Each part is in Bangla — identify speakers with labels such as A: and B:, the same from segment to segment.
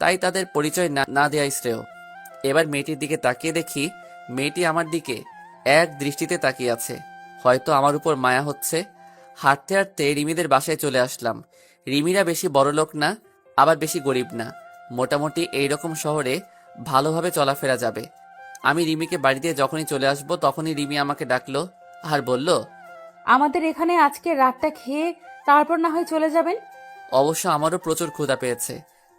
A: তাই তাদের পরিচয় না না দেওয়াই শ্রেয়। এবার মেয়েটির দিকে তাকিয়ে দেখি মেয়েটি আমার দিকে এক দৃষ্টিতে তাকিয়ে আছে, হয়তো আমার উপর মায়া হচ্ছে। হাঁটতে হাঁটতে রিমিদের বাসায় চলে আসলাম। রিমিরা বেশি বড়লোক না, আবার বেশি গরিব না, মোটামুটি এইরকম শহরে ভালোভাবে চলাফেরা যাবে। আমি রিমিকে বাড়ি দিয়ে যখনই চলে আসবো তখনই রিমি আমাকে ডাকলো আর বলল,
B: আমাদের এখানে আজকে রাতটা খেয়ে তারপর না হয় চলে যাবেন।
A: অবশ্য আমারও প্রচুর ক্ষুধা পেয়েছে,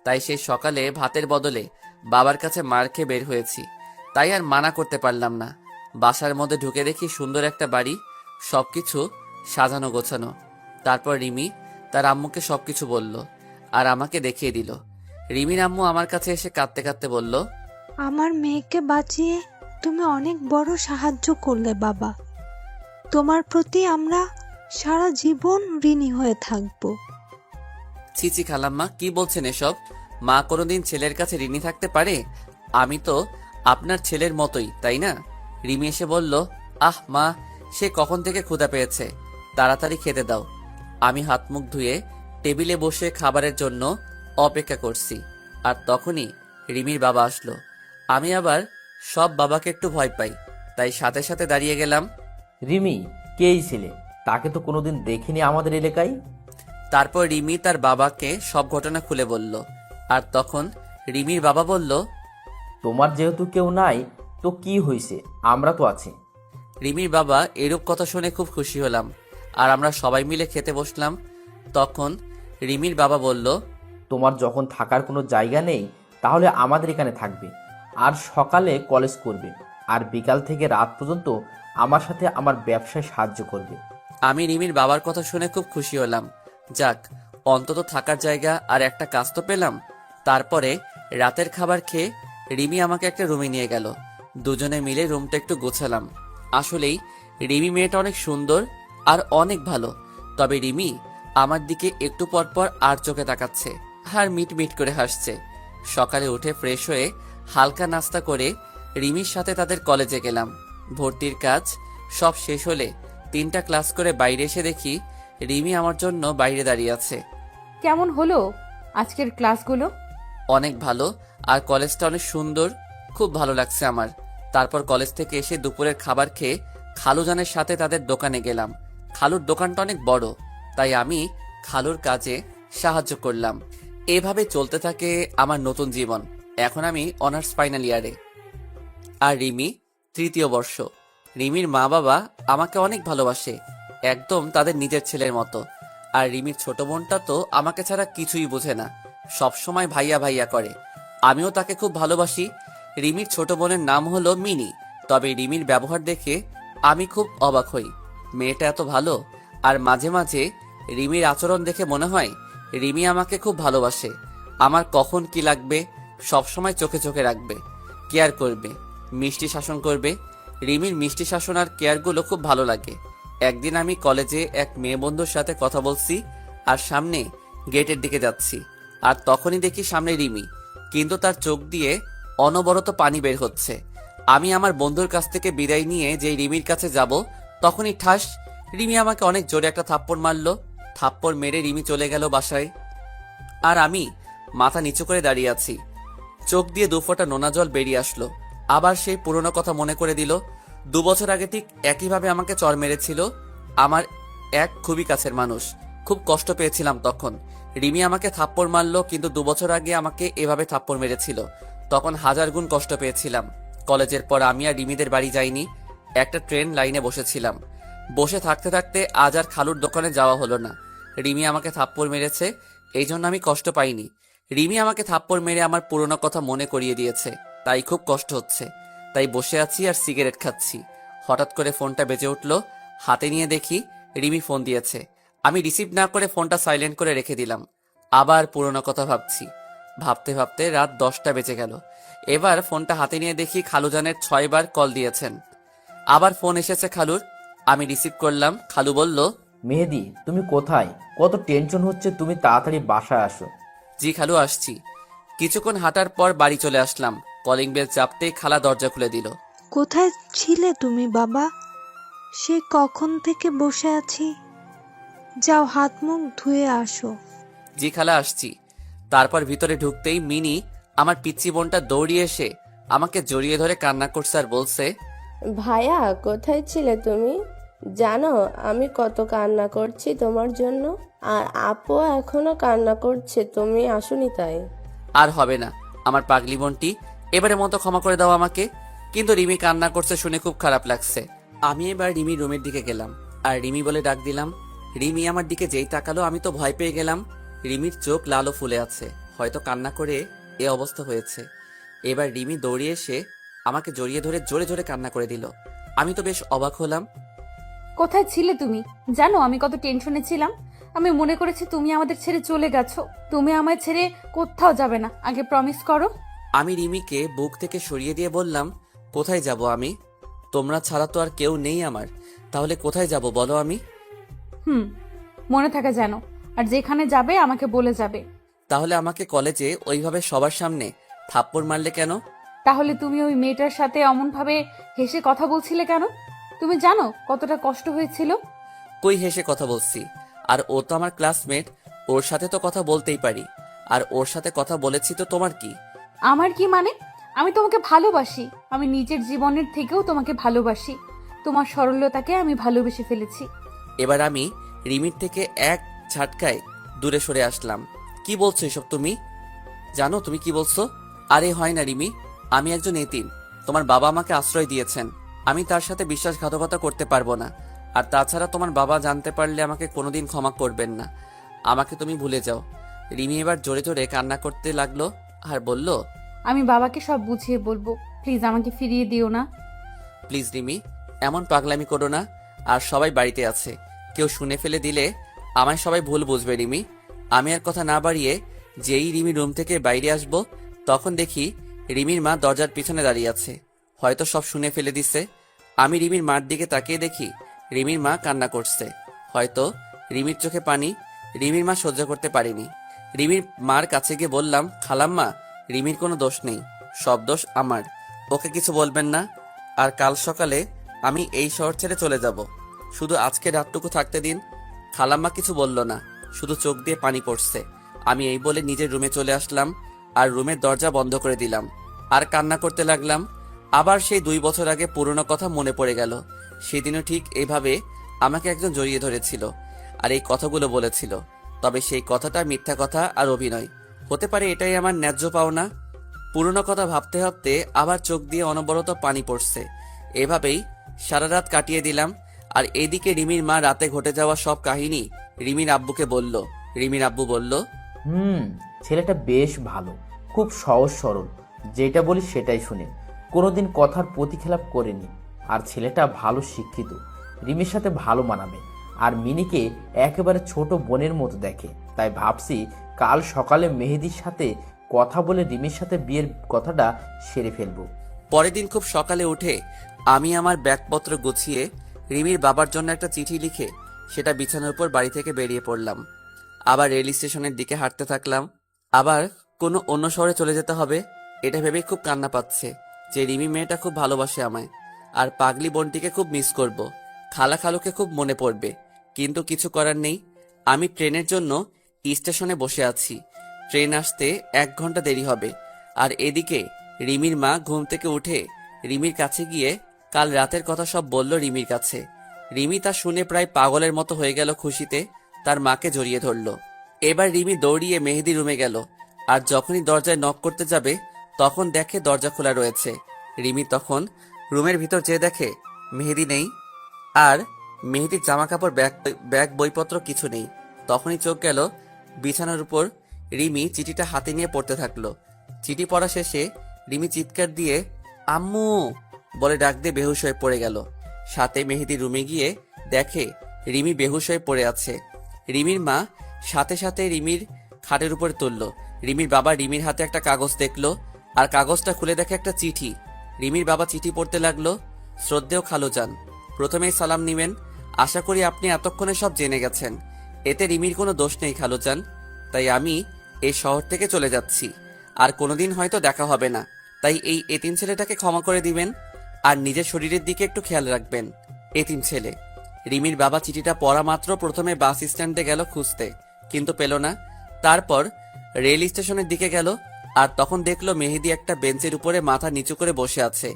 A: তাই সেই সকালে ভাতের বদলে বাবার কাছে মার খেয়ে বের হয়েছি। তাই আর মানা করতে পারলাম না। বাসার মধ্যে ঢুকে দেখি সুন্দর একটা বাড়ি, সবকিছু সাজানো গোছানো। তারপর রিমি তার আম্মুকে সবকিছু বলল আর আমাকে দেখিয়ে দিল। রিমির আম্মু আমার কাছে এসে কাঁদতে কাঁদতে বলল,
C: আমার মেয়েকে বাঁচিয়ে তুমি অনেক বড় সাহায্য করলে বাবা। তোমার প্রতি আমরা সারা জীবন ঋণী হয়ে থাকবো।
A: ছিছি খালাম্মা, কি বলছেন এসব? মা কোনোদিন ছেলের কাছে ঋণী থাকতে পারে? আমি তো আপনার ছেলের মতোই, তাই না? রিমি এসে বলল, আহ মা, সে কখন থেকে ক্ষুধা পেয়েছে, তাড়াতাড়ি খেতে দাও। আমি হাত মুখ ধুয়ে টেবিলে বসে খাবারের জন্য অপেক্ষা করছি। আর তখনই রিমির বাবা আসলো। আমি আবার সব বাবাকে একটু ভয় পাই, তাই সাথে সাথে দাঁড়িয়ে গেলাম।
D: রিমি, কে এই ছেলে? তাকে তো কোনোদিন দেখিনি আমাদের এলাকায়।
A: তারপর রিমি তার বাবাকে সব ঘটনা খুলে বলল। আর তখন রিমির বাবা বলল,
D: তোমার যেহেতু কেউ নাই তো কি হয়েছে, আমরা তো আছি।
A: রিমির বাবা এরূপ কথা শুনে খুব খুশি হলাম আর আমরা সবাই মিলে খেতে বসলাম। তখন রিমির বাবা বলল,
D: তোমার যখন থাকার কোনো জায়গা নেই তাহলে আমাদের এখানে থাকবে, আর সকালে কলেজ করবে, আর বিকাল থেকে রাত পর্যন্ত আমার সাথে আমার ব্যবসায় সাহায্য করবে।
A: আমি রিমির বাবার কথা শুনে খুব খুশি হলাম। যাক, অন্তত থাকার জায়গা আর একটা কাজ তো পেলাম। তারপরে রাতের খাবার খেয়ে রিমি আমাকে একটা রুমে নিয়ে গেল। দুজনে মিলে রুমটা একটু গোছালাম। আসলেই রিমি মেয়েটা অনেক সুন্দর আর অনেক ভালো। তবে রিমি আমার দিকে একটু পর পর আর চোখে তাকাচ্ছে আর মিট মিট করে হাসছে। সকালে উঠে ফ্রেশ হয়ে হালকা নাস্তা করে রিমির সাথে তাদের কলেজে গেলাম। ভর্তির কাজ সব শেষ হলে 3টা ক্লাস করে বাইরে এসে দেখি রিমি আমার জন্য বাইরে দাঁড়িয়ে আছে।
B: কেমন হলো আজকের ক্লাসগুলো?
A: অনেক ভালো, আর কলেজটা অনেক সুন্দর, খুব ভালো লাগছে আমার। তারপর কলেজ থেকে এসে দুপুরের খাবার খেয়ে খালুজানের সাথে তাদের দোকানে গেলাম। খালুর দোকানটা অনেক বড়, তাই আমি খালুর কাজে সাহায্য করলাম। এভাবে চলতে থাকে আমার নতুন জীবন। এখন আমি অনার্স ফাইনাল ইয়ারে, আর রিমি 3য় বর্ষ। রিমির মা বাবা আমাকে অনেক ভালোবাসে, একদম তাদের নিজের ছেলের মতো। আর রিমির ছোট বোনটা তো আমাকে ছাড়া কিছুই বোঝে না, সব সময় ভাইয়া ভাইয়া করে। আমিও তাকে খুব ভালোবাসি। রিমির ছোট বোনের নাম হলো মিনি। তবে রিমির ব্যবহার দেখে আমি খুব অবাক হই। মেয়েটা এত ভালো, আর মাঝে মাঝে রিমির আচরণ দেখে মনে হয় রিমি আমাকে খুব ভালোবাসে। আমার কখন কি লাগবে সব সময় চোখে চোখে রাখবে, কেয়ার করবে, মিষ্টি শাসন করবে। রিমির মিষ্টি শাসন আর কেয়ারগুলো খুব ভালো লাগে। একদিন আমি কলেজে এক মেয়ে বন্ধুর সাথে কথা বলছি আর সামনে গেটের দিকে যাচ্ছি, আর তখনই দেখি সামনে রিমি, কিন্তু তার চোখ দিয়ে অনবরত পানি বের হচ্ছে। আমি আমার বন্ধুর কাছ থেকে বিদায় নিয়ে যেই রিমির কাছে যাব তখনই ঠাস, রিমি আমাকে অনেক জোরে একটা থাপ্পড় মারলো। থাপ্পড় মেরে রিমি চলে গেল বাসায়, আর আমি মাথা নিচু করে দাঁড়িয়ে আছি। চোখ দিয়ে 2 ফোঁটা নোনা জল বেরিয়ে আসলো। আবার সেই পুরনো কথা মনে করে দিল। 2 বছর আগে ঠিক একইভাবে আমাকে চড় মেরেছিল আমার এক খুবই কাছের মানুষ। খুব কষ্ট পেয়েছিলাম তখন। রিমি আমাকে থাপ্পড় মারলো, কিন্তু 2 বছর আগে আমাকে এভাবে থাপ্পড় মেরেছিল, তখন 1000 গুণ কষ্ট পেয়েছিলাম। কলেজের পর আমি আর রিমিদের বাড়ি যাইনি, একটা ট্রেন লাইনে বসেছিলাম। বসে থাকতে থাকতে আজ আর খালুর দোকানে যাওয়া হলো না। রিমি আমাকে থাপ্পড় মেরেছে, এই জন্য আমি কষ্ট পাইনি। রিমি আমাকে থাপ্পড় মেরে আমার পুরনো কথা মনে করিয়ে দিয়েছে, তাই খুব কষ্ট হচ্ছে। তাই বসে আছি আর সিগারেট খাচ্ছি। হঠাৎ করে ফোনটা বেজে উঠলো। হাতে নিয়ে দেখি রিমি ফোন দিয়েছে। আমি রিসিভ না করে ফোনটা সাইলেন্ট করে রেখে দিলাম। আবার পুরনো কথা ভাবছি। ভাবতে ভাবতে রাত 10টা বেজে গেল। এবার ফোনটা হাতে নিয়ে দেখি খালুজানের 6 বার কল দিয়েছেন। আবার ফোন এসেছে খালুর। আমি রিসিভ করলাম। খালু বলল,
D: মেহেদি, তুমি কোথায়? কত টেনশন হচ্ছে, তুমি তাড়াতাড়ি বাসায় আসো।
A: জি খালু, আসছি। কিছুক্ষণ হাঁটার পর বাড়ি চলে আসলাম। কলিং বেল চাপতেই খালা দরজা খুলে দিল।
C: কোথায় ছিলে তুমি বাবা? সে কখন থেকে বসে আছি। যাও হাত মুখ ধুয়ে আসো।
A: জি খালা, আসছি। তারপর ভিতরে ঢুকতেই মিনি আমার পিচ্চি বোনটা দৌড়িয়ে এসে আমাকে জড়িয়ে ধরে কান্না করছে আর বলছে,
E: ভাইয়া কোথায় ছিলে তুমি? জানো আমি কত কান্না করছি তোমার জন্য, আর আপু এখনো কান্না করছে তুমি আসোনি তাই।
A: আর হবে না আমার পাগলি বোনটি, এবারের মতো ক্ষমা করে দাও আমাকে। কিন্তু রিমি কান্না করছে শুনে খুব খারাপ লাগছে। আমি এবার রিমি রুমের দিকে গেলাম আর রিমি বলে ডাক দিলাম। রিমি আমার দিকে যেই তাকালো আমি তো ভয় পেয়ে গেলাম। রিমির চোখ লাল ও ফুলে আছে, হয়তো কান্না করে এ অবস্থা হয়েছে। এবার রিমি দৌড়িয়ে এসে আমাকে জড়িয়ে ধরে জোরে জোরে কান্না করে দিল। আমি তো বেশ অবাক হলাম।
B: কোথায় ছিলে তুমি? জানো আমি কত টেনশনে ছিলাম। আমি মনে করেছি তুমি আমাদের ছেড়ে চলে গেছো। তুমি আমায় ছেড়ে কোথাও যাবে না, আগে প্রমিস করো।
A: আমি রিমিকে বুক থেকে সরিয়ে দিয়ে বললাম, কোথায় যাব আমি? তোমরা ছাড়া তো আর কেউ নেই আমার, তাহলে কোথায় যাব বলো আমি?
B: মনে থাকে যেন, আর যেখানে যাবে আমাকে বলে যাবে।
A: তাহলে আমাকে কলেজে ওইভাবে সবার সামনে থাপ্পড় মারলে কেন?
B: তাহলে তুমি ওই মেয়েটার সাথে অমন ভাবে হেসে কথা বলছিলে কেন? তুমি জানো কতটা কষ্ট হয়েছিল?
A: কই হেসে কথা বলছি? আর ও তো আমার ক্লাসমেট, ওর সাথে তো কথা বলতেই পারি। আর ওর সাথে কথা বলেছি তো তোমার কি?
B: আমার কি মানে? আমি তোমাকে ভালোবাসি। আমি নিজের জীবনের থেকেও তোমাকে ভালোবাসি। তোমার সরলতাকে আমি ভালোবেসে ফেলেছি।
A: এবার আমি রিমির থেকে এক ঝাটকায় দূরে সরে আসলাম। কি বলছো এসব তুমি? জানো তুমি কি বলছো? আরে হয় না রিমি, আমি একজন এতিম। তোমার বাবা আমাকে আশ্রয় দিয়েছেন, আমি তার সাথে বিশ্বাসঘাতকতা করতে পারবো না। আর তাছাড়া তোমার বাবা জানতে পারলে আমাকে কোনোদিন ক্ষমা করবেন না। আমাকে তুমি ভুলে যাও। রিমি এবার জোরে জোরে কান্না করতে লাগলো আর বলল,
B: আমি বাবাকে সব বুঝিয়ে বলবো। প্লিজ আমাকে ফিরিয়ে দিও না।
A: প্লিজ রিমি, এমন পাগলামি করো না। আর সবাই বাড়িতে আছে, কেউ শুনে ফেলে দিলে আমায় সবাই ভুল বুঝবে রিমি। আমি আর কথা না বাড়িয়ে যেই রিমি রুম থেকে বাইরে আসবো, তখন দেখি রিমির মা দরজার পিছনে দাঁড়িয়ে আছে। হয়তো সব শুনে ফেলে দিছে। আমি রিমির মার দিকে তাকিয়ে দেখি রিমির মা কান্না করছে। হয়তো রিমির চোখে পানি। রিমির মা সহ্য করতে পারেনি। রিমির মার কাছে গিয়ে বললাম, খালাম্মা, রিমির কোনো দোষ নেই, সব দোষ আমার। ওকে কিছু বলবেন না। আর কাল সকালে আমি এই শহর ছেড়ে চলে যাব। শুধু আজকে রাতটুকু থাকতে দিন। খালাম্মা কিছু বলল না, শুধু চোখ দিয়ে পানি পড়ছে। আমি এই বলে নিজের রুমে চলে আসলাম আর রুমের দরজা বন্ধ করে দিলাম আর কান্না করতে লাগলাম। আবার সেই 2 বছর আগে পুরনো কথা মনে পড়ে গেল। সেদিনও ঠিক এইভাবে আমাকে একজন জড়িয়ে ধরেছিল আর এই কথাগুলো বলেছিল। তবে সেই কথাটা মিথ্যা কথা আর অভিনয় হতে পারে, এটাই আমার ন্যায্য পাওনা। পুরনো কথা ভাবতে ভাবতে আবার চোখ দিয়ে অনবরত পানি পড়ছে। এভাবেই সারা রাত কাটিয়ে দিলাম। আর এদিকে রিমির মা রাতে ঘটে যাওয়া সব কাহিনী রিমির আব্বুকে বলল। রিমির আব্বু বলল,
D: ছেলেটা বেশ ভালো, খুব সহজ সরল, যেটা বলি সেটাই শুনে, কোনোদিন কথার প্রতিখেলাপ করেনি। আর ছেলেটা ভালো শিক্ষিত, রিমির সাথে ভালো মানাবে। আর মিনিকে একেবারে ছোট বোনের মতো দেখে। তাই ভাবছি কাল সকালে মেহেদির সাথে কথা বলে রিমির সাথে বিয়ের কথাটা সেরে ফেলবো।
A: পরের দিন খুব সকালে উঠে আমি আমার ব্যাগপত্র গুছিয়ে রিমির বাবার জন্য একটা চিঠি লিখে সেটা বিছানার উপর বাড়ি থেকে বেরিয়ে পড়লাম। আবার রেল স্টেশনের দিকে হাঁটতে থাকলাম। আবার কোনো অন্য শহরে চলে যেতে হবে, এটা ভেবে খুব কান্না পাচ্ছে যে রিমি মেয়েটা খুব ভালোবাসে আমায়। আর পাগলি বোনটিকে খুব মিস করব। খালা খালুকে খুব মনে পড়বে। কিন্তু কিছু করার নেই। আমি ট্রেনের জন্য স্টেশনে বসে আছি। ট্রেন আসতে 1 ঘন্টা দেরি হবে। আর এদিকে রিমির মা ঘুম থেকে উঠে রিমির কাছে গিয়ে কাল রাতের কথা সব বলল রিমির কাছে। রিমি তা শুনে প্রায় পাগলের মতো হয়ে গেল খুশিতে, তার মাকে জড়িয়ে ধরল। এবার রিমি দৌড়িয়ে মেহেদি রুমে গেল। আর যখনই দরজায় নক করতে যাবে তখন দেখে দরজা খোলা রয়েছে। রিমি তখন রুমের ভিতর যেয়ে দেখে মেহেদি নেই, আর মেহেদির জামা কাপড় ব্যাগ বইপত্র কিছু নেই। তখনই চোখ গেল বিছানার উপর। রিমি চিঠিটা হাতে নিয়ে পড়তে থাকলো। চিঠি পড়া শেষে রিমি চিৎকার দিয়ে আম্মু বলে ডাক দিয়ে বেহুশ হয়ে পড়ে গেল। সাথে মেহেদি রুমে গিয়ে দেখে রিমি বেহুশ হয়ে পড়ে আছে। রিমির মা সাথে সাথে রিমির খাটের উপর তুলল। রিমির বাবা রিমির হাতে একটা কাগজ দেখলো আর কাগজটা খুলে দেখে একটা চিঠি। রিমির বাবা চিঠি পড়তে লাগলো, শ্রদ্ধেয় খালুজান, প্রথমেই সালাম নিবেন। আশা করি আপনি এতক্ষণে সব জেনে গেছেন। এতে রিমির কোনো দোষ নেই খালুজান, তাই আমি এই শহর থেকে চলে যাচ্ছি। আর কোনোদিন হয়তো দেখা হবে না, তাই এই এতিম ছেলেটাকে ক্ষমা করে দিবেন আর নিজের শরীরের দিকে একটু খেয়াল রাখবেন। এতিম ছেলে। রিমির বাবা চিঠিটা পড়া মাত্র প্রথমে বাস স্ট্যান্ডে গেল খুঁজতে, কিন্তু পেল না। তারপর রেল স্টেশনের দিকে গেল, আর তখন দেখলো মেহেদি একটা বেঞ্চের উপরে মাথা নিচু করে বসে আছে।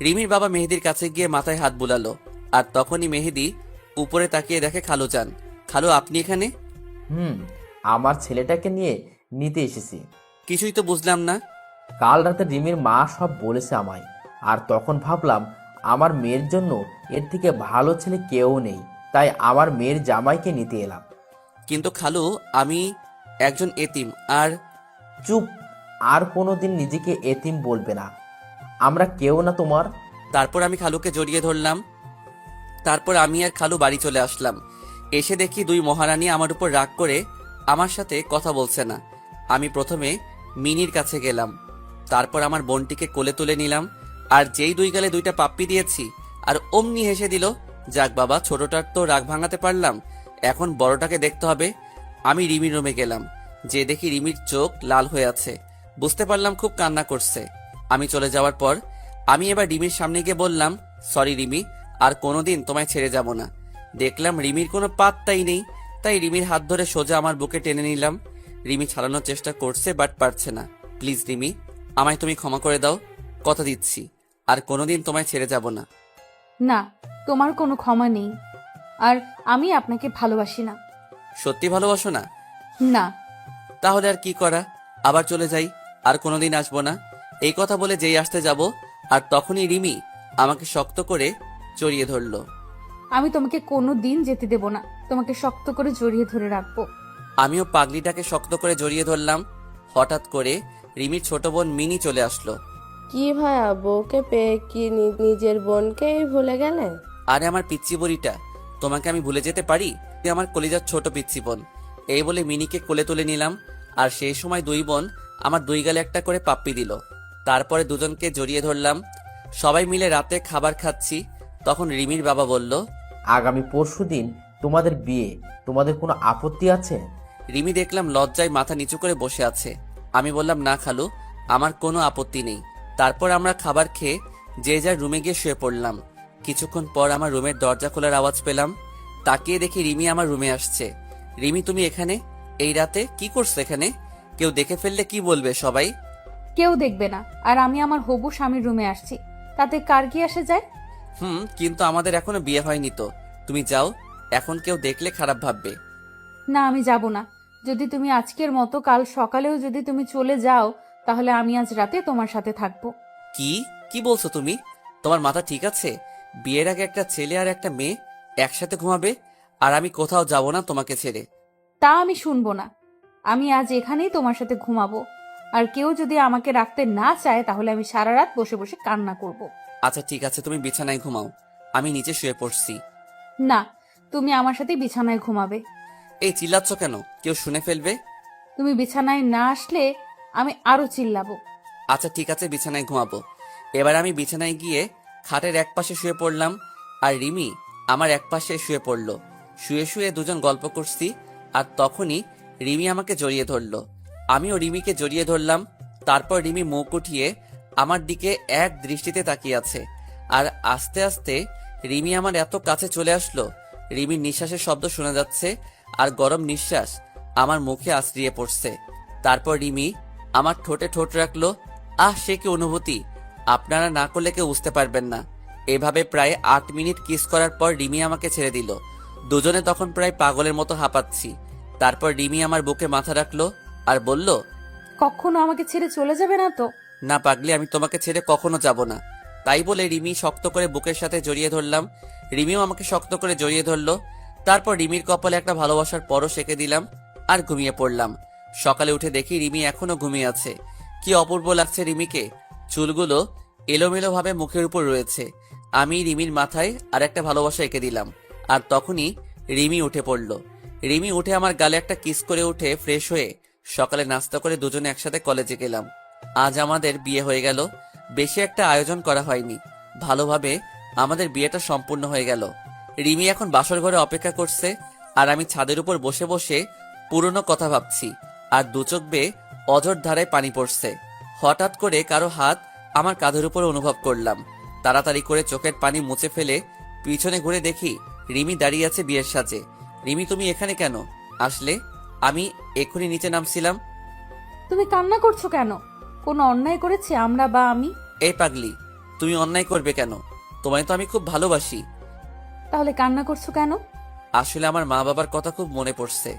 A: রিমির বাবা মেহেদির কাছে গিয়ে মাথায় হাত বুলালো। আর তখনই মেহেদি উপরে তাকিয়ে দেখে খালুজান। খালু, আপনি এখানে?
D: আমার ছেলেটাকে নিতে এসেছি।
A: কিছুই তো বুঝলাম না।
D: কাল রাতে রিমির মা সব বলেছে আমায়, আর তখন ভাবলাম আমার মেয়ের জন্য এর থেকে ভালো ছেলে কেউ নেই, তাই আমার মেয়ের জামাইকে নিতে এলাম।
A: কিন্তু খালু, আমি একজন এতিম। আর
D: চুপ, আর কোনোদিন নিজেকে এতিম বলবে না, আমরা কেউ না তোমার।
A: তারপর আমি খালুকে জড়িয়ে ধরলাম। তারপর আমি আর খালু বাড়ি চলে আসলাম। এসে দেখি দুই মহারানী আমার উপর রাগ করে আমার সাথে কথা বলছে না। আমি প্রথমে মিনির কাছে গেলাম, তারপর আমার বোনটিকে কোলে তুলে নিলাম। আর যেই দুই গালে দুইটা পাপ্পি দিয়েছি, আর অমনি হেসে দিল। যাক বাবা, ছোটটার তো রাগ ভাঙাতে পারলাম, এখন বড়টাকে দেখতে হবে। আমি রিমির রুমে গেলাম, যে দেখি রিমির চোখ লাল হয়ে আছে। বুঝতে পারলাম খুব কান্না করছে। আমি চলে যাওয়ার পর আমি এবার রিমির সামনে গিয়ে বললাম, সরি রিমি, আর কোনোদিন তোমায় ছেড়ে যাব না। দেখলাম রিমির কোনো পাত্তাই নেই, তাই রিমির হাত ধরে সোজা আমার বুকে টেনে নিলাম। রিমি ছাড়ানোর চেষ্টা করছে, বাট পারছে না। প্লিজ রিমি, আমায় তুমি ক্ষমা করে দাও, কথা দিচ্ছি আর কোনোদিন তোমায় ছেড়ে যাব না।
B: না, তোমার কোনো ক্ষমা নেই, আর আমি আপনাকে ভালোবাসি না।
A: সত্যি ভালোবাসো না?
B: না।
A: তাহলে আর কি করা, আবার চলে যাই, আর কোনোদিন আসবো না। এই কথা বলে যেই আসতে যাব, আর তখনই রিমি আমাকে শক্ত করে জড়িয়ে ধরলো।
B: আমি তোমাকে কোনো দিন যেতে দেব না, তোমাকে শক্ত করে জড়িয়ে ধরে রাখবো।
A: আমিও পাগলিটাকে শক্ত করে জড়িয়ে ধরলাম। হঠাৎ করে রিমির ছোট বোন মিনি চলে আসলো।
E: কি ভাইয়া, বউকে পেয়ে কি নিজের বোনকেই ভুলে গেলে?
A: আরে আমার পিচ্চি বড়িটা, তোমাকে আমি ভুলে যেতে পারি? তুই আমার কলিজার ছোট পিচ্চি বোন। এই বলে মিনিকে কোলে তুলে নিলাম। আর সেই সময় দুই বোন আমার দুই গালে একটা করে পাপ্পি দিল। তারপরে দুজনকে জড়িয়ে ধরলাম। সবাই মিলে রাতে খাবার খাচ্ছি। তখন রিমির বাবা বলল,
D: আগামী পরশুদিন তোমাদের বিয়ে, তোমাদের কোনো আপত্তি আছে?
A: রিমি দেখলাম লজ্জায় মাথা নিচু করে বসে আছে। আমি বললাম, না খালু, আমার কোনো আপত্তি নেই। তারপর আমরা খাবার খেয়ে যে যার রুমে গিয়ে শুয়ে পড়লাম। কিছুক্ষণ পর আমার রুমের দরজা খোলার আওয়াজ পেলাম। তাকিয়ে দেখি রিমি আমার রুমে আসছে। রিমি, তুমি এখানে এই রাতে কি করছো এখানে? কেউ দেখে ফেললে কি বলবে সবাই?
B: কেউ দেখবে না, আর আমি আমার হবু স্বামীর রুমে আসছি, তাতে কার কি আসে যায়?
A: কিন্তু আমাদের এখনো বিয়ে হয়নি তো। তুমি যাও, এখন কেউ দেখলে খারাপ ভাববে।
B: না, আমি যাব না। যদি তুমি আজকের মতো কাল সকালেও যদি তুমি চলে যাও, তাহলে আমি আজ রাতে তোমার সাথে থাকবো।
A: কি কি বলছো তুমি? তোমার মাথা ঠিক আছে? বিয়ের আগে একটা ছেলে আর একটা মেয়ে একসাথে ঘুমাবে, আর আমি কোথাও যাব না তোমাকে ছেড়ে।
B: তা আমি শুনবো না। আমি আজ এখানেই তোমার সাথে ঘুমাবো, আর কেউ যদি আমাকে রাখতে না চায় তাহলে আমি সারা রাত বসে বসে কান্না করব।
A: আচ্ছা ঠিক আছে, তুমি বিছানায় ঘুমাও, আমি নিচে শুয়ে পড়ছি।
B: না, তুমি আমার সাথে বিছানায় ঘুমাবে।
A: এই চিল্লাচ্ছ কেন? কেউ শুনে ফেলবে।
B: তুমি বিছানায় না আসলে আমি আরো চিল্লাবো।
A: আচ্ছা ঠিক আছে, বিছানায় ঘুমাবো। এবার আমি বিছানায় গিয়ে খাটের এক পাশে শুয়ে পড়লাম, আর রিমি আমার এক পাশে শুয়ে পড়লো। শুয়ে শুয়ে দুজন গল্প করছি, আর তখনই রিমি আমাকে জড়িয়ে ধরলো। আমিও রিমিকে জড়িয়ে ধরলাম। তারপর রিমি মুখ উঠিয়ে আমার দিকে এক দৃষ্টিতে তাকিয়ে আছে। আর আস্তে আস্তে রিমি আমার এত কাছে চলে আসলো, রিমির নিঃশ্বাসের শব্দ শোনা যাচ্ছে, আর গরম নিঃশ্বাস আমার মুখে আশ্রিয়ে পড়ছে। তারপর রিমি আমার ঠোঁটে ঠোঁট রাখলো। সে কি অনুভূতি, আপনারা না করলে কেউ বুঝতে পারবেন না। এভাবে প্রায় 8 মিনিট কিস করার পর রিমি আমাকে ছেড়ে দিল। দুজনে তখন প্রায় পাগলের মতো হাঁপাচ্ছি। তারপর রিমি আমার বুকে মাথা রাখলো আর বলল,
B: কখনো আমাকে ছেড়ে চলে যাবে না তো?
A: না পাগলি, আমি তোমাকে ছেড়ে কখনো যাব না। তাই বলে রিমি শক্ত করে বুকের সাথে জড়িয়ে ধরলাম। রিমিও আমাকে শক্ত করে জড়িয়ে ধরলো। তারপর রিমির কপালে একটা ভালোবাসার পরশ এঁকে দিলাম, আর ঘুমিয়ে পড়লাম। সকালে উঠে দেখি রিমি এখনো ঘুমিয়ে আছে। কি অপূর্ব লাগছে রিমিকে। চুলগুলো এলোমেলো ভাবে মুখের উপর রয়েছে। আমি রিমির মাথায় আর একটা ভালোবাসা এঁকে দিলাম, আর তখনই রিমি উঠে পড়ল। রিমি উঠে আমার গালে একটা কিস করে উঠে ফ্রেশ হয়ে সকালে নাস্তা করে দুজনে একসাথে কলেজে গেলাম। আজ আমাদের বিয়ে হয়ে গেল। বেশি একটা আয়োজন করা হয়নি, ভালোভাবে আমাদের বিয়েটা সম্পূর্ণ হয়ে গেল। রিমি এখন বাসর ঘরে অপেক্ষা করছে, আর আমি ছাদের উপর বসে বসে পুরনো কথা ভাবছি, আর দু চোখ বেয়ে অঝোর ধারায় পানি পড়ছে। হঠাৎ করে কারো হাত আমার কাঁধের উপর অনুভব করলাম। তাড়াতাড়ি করে চোখের পানি মুছে ফেলে পিছনে ঘুরে দেখি রিমি দাঁড়িয়ে আছে বিয়ের সাজে। রিমি, তুমি এখানে কেন আসলে? আমি এক্ষুনি নিচে নামছিলাম।
B: তুমি কান্না করছো কেন? কোনো অন্যায় করেছি আমরা বা আমি?
A: এই পাগলি, তুমি অন্যায় করবে কেন? তোমায় তো আমি খুব ভালোবাসি।
B: তাহলে কান্না করছো কেন?
A: আসলে আমার মা বাবার কথা খুব মনে পড়ছে,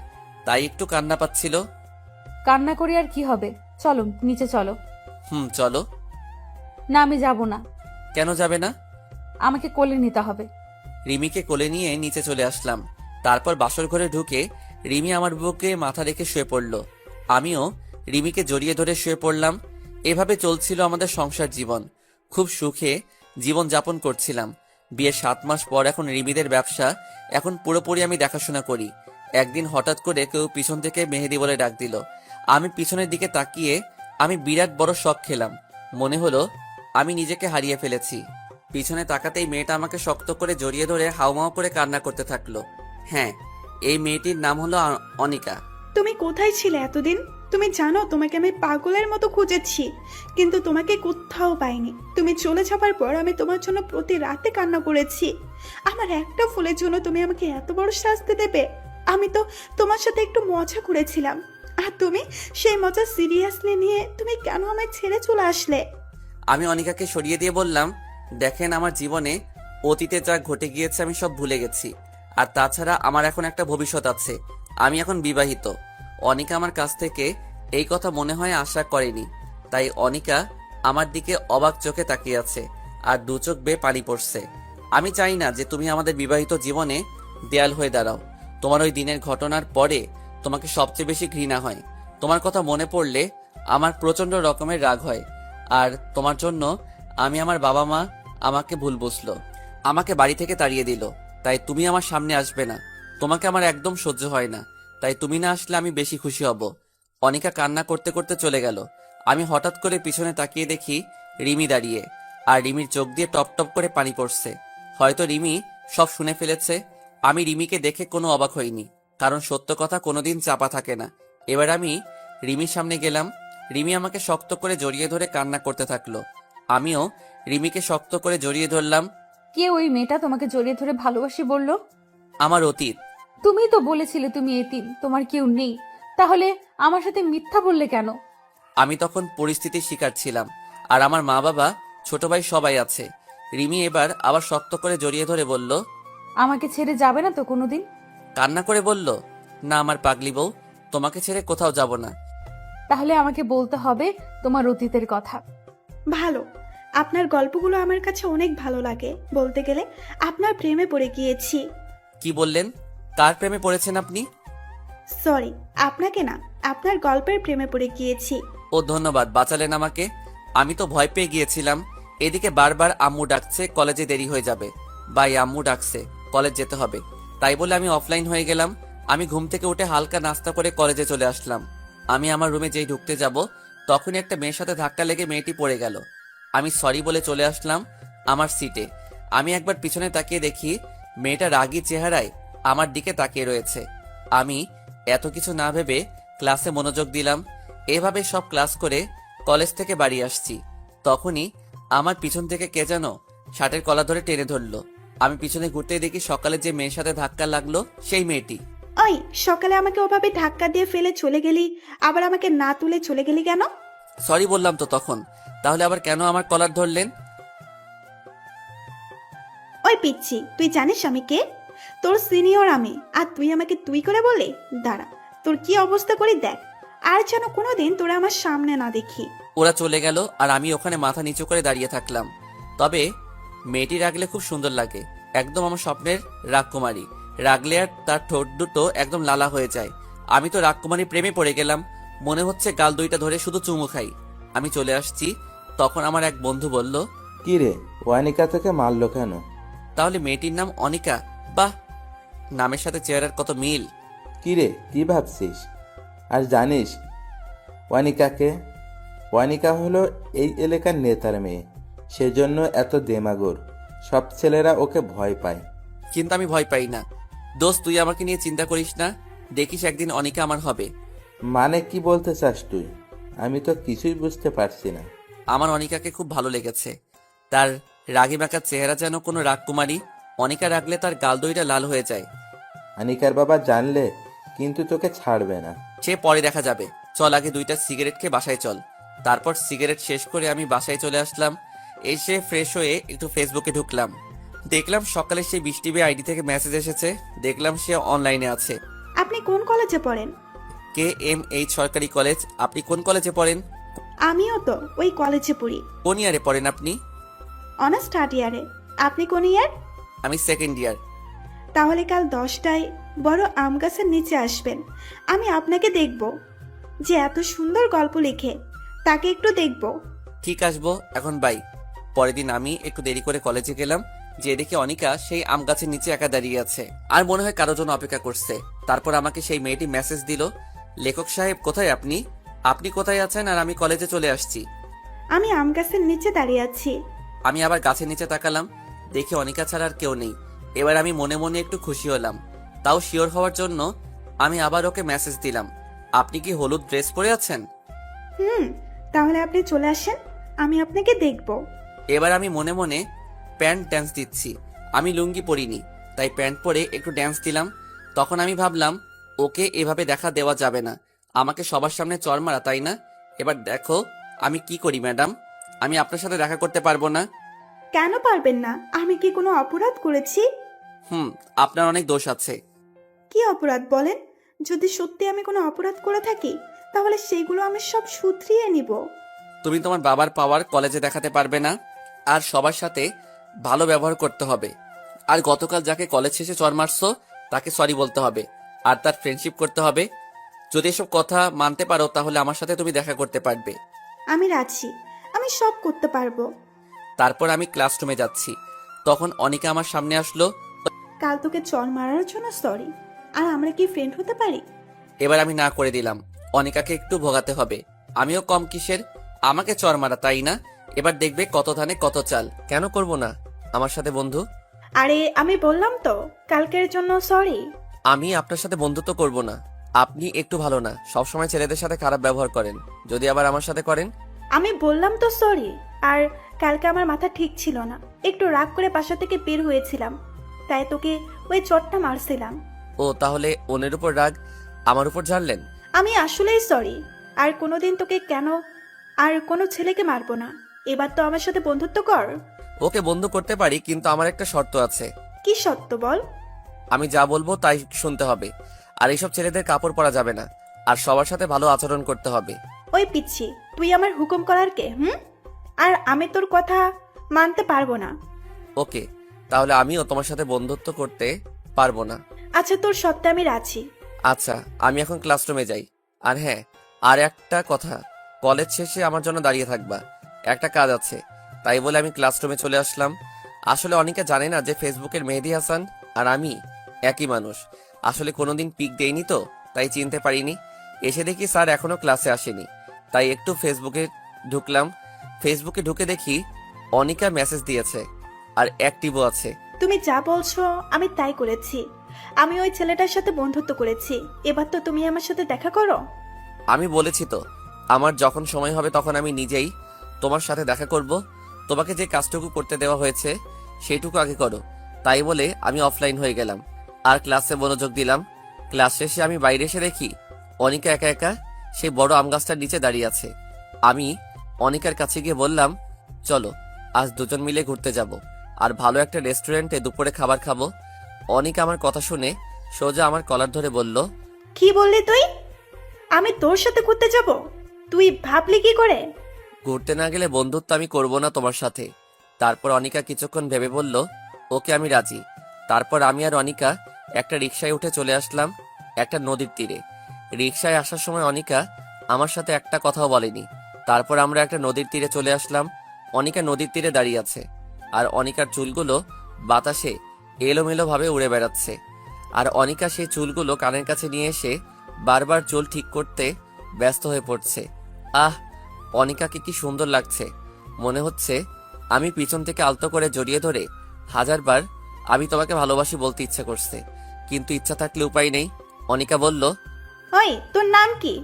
A: তাই একটু কান্না পাচ্ছিল।
B: কান্না করি আর কি হবে, চলো নিচে চলো।
A: চলো।
B: না আমি যাব না,
A: কেন যাবে না?
B: আমাকে কোলে নিতে হবে।
A: রিমিকে কোলে নিয়ে নিচে চলে আসলাম। তারপর বাসর ঘরে ঢুকে রিমি আমার বুকে মাথা রেখে শুয়ে পড়ল। আমিও রিমিকে জড়িয়ে ধরে শুয়ে পড়লাম। এভাবে চলছিল আমাদের সংসার জীবন। খুব সুখে জীবন যাপন করছিলাম। বিয়ের 7 মাস পর এখন রিমিদের ব্যবসা এখন পুরোপুরি আমি দেখাশোনা করি। একদিন হঠাৎ করে কেউ পিছন থেকে মেহেদি বলে ডাক দিল। আমি পিছনের দিকে তাকিয়ে আমি বিরাট বড় শক খেলাম। মনে হলো আমি নিজেকে হারিয়ে ফেলেছি। পিছনে তাকাতেই মেয়েটা আমাকে শক্ত করে জড়িয়ে ধরে হাউমাউ করে কান্না করতে থাকলো। হ্যাঁ, এই মেয়েটির নাম হলো অনিকা।
F: তুমি কোথায় ছিলে এতদিন? তুমি জানো তোমাকে আমি পাগলের মতো খুঁজেছি, কিন্তু তোমাকে কোথাও পাইনি। তুমি চলে যাবার পর আমি তোমার জন্য প্রতি রাতে কান্না করেছি। আমার একটা ফুলের জন্য তুমি আমাকে এত বড় শাস্তি দেবে? আমি তো তোমার সাথে একটু মজা করেছিলাম, আর তুমি সেই মজা সিরিয়াসলি নিয়ে তুমি কেন আমায় ছেড়ে চলে আসলে?
A: আমি অনিকাকে সরিয়ে দিয়ে বললাম, দেখেন, আমার জীবনে অতীতে যা ঘটে গিয়েছে আমি সব ভুলে গেছি। আর তাছাড়া আমার এখন একটা ভবিষ্যৎ আছে। আমি এখন বিবাহিত। অনিকা আমার কাছ থেকে এই কথা মনে হয় আশা করেনি। তাই অনিকা আমার দিকে অবাক চোখে তাকিয়ে আছে, আর দু চোখ বেয়ে পানি পড়ছে। আমি চাই না যে তুমি আমাদের বিবাহিত জীবনে দেয়াল হয়ে দাঁড়াও। তোমার ওই দিনের ঘটনার পরে তোমাকে সবচেয়ে বেশি ঘৃণা হয়। তোমার কথা মনে পড়লে আমার প্রচন্ড রকমের রাগ হয়। আর তোমার জন্য আমি আমার বাবা মা আমাকে ভুল বুঝলো, আমাকে বাড়ি থেকে তাড়িয়ে দিল। তাই তুমি আমার সামনে আসবে না। তোমাকে আমার একদম সহ্য হয় না। তাই তুমি না আসলে আমি বেশি খুশি হব। অনিকা কান্না করতে করতে চলে গেল। আমি হঠাৎ করে পিছনে তাকিয়ে দেখি রিমি দাঁড়িয়ে, আর রিমির চোখ দিয়ে টপ টপ করে পানি পড়ছে। হয়তো রিমি সব শুনে ফেলেছে। আমি রিমিকে দেখে কোনো অবাক হইনি, কারণ সত্য কথা কোনোদিন চাপা থাকে না। এবার আমি রিমির সামনে গেলাম। রিমি আমাকে শক্ত করে জড়িয়ে ধরে কান্না করতে থাকলো। আমিও রিমিকে শক্ত করে জড়িয়ে ধরলাম।
B: কে ওই মেয়েটা তোমাকে জড়িয়ে ধরে ভালোবাসি বললো?
A: আমার অতীত।
B: তুমিই তো বলেছিলে তুমি এতিম, তোমার কেউ নেই। তাহলে আমার সাথে মিথ্যা বললে কেন?
A: আমি তখন পরিস্থিতির শিকার ছিলাম, আর আমার মা বাবা ছোট ভাই সবাই আছে। রিমি এবার আবার শক্ত করে জড়িয়ে ধরে বলল,
B: আমাকে ছেড়ে যাবে না তো কোনোদিন?
A: কান্না করে বলল, না আমার পাগলি বউ, তোমাকে ছেড়ে কোথাও যাব না।
B: তাহলে আমাকে বলতে হবে তোমার অতীতের কথা।
F: ভালো, আপনার গল্পগুলো আমার কাছে অনেক ভালো লাগে। বলতে গেলে আপনার প্রেমে পড়ে গিয়েছি।
A: কি বললেন? কার প্রেমে পড়েছেন আপনি?
F: সরি, আপনাকে না, আপনার গল্পের প্রেমে পড়ে গিয়েছি।
A: ও ধন্যবাদ, বাঁচালেন আমাকে। আমি তো ভয় পেয়ে গিয়েছিলাম। এদিকে বারবার আম্মু ডাকছে, কলেজে দেরি হয়ে যাবে। বাই, আম্মু ডাকছে, কলেজ যেতে হবে। তাই বলে আমি অফলাইন হয়ে গেলাম। আমি ঘুম থেকে উঠে হালকা নাস্তা করে কলেজে চলে আসলাম। আমি আমার রুমে যেই ঢুকতে যাব, তখনই একটা মেয়ের সাথে ধাক্কা লেগে মেয়েটি পড়ে গেল। আমি সরি বলে চলে আসলাম আমার সিটে। আমি একবার পিছনে তাকিয়ে দেখি মেয়েটা রাগী চেহারায় আমার দিকে তাকিয়ে রয়েছে। আমি এত কিছু না ভেবে ক্লাসে মনোযোগ দিলাম। এভাবে সব ক্লাস করে কলেজ থেকে বাড়ি আসছি। তখনই আমার পিছন থেকে কে যেন শার্টের কলার ধরে টেনে ধরলো। আমি পিছনে ঘুরতে দেখি সকালে যে মেয়ের সাথে ধাক্কা লাগলো সেই মেয়েটি।
F: ওই, সকালে আমাকে ওভাবে ধাক্কা দিয়ে ফেলে চলে গেলি, আবার আমাকে না তুলে চলে গেলি কেন?
A: সরি বললাম তো তখন, তাহলে আবার কেন আমার কলার ধরলেন?
F: ওই পিচ্ছি, তুই জানিস আমি কে? তোর সিনিয়র আমি, আর তুই আমাকে তুই করে বলে? দাঁড়া, তোর কি অবস্থা করি দেখ, আর যেন কোনোদিন তোরা আমার সামনে না দেখি।
A: ওরা চলে গেল, আর আমি ওখানে মাথা নিচু করে দাঁড়িয়ে থাকলাম। তবে মেয়েটি রাগলে খুব সুন্দর লাগে, একদম আমার স্বপ্নের রাজকুমারী। রাগলে আর তার ঠোঁট দুটো একদম লালা হয়ে যায়। আমি তো রাজকুমারী প্রেমে পড়ে গেলাম। মনে হচ্ছে গাল দুইটা ধরে শুধু চুমু খাই। আমি চলে আসছি, তখন আমার এক বন্ধু বলল,
G: কি রে, ওয়ানিকা থেকে মারলো কেন?
A: তাহলে মেয়েটির নাম অনিকা? বাহ, নামের সাথে চেহারার কত মিল।
G: কি রে, কি ভাবছিস? আর জানিস ওয়ানিকাকে? ওয়ানিকা হলো এই এলাকার নেতার মেয়ে, সেজন্য এত দেমাগোর। সব ছেলেরা ওকে ভয় পায়।
A: কিন্তু আমি ভয় পাই না। দোস্ত, তুই আমাকে নিয়ে চিন্তা করিস না, দেখিস একদিন অনিকা আমার হবে।
G: মানে কি বলতে চাস তুই? আমি তো কিছুই বুঝতে পারছি না।
A: আমার অনিকাকে খুব ভালো লেগেছে। তার রাগী মাখা চেহারা যেন কোনো রাজকুমারী। অনিকা রাগলে তার গাল দইটা লাল হয়ে যায়।
G: আনিকার বাবা জানলে কিন্তু তোকে ছাড়বে না।
A: সে পরে দেখা যাবে। চল আগে দুইটা সিগারেট খেয়ে বাসায় চল। তারপর সিগারেট শেষ করে আমি বাসায় চলে আসলাম। এসে ফ্রেশ হয়ে একটু ফেসবুকে ঢুকলাম। দেখলাম সকালে সেই বৃষ্টি আইডি থেকে মেসেজ এসেছে। দেখলাম সে অনলাইনে আছে।
F: আপনি কোন কলেজে পড়েন?
A: KMH সরকারি কলেজ। আপনি কোন কলেজে পড়েন?
F: আমিও তো ওই কলেজে পড়ি।
A: কোন ইয়ারে পড়েন আপনি?
F: অনার্স থার্ড ইয়ারে। আপনি কোন ইয়ার?
A: আমি সেকেন্ড ইয়ার।
F: তাহলে কাল 10টায় বড় আম গাছের নিচে আসবেন। আমি আপনাকে দেখব, যে এত সুন্দর গল্প লিখে, তাকে একটু দেখব।
A: ঠিক আসবো, এখন বাই। পরের দিন আমি একটু দেরি করে কলেজে গেলাম, যে দেখি অনিকা সেই আম গাছের নিচে একা দাঁড়িয়ে আছে, আর মনে হয় কারোর জন্য অপেক্ষা করছে। তারপর আমাকে সেই মেয়েটি মেসেজ দিল, লেখক সাহেব কোথায় আপনি? আপনি কোথায় আছেন? আর আমি কলেজে চলে আসছি।
F: আমি আম গাছের নিচে দাঁড়িয়ে আছি।
A: আমি আবার গাছের নিচে তাকালাম, দেখি অনিকা ছাড়া আর কেউ নেই। এবার আমি মনে মনে একটু খুশি হলাম। তাও শিওর হওয়ার জন্য আমি আবার ওকে মেসেজ দিলাম, আপনি কি হলুদ ড্রেস পরে আছেন?
F: তাহলে আপনি চলে আসেন, আমি আপনাকে দেখব।
A: এবার আমি মনে মনে প্যান্ট ড্যান্স দিচ্ছি। আমি লুঙ্গি পরিনি, তাই প্যান্ট পরে একটু ড্যান্স দিলাম। তখন আমি ভাবলাম, ওকে এভাবে দেখা দেওয়া যাবে না, আমাকে সবার সামনে চড় মারা, তাই না? এবার দেখো আমি কি করি ম্যাডাম। আমি আপনার সাথে দেখা করতে পারবো না।
F: কেন পারবেন না? আমি কি কোনো অপরাধ করেছি?
A: আপনার অনেক দোষ আছে।
F: কি অপরাধ বলেন? যদি সত্যি আমি কোনো অপরাধ করে থাকি, তাহলে সেগুলো আমি সব শুধরিয়ে নিব।
A: তুমি তোমার বাবার পাওয়ার কলেজে দেখাতে পারবে না, আর সবার সাথে ভালো ব্যবহার করতে হবে। আর গতকাল যাকে কলেজ শেষে চড় মারছো তাকে সরি বলতে হবে, আর তার ফ্রেন্ডশিপ করতে হবে। যদি এসব কথা মানতে পারো তাহলে আমার সাথে তুমি দেখা করতে পারবে।
F: আমি রাজি, আমি সব করতে পারবো।
A: তারপর আমি ক্লাসরুমে যাচ্ছি, তখন অনিকা আমার সামনে আসলো।
F: কাল তোকে চর মারার জন্য সরি, আর আমরা কি ফ্রেন্ড হতে পারি?
A: এবার আমি না করে দিলাম, অনিকাকে একটু ভোগাতে হবে। আমিও কম কিসের, আমাকে চড় মারা, তাই না? এবার দেখবে কত ধানে কত চাল। কেন করব না আমার সাথে বন্ধু?
F: আরে আমি বললাম তো কালকের জন্য সরি।
A: আমি আপনার সাথে বন্ধুত্ব করব না। আপনি একটু ভালো না, সবসময় ছেলেদের সাথে খারাপ ব্যবহার করেন। যদি আবার আমার সাথে করেন?
F: আমি বললাম তো সরি। আর কালকে আমার মাথা ঠিক ছিল না, একটু রাগ করে বাসা থেকে বের হয়েছিলাম, তাই তোকে ওই চটটা মারছিলাম।
A: ও, তাহলে ওনের উপর রাগ আমার উপর ঝাড়লেন?
F: আমি আসলেই সরি। আর কোনোদিন তোকে কেন আর কোনো ছেলেকে মারবো না। এবার তো আমার সাথে বন্ধুত্ব কর।
A: ওকে বন্ধু করতে পারি, কিন্তু আমার একটা শর্ত আছে।
F: কি সত্য বল?
A: আমি যা বলবো তাই শুনতে হবে, আর এইসব ছেলেদের কাপড় পরা যাবে না, আর সবার সাথে ভালো আচরণ করতে হবে।
F: ওই পিচ্ছি, তুই আমার হুকুম করার কে? আর আমি তোর কথা মানতে পারবো না।
A: ওকে, তাহলে আমিও তোমার সাথে বন্ধুত্ব করতে পারবো না।
F: আচ্ছা, তোর সত্ত্বে আমি রাজি।
A: আচ্ছা, আমি এখন ক্লাসরুমে যাই। আর হ্যাঁ, আর একটা কথা, কলেজ শেষে আমার জন্য দাঁড়িয়ে থাকবা, একটা কাজ আছে। তাই বলে আমি ক্লাসরুমে চলে আসলাম। আসলে অনিকা জানে না যে ফেসবুকের মেহেদি হাসান আর আমি একই মানুষ। আসলে কোনোদিন পিক দেইনি তো, তাই চিনতে পারিনি। এসে দেখি স্যার এখনো ক্লাসে আসেনি, তাই একটু ফেসবুকে ঢুকলাম। ফেসবুকে ঢুকে দেখি অনিকা মেসেজ দিয়েছে, আর অ্যাক্টিভও আছে।
F: তুমি যা বলছো আমি তাই করেছি। আমি ওই ছেলেটার সাথে বন্ধুত্ব করেছি। এবার তো তুমি আমার সাথে দেখা করো।
A: আমি বলেছি তো, আমার যখন সময় হবে তখন আমি নিজেই তোমার সাথে দেখা করব। তোমাকে যে কাজটুকু করতে দেওয়া হয়েছে সেইটুকু আগে করো। তাই বলে আমি অফলাইন হয়ে গেলাম, আর ক্লাসে মনোযোগ দিলাম। ক্লাস শেষে আমি বাইরে এসে দেখি অনিকা একা একা সেই বড় আম গাছটার নিচে দাঁড়িয়ে আছে। আমি অনিকার কাছে গিয়ে বললাম, চলো আজ দুজন মিলে ঘুরতে যাব, আর ভালো একটা রেস্টুরেন্টে দুপুরে খাবার খাবো। অনিকা আমার কথা শুনে সোজা আমার কলার ধরে বলল,
F: কি বললি তুই? আমি তোর সাথে ঘুরতে যাব? তুই ভাবলি কি করে?
A: ঘুরতে না গেলে বন্ধুত্ব আমি করব না তোমার সাথে। তারপর অনিকা কিছুক্ষণ ভেবে বলল, ওকে আমি রাজি। তারপর আমি আর অনিকা একটা রিকশায় উঠে চলে আসলাম একটা নদীর তীরে। রিকশায় আসার সময় অনিকা আমার সাথে একটা কথাও বলেনি। তারপর আমরা একটা নদীর তীরে চলে আসলাম। অনিকা নদীর তীরে দাঁড়িয়ে আছে, আর অনিকার চুলগুলো বাতাসে এলোমেলো ভাবে উড়ে বেড়াচ্ছে। আর অনিকা সেই চুলগুলো কানের কাছে নিয়ে এসে বারবার চুল ঠিক করতে ব্যস্ত হয়ে পড়ছে। আহ, অনিকাকে কি সুন্দর লাগছে! মনে হচ্ছে আমি পিছন থেকে আলতো করে জড়িয়ে ধরে হাজারবার আমি তোমাকে ভালোবাসি বলতে ইচ্ছে করছে, কিন্তু ইচ্ছা থাকলে উপায় নেই। অনিকা বলল,
F: ওই তোর নাম কি?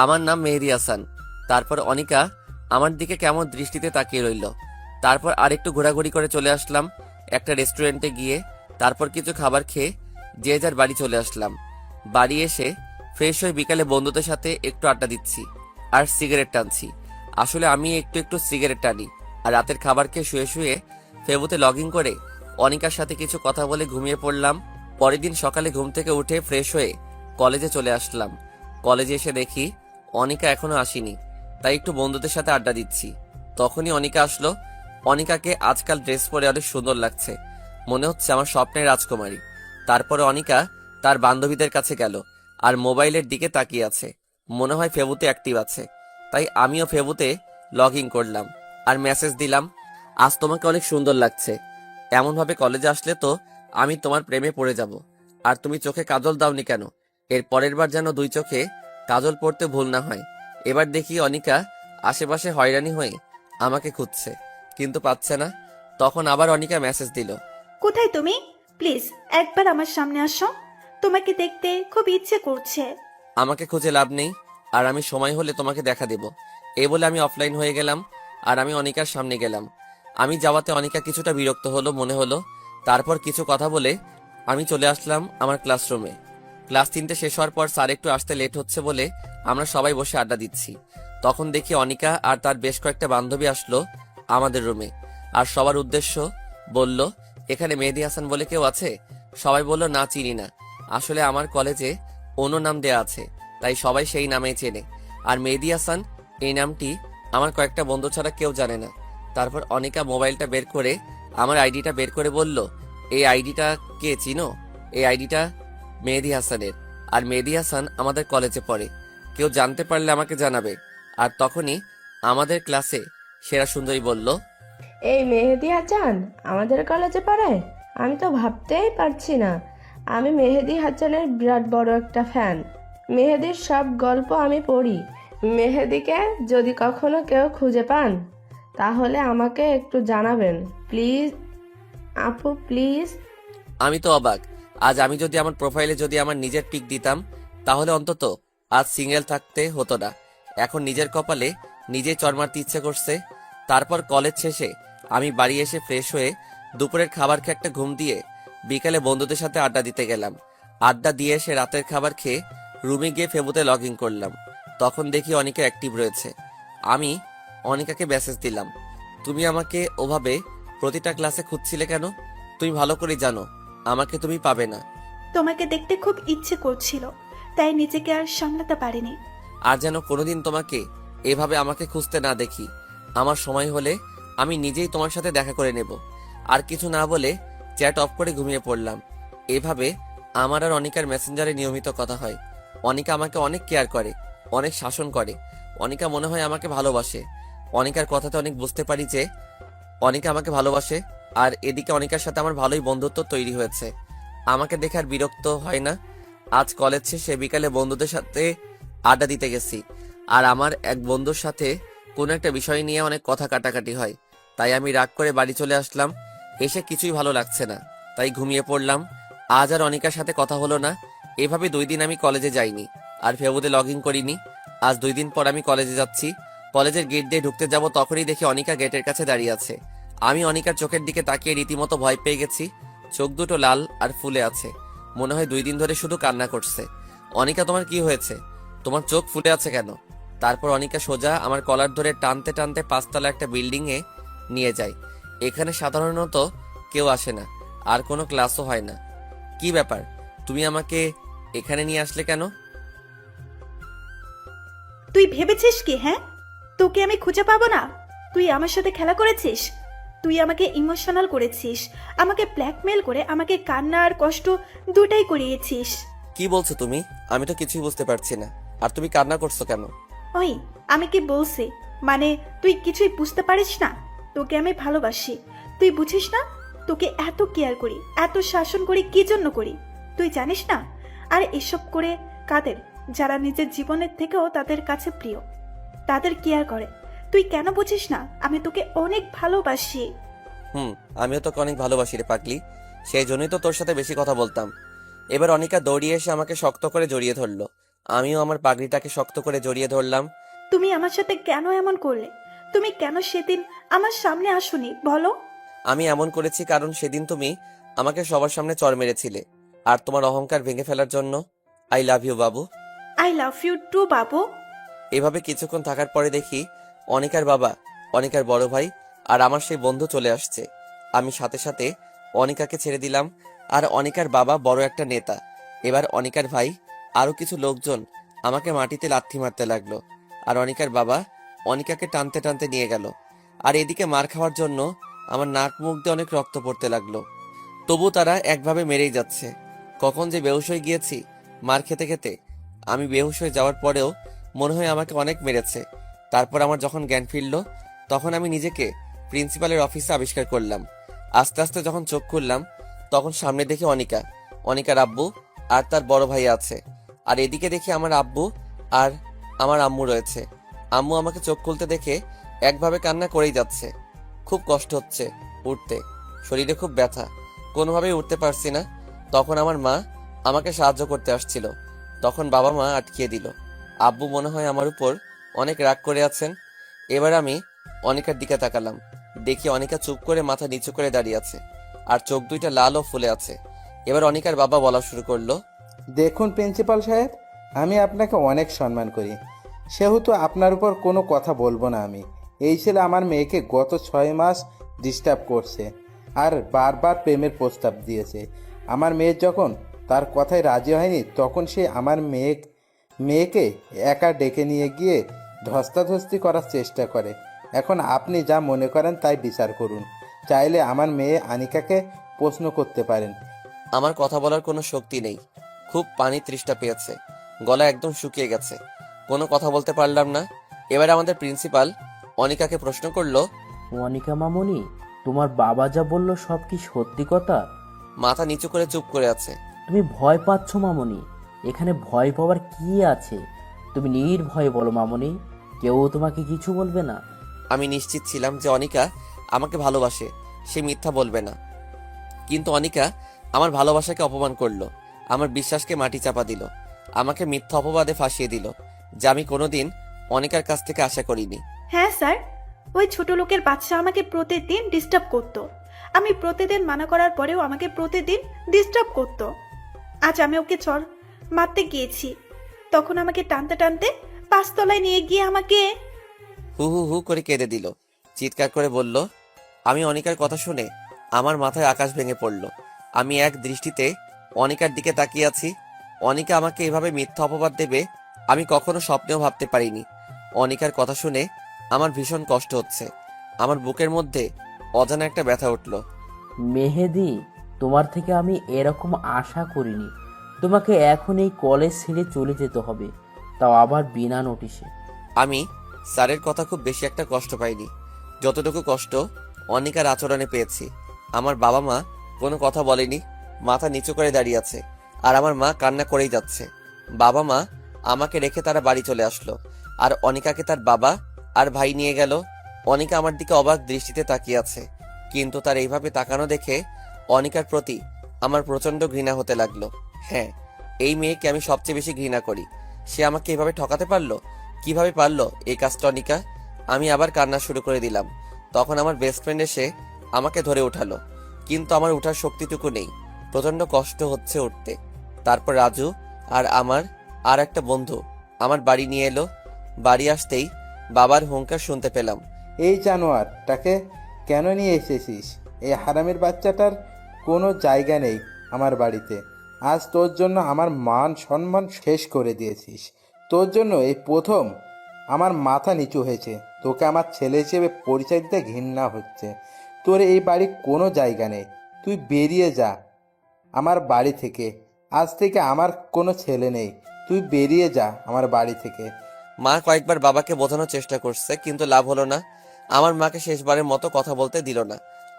A: আমার নাম মেহেদি হাসান। তারপর অনিকা আমার দিকে কেমন দৃষ্টিতে তাকিয়ে রইল। তারপর আরেকটু ঘোরাঘুরি করে চলে আসলাম একটা রেস্টুরেন্টে গিয়ে। তারপর কিছু খাবার খেয়ে যে যার বাড়ি চলে আসলাম। বাড়ি এসে ফ্রেশ হয়ে বিকালে বন্ধুদের সাথে একটু আড্ডা দিচ্ছি আর সিগারেট টানছি। আসলে আমি একটু একটু সিগারেট টানি, আর রাতের খাবার খেয়ে শুয়ে শুয়ে ফেবুতে লগ ইন করে অনিকার সাথে কিছু কথা বলে ঘুমিয়ে পড়লাম। পরের দিন সকালে ঘুম থেকে উঠে ফ্রেশ হয়ে কলেজে চলে আসলাম। কলেজে এসে দেখি অনিকা এখনো আসেনি, তাই একটু বন্ধুদের সাথে আড্ডা দিচ্ছি। তখনই অনিকা আসলো। অনিকাকে আজকাল ড্রেস পরে অনেক সুন্দর লাগছে, মনে হচ্ছে আমার স্বপ্নের রাজকুমারী। তারপরে অনিকা তার বান্ধবীদের কাছে গেল আর মোবাইলের দিকে তাকিয়ে আছে, মনে হয় ফেবুতে অ্যাক্টিভ আছে। তাই আমিও ফেবুতে লগ ইন করলাম আর মেসেজ দিলাম, আজ তোমাকে অনেক সুন্দর লাগছে। এমনভাবে কলেজে আসলে তো আমি তোমার প্রেমে পড়ে যাব। আর তুমি চোখে কাজল দাওনি কেন? এর পরের বার যেন 2 চোখে কাজল পড়তে ভুল না হয়। এবার দেখি অনিকা আশেপাশে হয়রানি হয়ে আমাকে খুঁজছে, কিন্তু পাচ্ছে না। তখন আবার অনিকা মেসেজ দিল,
F: কোথায় তুমি? প্লিজ একবার আমার সামনে আসো, তোমাকে দেখতে খুব ইচ্ছে করছে।
A: আমাকে খুঁজে লাভ নেই, আর আমি সময় হলে তোমাকে দেখা দেব। এই বলে আমি অফলাইন হয়ে গেলাম আর আমি অনিকার সামনে গেলাম। আমি যাওয়াতে অনিকা কিছুটা বিরক্ত হলো মনে হলো। তারপর কিছু কথা বলে আমি চলে আসলাম আমার ক্লাসরুমে। ক্লাস 3টে শেষ হওয়ার পর স্যার একটু আসতে লেট হচ্ছে বলে আমরা সবাই বসে আড্ডা দিচ্ছি। তখন দেখি অনিকা আর তার বেশ কয়েকটা বান্ধবী আসলো আমাদের রুমে, আর সবার উদ্দেশ্য বলল, এখানে মেহেদী হাসান বলে কেউ আছে? সবাই বলল, না, চিনি না। আসলে আমার কলেজে অন্য নাম দেয়া আছে, তাই সবাই সেই নামেই চেনে। আর মেহেদী হাসান এই নামটি আমার কয়েকটা বন্ধু ছাড়া কেউ জানে না। তারপর অনিকা মোবাইলটা বের করে আমার আইডিটা বের করে বলল, এই আইডিটা কে চিনো? এই আইডিটা মেহেদী হাসানের, আর মেহেদী হাসান আমাদের কলেজে পড়ে। কেউ জানতে পারলে আমাকে জানাবে। আর তখনই আমাদের ক্লাসে সেরা সুন্দরী বলল,
E: এই মেহেদী হাসান আমাদের কলেজে পড়ে? আমি তো ভাবতেই পারছি না। আমি মেহেদী হাসানের বিরাট বড় একটা ফ্যান। মেহেদীর সব গল্প আমি পড়ি। মেহেদীকে যদি কখনো কেউ খুঁজে পান তাহলে আমাকে একটু জানাবেন প্লিজ আপু, প্লিজ।
A: আমি তো অবাক। আজ আমি যদি আমার প্রোফাইলে যদি আমার নিজের পিক দিতাম, তাহলে অন্তত আজ সিঙ্গেল থাকতে হতো না। এখন নিজের কপালে নিজেই চড় মারতে ইচ্ছে করছে। তারপর কলেজ শেষে আমি বাড়ি এসে ফ্রেশ হয়ে দুপুরের খাবার খেয়ে একটা ঘুম দিয়ে বিকালে বন্ধুদের সাথে আড্ডা দিতে গেলাম। আড্ডা দিয়ে এসে রাতের খাবার খেয়ে রুমে গিয়ে ফেবুতে লগ ইন করলাম। তখন দেখি অনিকা অ্যাক্টিভ রয়েছে। আমি অনিকাকে মেসেজ দিলাম, তুমি আমাকে ওভাবে প্রতিটা ক্লাসে খুঁজছিলে কেন? তুমি ভালো করে জানো আমাকে তুমি পাবে না।
F: তোমাকে দেখতে খুব ইচ্ছে করছিল, তাই নিজেকে আর সামলাতে পারিনি।
A: আর যেন কোনোদিন তোমাকে এভাবে আমাকে খুঁজতে না দেখি। আমার সময় হলে আমি নিজেই তোমার সাথে দেখা করে নেব। আর কিছু না বলে চ্যাট অফ করে ঘুমিয়ে পড়লাম। এভাবে আমার আর অনিকার মেসেঞ্জারে নিয়মিত কথা হয়। অনিকা আমাকে অনেক কেয়ার করে, অনেক শাসন করে। অনিকা মনে হয় আমাকে ভালোবাসে। অনিকার কথাতে অনেক বুঝতে পারি যে অনিকা আমাকে ভালোবাসে। আর এদিকে অনিকার সাথে আমার ভালোই বন্ধুত্ব তৈরি হয়েছে। আমাকে দেখে আর বিরক্ত হয় না। আজ কলেজ শেষে বিকালে বন্ধুদের সাথে আড্ডা দিতে গেছি, আর আমার এক বন্ধুর সাথে কোনো একটা বিষয় নিয়ে অনেক কথা কাটাকাটি হয়। তাই আমি রাগ করে বাড়ি চলে আসলাম। এসে কিছুই ভালো লাগছে না, তাই ঘুমিয়ে পড়লাম। আজ আর অনিকার সাথে কথা হলো না। এভাবে 2 দিন আমি কলেজে যাইনি আর ফেবুতে লগ ইন করিনি। আজ 2 দিন পর আমি কলেজে যাচ্ছি। কলেজের গেট দিয়ে ঢুকতে যাব, তখনই দেখি অনিকা গেটের কাছে দাঁড়িয়ে আছে। আমি অনিকার চোখের দিকে তাকিয়ে রীতিমতো ভয় পেয়ে গেছি। চোখ দুটো লাল আর ফুলে আছে, মনে হয় 2 দিন ধরে শুধু কান্না করছে। অনিকা, তোমার কি হয়েছে? তোমার চোখ ফুলে আছে কেন? তারপর অনিকা সোজা আমার কলার ধরে টানতে টানতে 5তলা একটা বিল্ডিং এ নিয়ে যায়। এখানে সাধারণত কেউ আসে না, আর কোনো ক্লাসও হয় না। কি ব্যাপার, তুমি আমাকে এখানে নিয়ে আসলে কেন?
F: তুই ভেবেছিস কি? হ্যাঁ, তোকে আমি খুঁজে পাবো না? তুই আমার সাথে খেলা করেছিস। তুই আমাকে ইমোশনাল করেছিস, আমাকে ব্ল্যাকমেল করে আমাকে কান্না আর কষ্ট দুটাই করিয়েছিস।
A: কি বলছো তুমি? আমি তো কিছুই বুঝতে পারছি না। আর তুমি কান্না করছো কেন?
F: ওই, আমি কি বলছি? মানে তুই কিছুই বুঝতে পারিস না? তোকে আমি ভালোবাসি, তুই বুঝিস না? তোকে এত কেয়ার করি, এত শাসন করি, কি জন্য করি তুই জানিস না? আর এসব করে কাদের? যারা নিজের জীবনের থেকেও তাদের কাছে প্রিয়, তাদের কেয়ার করে। তুই কেন বুঝিস না? আমি তোকে অনেক ভালোবাসি।
A: আমিও তোকে অনেক ভালোবাসি রে পাগলি, সেই জন্যই তো তোর সাথে বেশি কথা বলতাম। এবার অনিকা দৌড়িয়ে এসে আমাকে শক্ত করে জড়িয়ে ধরলো। আমিও আমার পাগড়িটাকে শক্ত করে জড়িয়ে ধরলাম।
F: তুমি আমার সাথে কেন এমন করলে? তুমি কেন সেদিন আমার সামনে আসোনি বলো?
A: আমি এমন করেছি কারণ সেদিন তুমি আমাকে সবার সামনে চড় মেরেছিলে, আর তোমার অহংকার ভেঙে ফেলার জন্য। I love you Babu.
F: I love you two বাবু।
A: এভাবে কিছুক্ষণ থাকার পরে দেখি অনিকার বাবা, অনিকার বড় ভাই আর আমার সেই বন্ধু চলে আসছে। আমি সাথে সাথে অনিকাকে ছেড়ে দিলাম। আর অনিকার বাবা বড় একটা নেতা। এবার অনিকার ভাই আরো কিছু লোকজন আমাকে মাটিতে লাথি মারতে লাগলো। আর অনিকার বাবা অনিকাকে টানতে টানতে নিয়ে গেল। আর এদিকে মার খাওয়ার জন্য আমার নাক মুখ দিয়ে অনেক রক্ত পড়তে লাগলো। তবু তারা একভাবে মেরেই যাচ্ছে। কখন যে বেহুশ হয়ে গিয়েছি মার খেতে খেতে। আমি বেহুশ হয়ে যাওয়ার পরেও মনে হয় আমাকে অনেক মেরেছে। তারপর আমার যখন জ্ঞান ফিরল তখন আমি নিজেকে প্রিন্সিপালের অফিসে আবিষ্কার করলাম। আস্তে আস্তে যখন চোখ খুললাম তখন সামনে দেখি অনিকার আব্বু আর তার বড় ভাই আছে। আর এদিকে দেখি আমার আব্বু আর আমার আম্মু রয়েছে। আম্মু আমাকে চোখ খুলতে দেখে একভাবে কান্না করেই যাচ্ছে। খুব কষ্ট হচ্ছে উঠতে, শরীরে খুব ব্যথা, কোনোভাবেই উঠতে পারছি না। তখন আমার মা আমাকে সাহায্য করতে আসছিল, তখন বাবা মা আটকিয়ে দিল। আব্বু মনে হয় আমার উপর অনেক রাগ করে আছেন। এবার আমি অনিকার দিকে তাকালাম, দেখি অনিকা চুপ করে মাথা নিচু করে দাঁড়িয়ে আছে আর চোখ দুইটা লাল ও ফুলে আছে। এবার অনিকার বাবা বলা শুরু করলো,
G: দেখুন প্রিন্সিপাল সাহেব, আমি আপনাকে অনেক সম্মান করি, সেহেতু আপনার উপর কোনো কথা বলবো না। আমি এই ছেলে আমার মেয়েকে গত 6 মাস ডিস্টার্ব করছে আর বারবার প্রেমের প্রস্তাব দিয়েছে। আমার মেয়ে যখন তার কথায় রাজি হয়নি তখন সে আমার মেয়েকে একা ডেকে নিয়ে গিয়ে ধস্তাধস্তি করার চেষ্টা করে। এখন আপনি যা মনে করেন তাই বিচার করুন। চাইলে আমার মেয়ে আনিকাকে প্রশ্ন করতে পারেন।
A: আমার কথা বলার কোনো শক্তি নেই, খুব পানি তৃষ্ণা পেয়েছে, গলা একদম শুকিয়ে গেছে, কোনো কথা বলতে পারলাম না। এবার আমাদের প্রিন্সিপাল অনিকাকে প্রশ্ন করলো,
D: অনিকা মামনি, তোমার বাবা যা বলল সব কি সত্যি কথা?
A: মাথা নিচু করে চুপ করে আছে।
D: তুমি ভয় পাচ্ছ মামনি? এখানে ভয় পাওয়ার কি আছে? তুমি নির্ভয়ে বলো মামনি, কেউ তোমাকে কিছু বলবে না।
A: আমি নিশ্চিত ছিলাম যে অনিকা আমাকে ভালোবাসে, সে মিথ্যা বলবে না। কিন্তু অনিকা আমার ভালোবাসাকে অপমান করলো, আমার বিশ্বাসকে মাটি চাপা দিল, আমাকে মিথ্যা অপবাদে ফাঁসিয়ে দিল, যা আমি কোনোদিন অনিকার কাছ থেকে আশা করিনি।
F: হ্যাঁ স্যার, ওই ছোট লোকের বাচ্চা আমাকে প্রতিদিন ডিস্টার্ব করতো। আমি প্রতিদিন মানা করার পরেও আমাকে প্রতিদিন ডিস্টার্ব করতো। আজ আমি ওকে চর মারতে গিয়েছি, তখন আমাকে টানতে টানতে 5 তলায় নিয়ে গিয়ে আমাকে
A: হু হু হু করে কেঁদে দিল, চিৎকার করে বলল। আমি অনিকার কথা শুনে আমার মাথায় আকাশ ভেঙে পড়ল। আমি এক দৃষ্টিতে অনিকার দিকে তাকিয়ে আছি। অনিকা আমাকে এভাবে মিথ্যা অপবাদ দেবে আমি কখনো স্বপ্নেও ভাবতে পারিনি। অনিকার কথা শুনে আমার ভীষণ কষ্ট হচ্ছে, আমার বুকের মধ্যে অজানা একটা ব্যথা উঠল।
D: মেহেদি, তোমার থেকে আমি এরকম আশা করিনি। তোমাকে এখন এই কলেজ ছেড়ে চলে যেতে হবে, তাও আবার বিনা নোটিশে।
A: আমি স্যারের কথা খুব বেশি একটা কষ্ট পাইনি, যতটুকু কষ্ট অনিকার আচরণে পেয়েছি। আমার বাবা মা কোনো কথা বলেনি, মাথা নিচু করে দাঁড়িয়ে আছে, আর আমার মা কান্না করেই যাচ্ছে। বাবা মা আমাকে রেখে তারা বাড়ি চলে আসলো, আর অনিকাকে তার বাবা আর ভাই নিয়ে গেল। অনিকা আমার দিকে অবাক দৃষ্টিতে তাকিয়ে আছে, কিন্তু তার এইভাবে তাকানো দেখে অনিকার প্রতি আমার প্রচন্ড ঘৃণা হতে লাগলো। হ্যাঁ, এই মেয়েকে আমি সবচেয়ে বেশি ঘৃণা করি। সে আমাকে এভাবে ঠকাতে পারলো, কিভাবে পারলো এই কাজটা অনিকা? আমি আবার কান্না শুরু করে দিলাম। তখন আমার বেস্ট ফ্রেন্ড এসে আমাকে ধরে উঠালো, কিন্তু আমার উঠার শক্তিটুকু নেই, প্রচন্ড কষ্ট হচ্ছে উঠতে। তারপর রাজু আর আমার আর একটা বন্ধু আমার বাড়ি নিয়ে এলো। বাড়ি আসতেই বাবার হুঙ্কার শুনতে পেলাম,
G: এই জানোয়ারটাকে কেন নিয়ে এসেছিস? এই হারামের বাচ্চাটার কোনো জায়গা নেই আমার বাড়িতে। আজ তোর জন্য আমার মান সম্মান শেষ করে দিয়েছিস। তোর জন্য এই প্রথম আমার মাথা নিচু হয়েছে। তোকে আমার ছেলে হিসেবে পরিচয় দিতে ঘৃণা হচ্ছে। তোর এই বাড়ি কোনো জায়গা নেই, তুই বেরিয়ে যা আমার বাড়ি থেকে। আজ থেকে আমার কোনো ছেলে নেই, তুই বেরিয়ে যা আমার বাড়ি থেকে।
A: মা কয়েকবার বাবাকে বোঝানোর চেষ্টা করছে, কিন্তু লাভ হলো না। আমার মাকে শেষবারের মতো কথা বলতে দিল না।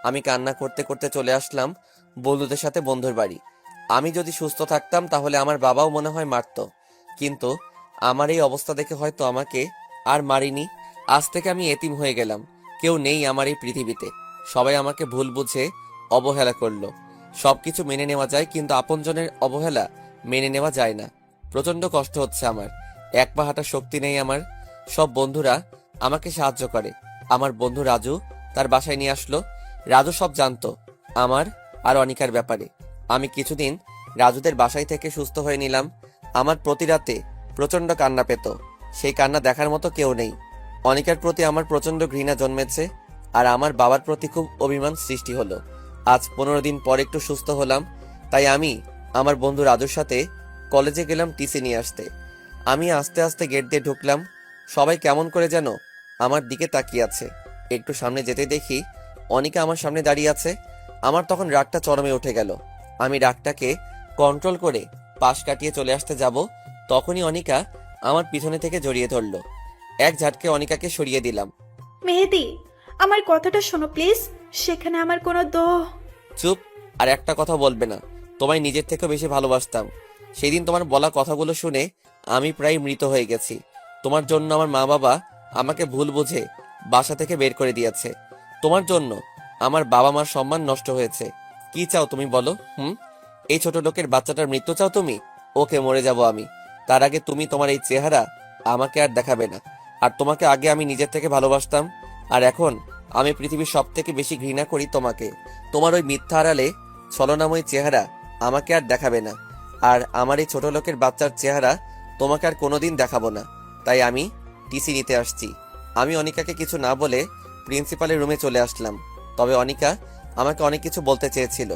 A: আমি কান্না করতে করতে চলে আসলাম বন্ধুদের সাথে বন্ধুর বাড়ি। আমি যদি সুস্থ থাকতাম তাহলে আমার বাবাও মনে হয় মারতো, কিন্তু আমার এই অবস্থা দেখে হয়তো আমাকে আর মারিনি। আজ থেকে আমি এতিম হয়ে গেলাম, কেউ নেই আমার এই পৃথিবীতে। সবাই আমাকে ভুল বুঝে অবহেলা করলো। সবকিছু মেনে নেওয়া যায়, কিন্তু আপনজনের অবহেলা মেনে নেওয়া যায় না। প্রচন্ড কষ্ট হচ্ছে আমার, এক পা হাঁটার শক্তি নেই আমার। সব বন্ধুরা আমাকে সাহায্য করে। আমার বন্ধু রাজু তার বাসায় নিয়ে আসলো। রাজু সব জানতো আমার আর অনিকার ব্যাপারে। আমি কিছুদিন রাজুদের বাসায় থেকে সুস্থ হয়ে নিলাম। আমার প্রতি রাতে প্রচন্ড কান্না পেত, সেই কান্না দেখার মতো কেউ নেই। অনিকার প্রতি আমার প্রচন্ড ঘৃণা জন্মেছে, আর আমার বাবার প্রতি খুব অভিমান সৃষ্টি হলো। আজ 15 দিন পর একটু সুস্থ হলাম, তাই আমি আমার বন্ধু রাজুর সাথে কলেজে গেলাম টিসি নিয়ে আসতে। আমি আস্তে আস্তে গেট দিয়ে ঢুকলাম। সবাই কেমন করে যেন আমার দিকে তাকিয়ে আছে। একটু সামনে যেতে দেখি অনিকা আমার সামনে দাঁড়িয়ে আছে। আমার তখন রাগটা চরমে উঠে গেল। আমি রাগটাকে কন্ট্রোল করে পাশ কাটিয়ে চলে আসতে যাব, তখনই অনিকা আমার পিছনে থেকে জড়িয়ে ধরলো। এক ঝাটকে অনিকাকে সরিয়ে দিলাম।
F: মেহেদি, আমার কথাটা শোনো প্লিজ। সেখানে আমার কোনো
A: চুপ, আর একটা কথা বলবে না। তোমায় নিজের থেকে বেশি ভালোবাসতাম। সেদিন তোমার বলা কথাগুলো শুনে আমি প্রায় মৃত হয়ে গেছি। তোমার জন্য আমার মা বাবা আমাকে ভুল বুঝে বাসা থেকে বের করে দিয়েছে। তোমার জন্য আমার বাবা মার সম্মান নষ্ট হয়েছে। কি চাও তুমি বলো? এই ছোট লোকের বাচ্চাটার মৃত্যু চাও তুমি? ওকে, মরে যাব আমি। তার আগে তুমি তোমার এই চেহারা আমাকে আর দেখাবে না। আর তোমাকে আগে আমি নিজের থেকে ভালোবাসতাম, আর এখন আমি পৃথিবীর সব থেকে বেশি ঘৃণা করি তোমাকে। তোমার ওই মিথ্যা আড়ালে ছলনাময় চেহারা আমাকে আর দেখাবে না। আর আমার এই ছোট লোকের বাচ্চার চেহারা তোমাকে আর কোনোদিন দেখাবো না। তাই আমি টিসি নিতে আসছি। আমি অনিকাকে কিছু না বলে প্রিন্সিপালের রুমে চলে আসলাম। তবে অনিকা আমাকে অনেক কিছু বলতে চেয়েছিল,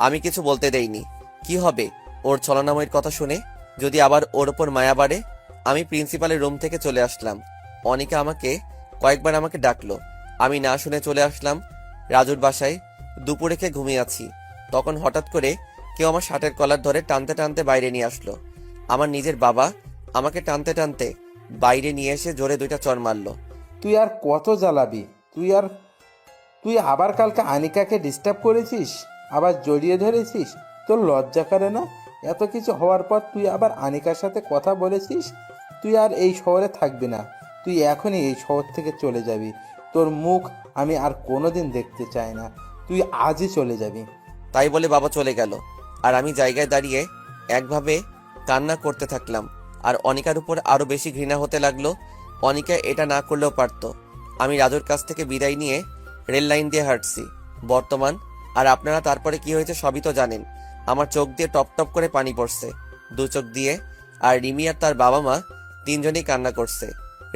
A: আমি কিছু বলতে দেইনি। কি হবে ওর ছলনাময়ের কথা শুনে? যদি আবার ওর ওপর মায়া বাড়ে? আমি প্রিন্সিপালের রুম থেকে চলে আসলাম। অনিকা আমাকে কয়েকবার আমাকে ডাকলো, আমি না শুনে চলে আসলাম রাজুর বাসায়। দুপুরে খেয়ে ঘুমিয়ে আছি, তখন হঠাৎ করে কেউ আমার শার্টের কলার ধরে টানতে টানতে বাইরে নিয়ে আসলো। আমার নিজের বাবা আমাকে টানতে টানতে বাইরে নিয়ে এসে জোরে 2টা চড় মারলো।
G: তুই আর কত জ্বালাবি? তুই আবার কালকে আনিকাকে ডিস্টার্ব করেছিস, আবার জড়িয়ে ধরেছিস। তোর লজ্জা করে না? এত কিছু হওয়ার পর তুই আবার আনিকার সাথে কথা বলেছিস। তুই আর এই শহরে থাকবি না, তুই এখনই এই শহর থেকে চলে যাবি। তোর মুখ আমি আর কোনোদিন দেখতে চাই না, তুই আজই চলে যাবি।
A: তাই বলে বাবা চলে গেল, আর আমি জায়গায় দাঁড়িয়ে একভাবে কান্না করতে থাকলাম। আর অনিকার উপর আরো বেশি ঘৃণা হতে লাগলো। অনিকা এটা না করলেও পারতো। আমি রাজুর কাছ থেকে বিদায় নিয়ে রেল লাইন দিয়ে হাঁটছি বর্তমান। আর আপনারা তারপরে কি হয়েছে সবই তো জানেন। আমার চোখ দিয়ে টপ টপ করে পানি পড়ছে, 2 চোখ দিয়ে। আর রিমি আর তার বাবা মা 3জনই কান্না করছে।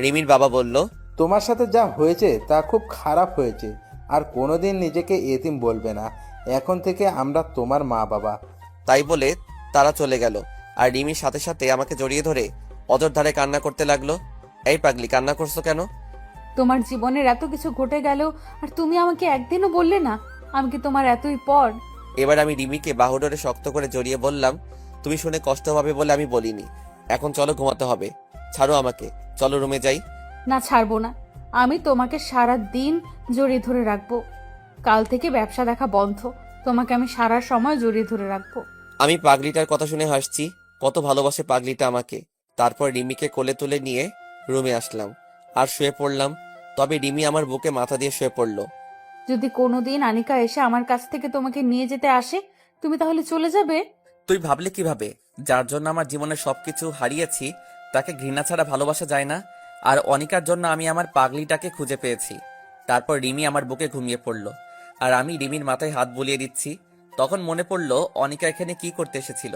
A: রিমির বাবা বলল,
G: তোমার সাথে যা হয়েছে তা খুব খারাপ হয়েছে, আর কোনোদিন নিজেকে এতিম বলবে না। এখন থেকে আমরা তোমার মা বাবা।
A: তাই বলে তারা চলে গেল। আর রিমির সাথে সাথে আমাকে জড়িয়ে ধরে অজর কান্না করতে লাগলো। এই পাগলি, কান্না করছো কেন?
B: তোমার জীবনের এত কিছু ঘটে গেল আর তুমি আমাকে একদিনও বললে না। আমি কি তোমার এতই পর?
A: এবার আমি রিমিকে বাহুডোরে শক্ত করে জড়িয়ে বললাম, তুমি শুনে কষ্ট হবে বলে আমি বলিনি। এখন চলো, ঘুমাতে হবে। ছাড়ো আমাকে, চলো রুমে যাই।
B: না, ছাড়বো না। আমি তোমাকে সারা দিন জড়িয়ে ধরে রাখবো। কাল থেকে ব্যবসা দেখা বন্ধ। তোমাকে আমি সারা সময় জড়িয়ে ধরে রাখবো।
A: আমি পাগলিটার কথা শুনে হাসছি। কত ভালোবাসে পাগলিটা আমাকে। তারপর রিমিকে কোলে তুলে নিয়ে রুমে আসলাম আর শুয়ে পড়লাম। তবে রিমি আমার বুকে মাথা দিয়ে শুয়ে পড়লো।
B: যদি কোনোদিন আনিকা এসে আমার কাছ থেকে তোমাকে নিয়ে যেতে আসে, তুমি তাহলে চলে যাবে?
A: তুই ভাবলে কিভাবে? যার জন্য আমার জীবনের সবকিছু হারিয়েছি তাকে ঘৃণা ছাড়া ভালোবাসা যায় না। আর অনিকার জন্য আমি আমার পাগলিটাকে খুঁজে পেয়েছি। তারপর রিমি আমার বুকে ঘুমিয়ে পড়লো, আর আমি রিমির মাথায় হাত বুলিয়ে দিচ্ছি। তখন মনে পড়লো অনিকা এখানে কি করতে এসেছিল,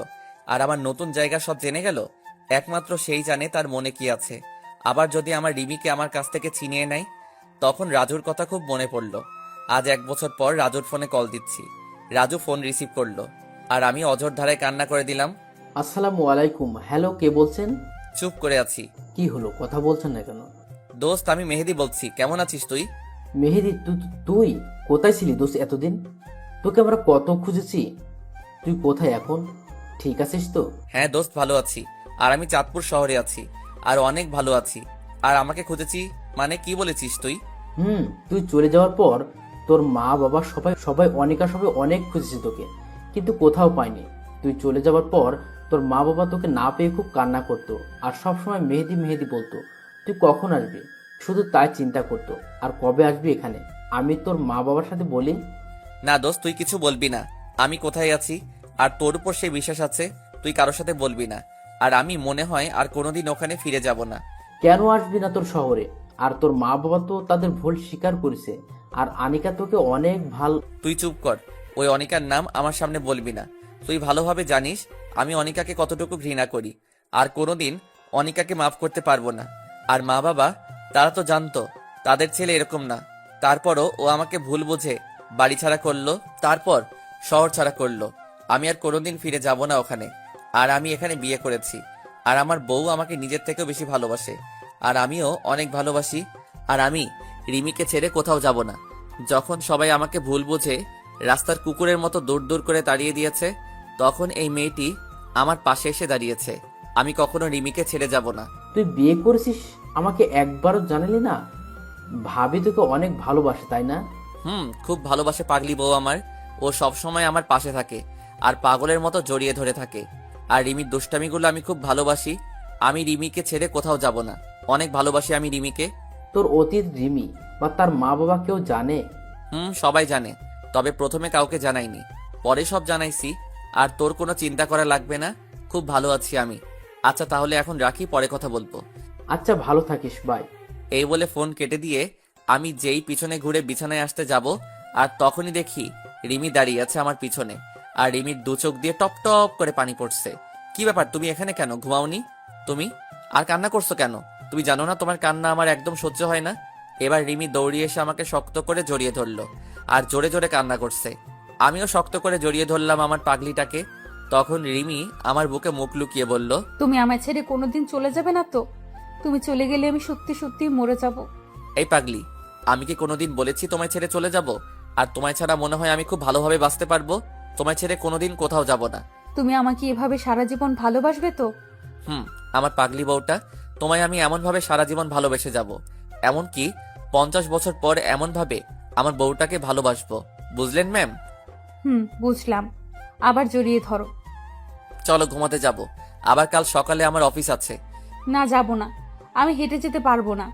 A: আর আমার নতুন জায়গা সব জেনে গেল। একমাত্র সেই জানে তার মনে কি আছে। আবার যদি আমার রিমিকে আমার কাছ থেকে ছিনিয়ে নেয়। তখন রাজুর কথা খুব মনে পড়লো। আজ 1 বছর পর রাজুর ফোনে কল দিচ্ছি। রাজু ফোন রিসিভ করলো, আর আমি অঝোর ধারায় কান্না করে দিলাম।
D: আসসালামু আলাইকুম। হ্যালো, কে বলছেন?
A: চুপ করে আছি।
D: কি হলো, কথা বলছেন না কেন?
A: দোস্ত, আমি মেহেদি বলছি। কেমন আছিস তুই?
D: মেহেদি, তুই কোথায় ছিলি দোস্ত এতদিন? তোকে আমরা কত খুঁজেছি। তুই কোথায় এখন? ঠিক আছিস তো?
A: হ্যাঁ দোস্ত, ভালো আছি। আর আমি চাঁদপুর শহরে আছি, আর অনেক ভালো আছি। আর আমাকে খুঁজেছি মানে কি বলেছিস তুই?
D: তুই চলে যাওয়ার পর তোর মা বাবা সবাই অনিকা সবাই অনেক খুঁজেছে তোকে, কিন্তু কোথাও পায়নি। তুই চলে যাওয়ার পর তোর মা বাবা তোকে না পেয়ে খুব কান্না করতো, আর সবসময় মেহেদি মেহেদি বলতো। তুই কখন আসবি শুধু তাই চিন্তা করতো, আর কবে আসবি এখানে। আমি তোর মা বাবার সাথে বলি।
A: না দোস্ত, তুই কিছু বলবি না। আমি কোথায় আছি আর তোর উপর সেই বিশ্বাস আছে, তুই কারোর সাথে বলবি না। আর আমি মনে হয় আর কোনোদিন ওখানে ফিরে যাব না।
D: কেন আসবি না তোর শহরে? আর তোর মা বাবা তো তাদের ভুল স্বীকার করেছে, আর আনিকা তোকে অনেক
A: তুই চুপ কর। ওই অনিকার নাম আমার সামনে বলবি না। তুই ভালোভাবে জানিস আমি অনিকাকে কতটুকু ঘৃণা করি, আর কোনোদিন অনিকাকে মাফ করতে পারবো না। আর মা বাবা তারা তো জানতো তাদের ছেলে এরকম না, তারপরও ও আমাকে ভুল বুঝে বাড়ি ছাড়া করলো, তারপর শহর ছাড়া করলো। আমি আর কোনোদিন ফিরে যাব না ওখানে। আর আমি এখানে বিয়ে করেছি, আর আমার বউ আমাকে নিজের থেকেও বেশি ভালোবাসে, আর আমিও অনেক ভালোবাসি। আর আমি রিমিকে ছেড়ে কোথাও যাব না। যখন সবাই আমাকে ভুল বুঝে রাস্তার কুকুরের মতো দূর দূর করে তাড়িয়ে দিয়েছে, তখন এই মেয়েটি আমার পাশে এসে দাঁড়িয়েছে। আমি কখনো রিমিকে ছেড়ে যাব না।
D: তুই বিয়ে করেছিস, আমাকে একবারও জানালি না? ভাবি তোকে অনেক ভালোবাসে, তাই না?
A: খুব ভালোবাসে পাগলি বউ আমার। ও সব সময় আমার পাশে থাকে আর পাগলের মতো জড়িয়ে ধরে থাকে। আর রিমির দুষ্টামিগুলো আমি খুব ভালোবাসি। আমি রিমিকে ছেড়ে কোথাও যাব না। অনেক ভালোবাসি আমি রিমিকে।
D: তোর অতীত রিমি বা তার মা বাবা কেউ জানে?
A: সবাই জানে, তবে প্রথমে কাউকে জানাইনি, পরে সব জানাইছি। আর তোর কোনো চিন্তা করা লাগবে না, খুব ভালো আছি আমি। আচ্ছা তাহলে এখন রাখি, পরে কথা বলবো।
D: আচ্ছা, ভালো থাকিস, বাই।
A: এই বলে ফোন কেটে দিয়ে আমি যেই পিছনে ঘুরে বিছানায় আসতে যাব, আর তখনই দেখি রিমি দাঁড়িয়ে আছে আমার পিছনে। আর রিমির দু চোখ দিয়ে টপ টপ করে পানি পড়ছে। কি ব্যাপার, তুমি এখানে কেন? ঘুমাওনি তুমি? আর কান্না করছো কেন? তুমি জানো না তোমার কান্না আমার একদম সহ্য হয় না? এবার রিমি দৌড়িয়ে এসে আমাকে শক্ত করে জড়িয়ে ধরলো আর জোরে জোরে কান্না করছে। আমিও শক্ত করে জড়িয়ে ধরলাম আমার পাগলিটাকে। তখন রিমি আমার বুকে মুখ লুকিয়ে বলল,
B: তুমি আমায় ছেড়ে কোনোদিন চলে যাবে না তো? তুমি চলে গেলে আমি সত্যি সত্যি মরে যাব।
A: এই পাগলি, আমি কি কোনোদিন বলেছি তোমায় ছেড়ে চলে যাব? আর তোমায় ছাড়া মনে হয় আমি খুব ভালোভাবে বাঁচতে পারবো? তোমায় ছেড়ে কোনোদিন কোথাও যাব না।
B: তুমি আমাকে এভাবে সারা জীবন ভালোবাসবে তো?
A: আমার পাগলি বউটা, তোমায় আমি এমন ভাবে সারা জীবন ভালোবেসে যাব, এমনকি 50 বছর পর এমন ভাবে আমার বউটাকে ভালোবাসবো। বুঝলেন ম্যাম?
B: বুঝলাম। আবার জড়িয়ে ধরো।
A: চলো ঘুমাতে যাব, আবার কাল সকালে আমার অফিস আছে।
B: না, যাব না, আমি হেঁটে যেতে পারবো না।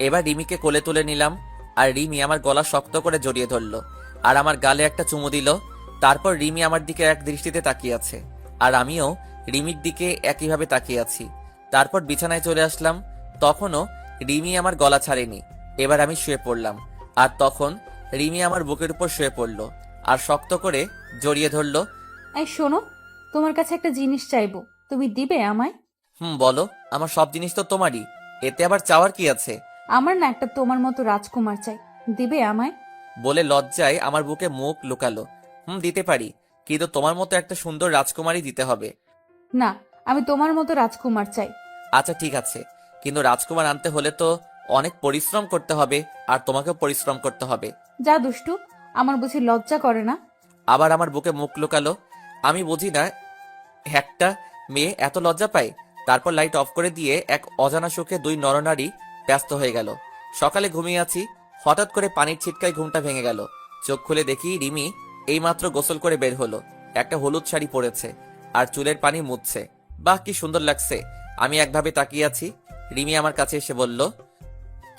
A: এবার রিমিকে কোলে তুলে নিলাম, আর রিমি আমার গলা শক্ত করে জড়িয়ে ধরলো আর আমার গালে একটা চুমু দিল। তারপর রিমি আমার দিকে এক দৃষ্টিতে তাকিয়ে আছে, আর আমিও রিমির দিকে একইভাবে তাকিয়ে আছি। তারপর বিছানায় চলে আসলাম। তখনও রিমি আমার গলা ছাড়েনি। এবার আমি শুয়ে পড়লাম, আর তখন রিমি আমার বুকের উপর শুয়ে পড়লো আর শক্ত করে জড়িয়ে ধরলো।
B: এই শোনো, তোমার কাছে একটা জিনিস চাইবো, তুমি দিবে আমায়?
A: বলো। আমার সব জিনিস তো তোমারই, এতে আবার চাওয়ার কি আছে?
B: আমার না একটা তোমার মতো রাজকুমার চাই, দিবে আমায়?
A: বলে লজ্জায় আমার বুকে মুখ লুকালো। দিতে পারি, কিন্তু তোমার মতো একটা সুন্দর রাজকুমারী দিতে হবে।
B: না, আমি তোমার মতো রাজকুমার চাই।
A: আচ্ছা ঠিক আছে, কিন্তু রাজকুমার আনতে হলে তো অনেক পরিশ্রম করতে হবে, আর তোমাকেও পরিশ্রম করতে হবে।
B: যা দুষ্টু, আমার বুঝি লজ্জা করে না?
A: আবার আমার বুকে মুখ লুকালো। আমি বুঝি না একটা মেয়ে এত লজ্জা পায়। তারপর লাইট অফ করে দিয়ে এক অজানা সুখে দুই নরনারী ব্যস্ত হয়ে গেল। সকালে ঘুমিয়ে আছি, হঠাৎ করে পানির ছিটকায় ঘুমটা ভেঙে গেল। চোখ খুলে দেখি রিমি এইমাত্র গোসল করে বের হলো। একটা হলুদ শাড়ি পরেছে আর চুলের পানি মুছছে। বাহ, কি সুন্দর লাগছে। আমি একভাবে তাকিয়ে আছি। রিমি আমার কাছে এসে বলল,